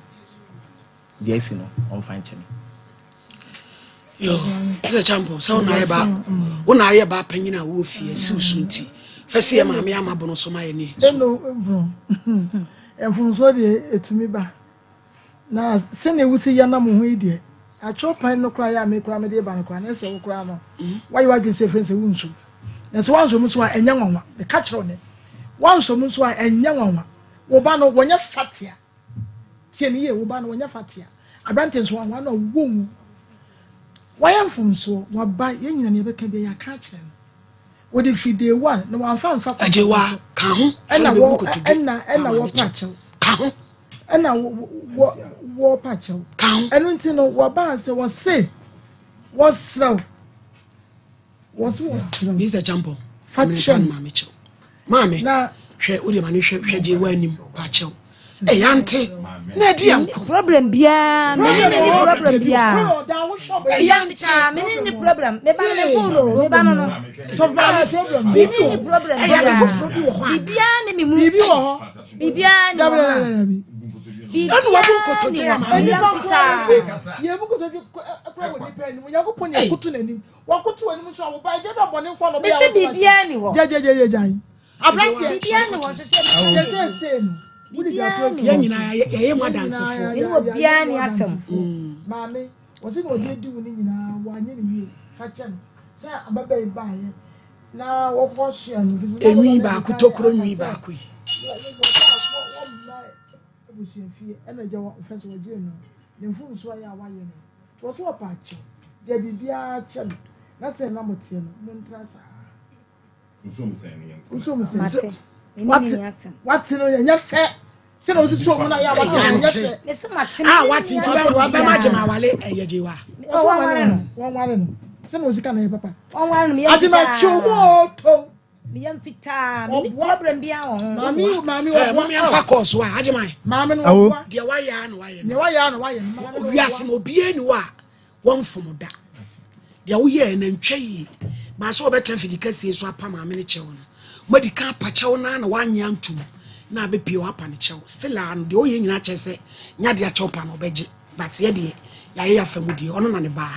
Yes, no, on fine. Yo, the champion, so na yeba penina wo fie sunti. First year ma me amabono so ma ni. No, and from so de etumi ba. Na se na wusi ya na mo ho ide. A chopan no kra ya me kra me de ba no kra na se wo kra no. Why you want say friends wunsu. Na so wanso mu so a enya nwanwa. Me ka kiro ne. Wanso mu so a enya nwanwa. Wo ba no wonya fatia. Tieni ye wo ba no wonya fatia. Abrante so wan na wo why from so wa ba ye nyina ne be ka be ya ka kire no wo de fide one na wan fa ajewa ka ho ena wo pacho ka ho ena wo pacho ka ho enu nti no wa ba se wo se wo slow Mr. Jambo facho mame na hwe wo de ma ne hwe je wa anim pacho yante na di anko problem bia me problem bia yante me ni problem me ba me furo me ba no so ba problem me ni problem bia ni me mu bibi wo ho bibia ni anu wa bu koto de ma ye bu koto bi akra wo ni pe ni mo yakopon ni akutu na ni wa koto ani mu so wo ba je ba bone kwa no be se bibia ni wo je jan abrante bibia ni wo se ya nyina ye madansefo ni wo bia ni asem maame wo se no de di wo ni nyina wa anye ni wie fa chem se ababa e ba ye na wo ko hia ni enwi ba ku tokoro nwi ba ku busiafie ena je wo fese wo je no ne mfu so ya wa ye no wo so pa che de bibia chem na se na motie no mo ntrasa usum what no ya fe se no si so mo na ya wa ya fe what ba ma je ma wale eyeje wa won wale no se no si ka na ye papa won wale no me aji ma chumo to me yam fita me problem bia ho mami wo me fa course wa aji mai mami no wa de wa ya no wa ye ne wa ya no wiase mo bie ni wa won fom da de wo ye na ntwa yi ma so obetran fidika sie so apa mami ne chewo no madi ka pa chewo na na wanya ntum na abepie wa pa ne chewo still an de wo ye nyina chese nya de a chewo pa no obeje but ye de ya ye afamu de ono na ne ba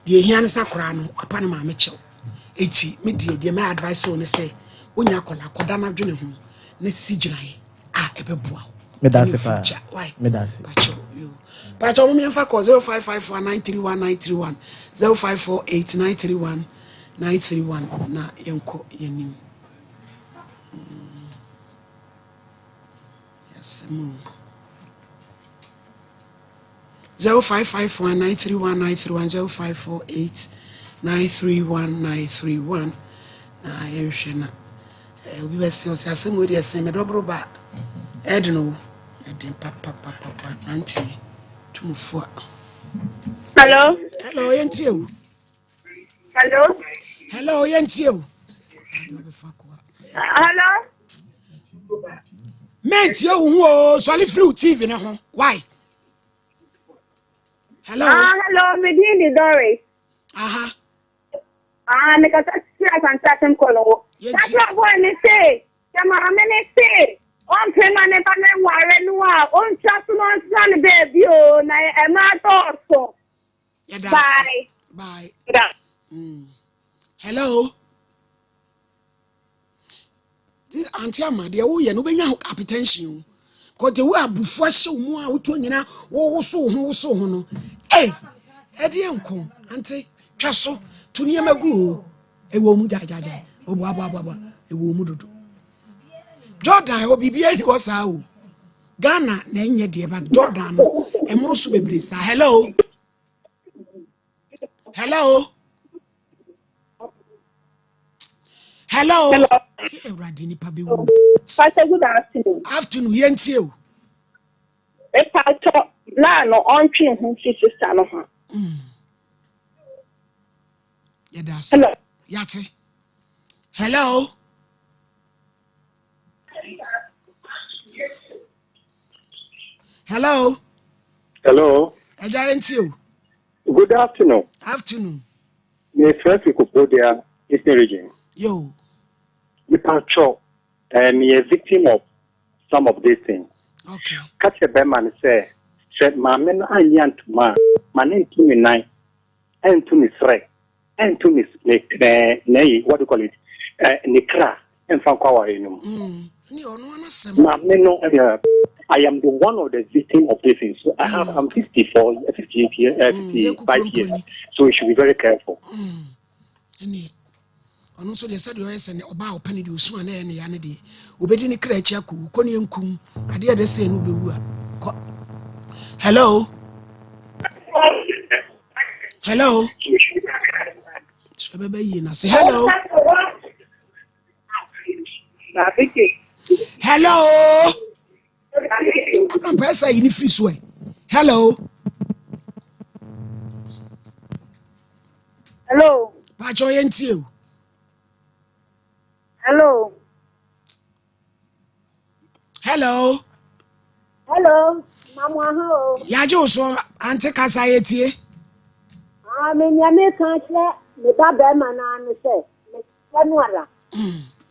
de hia ne sakora no apa ne mami chewo eti me de my advice on say onya koda na dwene ho na sigirae ebebua me da se pa me da se pacho mo mfa ko 0554931931 0548931931 na yenko yenim yes mo 0554931931 0548931931 na yenhwe na obi besi o se asem odi esen me dobro ba edno edin papa anti tumfo hello yentie o hello yentie o hello mentie o hu o soli free tv na ho why hello hello me di Doris aha me ka ta san kolo that's what boy me say chama amene say on pemane pa me ware no a on chat no san baby o na e ma to so bye Hello. This auntie Amadi, oh yeah, no be hypertension. Cause the way abufu ahye mu a woto nyina wo so no. Eh, edi enko, auntie, twa so, to niamagu o. E wo mu jajaja. Obo abo. E wo mu dodo. Jordan o bibia ni wo sa o. Ghana na enye de ba Jordan no. Emro so bebre sa. Hello. Hello. Hello. Hey, Radini Pabiwu. Pastor, good afternoon. Afternoon, yentie o. E pastor, na no ontwe hu sister no ha. Yes. Hello. Yati. Hello. Hello. Hello. Eja yentie o. Good afternoon. Afternoon. Me first we could go there, Eastern region. Yo. Me patrol. Me a victim of some of these things. Okay. Catch a bear say, said my men are young to man, my name to me nine, and to me three, and to me nay, what do you call it? Nikra, and Fankawa, you know. My men I am the one of the victim of this thing. So I'm 54, 58 years, 55 years. So we should be very careful. Ono so de said you say oba opani de osu na ene ya ne de obedi ni kra achi akọ ko ne nkum ade ya de say no bewu a. Hello. Hello. Shebebe yi na say hello. Hello. I'm pesa yi ni free so. Hello. Hello. Pa cho yentie o. Hello. Hello. Hello. Mama ho. Ya je so ante kasa yetie. Me nyame kan kire me ba be ma na no se. Me kwanu ara.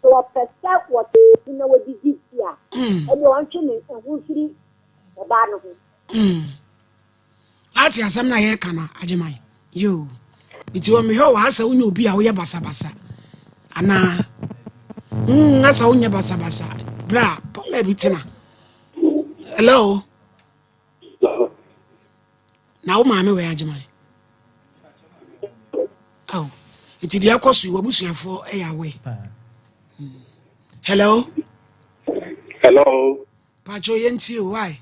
So pesa what na wodi dia. E be wan twe me hu siri e ba no ho. Ati asem na ye kana ajeman. Yo. Iti wo me ho wa asa unya obi a wo ye basabasa. Ana asa unya basabasa. Bra, pole bitina. Hello. Na wo maame we ajeman. Oh. Iti dia kwasu wo busuafo e ya we. Hello. Hello. Pacho yenti why?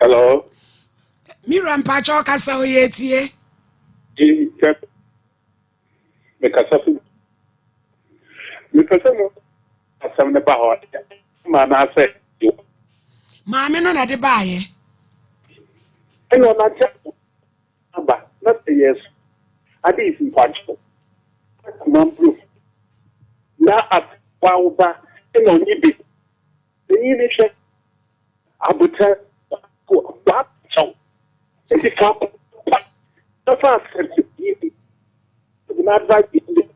Hello. Miram Pacho kasa oyetie. Me kasafu. Me kasafu. Asam ne ba ho. Ma na say. Maame no na de baaye. Eno na cha. Aba, na say yes. Ade is in Pacho. Mambu. Na at wauba eno nyibi. Ni ni she. Abuta ko ba chao. Iti ka. Na fa se yi. Na advise yi.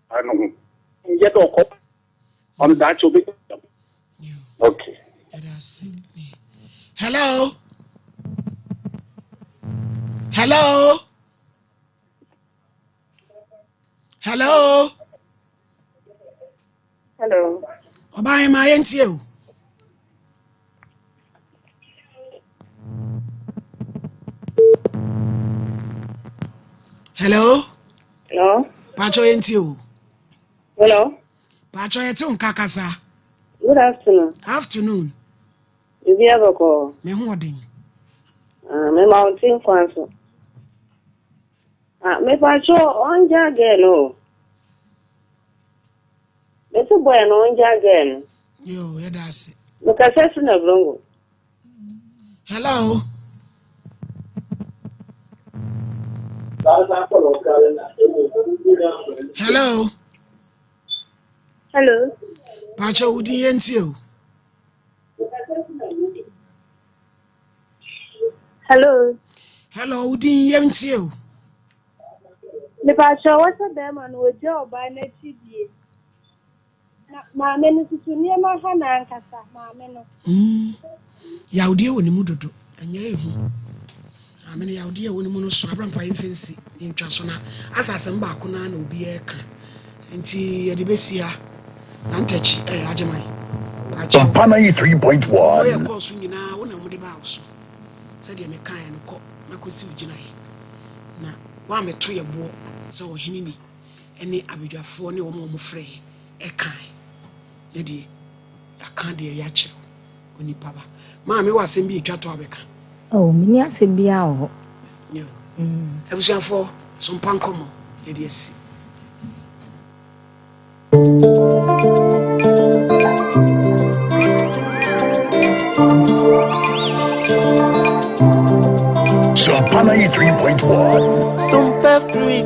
Ano. Yet oko. On that will be. Okay. Hello. Hello. Hello. Hello. Oba ma yentie o. Hello. Hello. Pacho yentie o. Hello. Pacho yete unkakasa. Good afternoon. Afternoon. You be able to Me ho odin. Me mountain kwanso. Me pacho onja again me to boy no onja again. Yo, yeah that's it. Me kasa na brongo. Hello. Hello. Hello. Pacho udi yentie o. Hello. Hello, udi yentie o. Me pacho what's them and we job by na chidie. Ma me no tutu nie ma ha na ankasa ma me no. Ya udi woni mu dodo. Anya ehu. maame no yawde a woni mu no so abrampa yɛmfensi ne ntwa so na asasɛm baako na na obi ɛka nti yɛde bɛsi ha na ntachi agyeman Sompa 93.1 oyɛ kɔɔ so nyinaa wo na mode baa wo so sɛdeɛ mekaeɛ no kɔ na kɔsi wo gyinaeɛ na woameto yɛ boɔ sɛ ɔhene ni ɛne abadwafoɔ ne wɔn a wɔn frɛ ɛkae yɛdeɛ yɛaka deɛ yɛakyerɛw onipa ba maame wɔ asɛm bi ɛtwa to abɛka meni asɛm bi a wɔ hɔ abusuafoɔ Sompa Nkomo yɛde asi Sompa 93.1 Sompa Free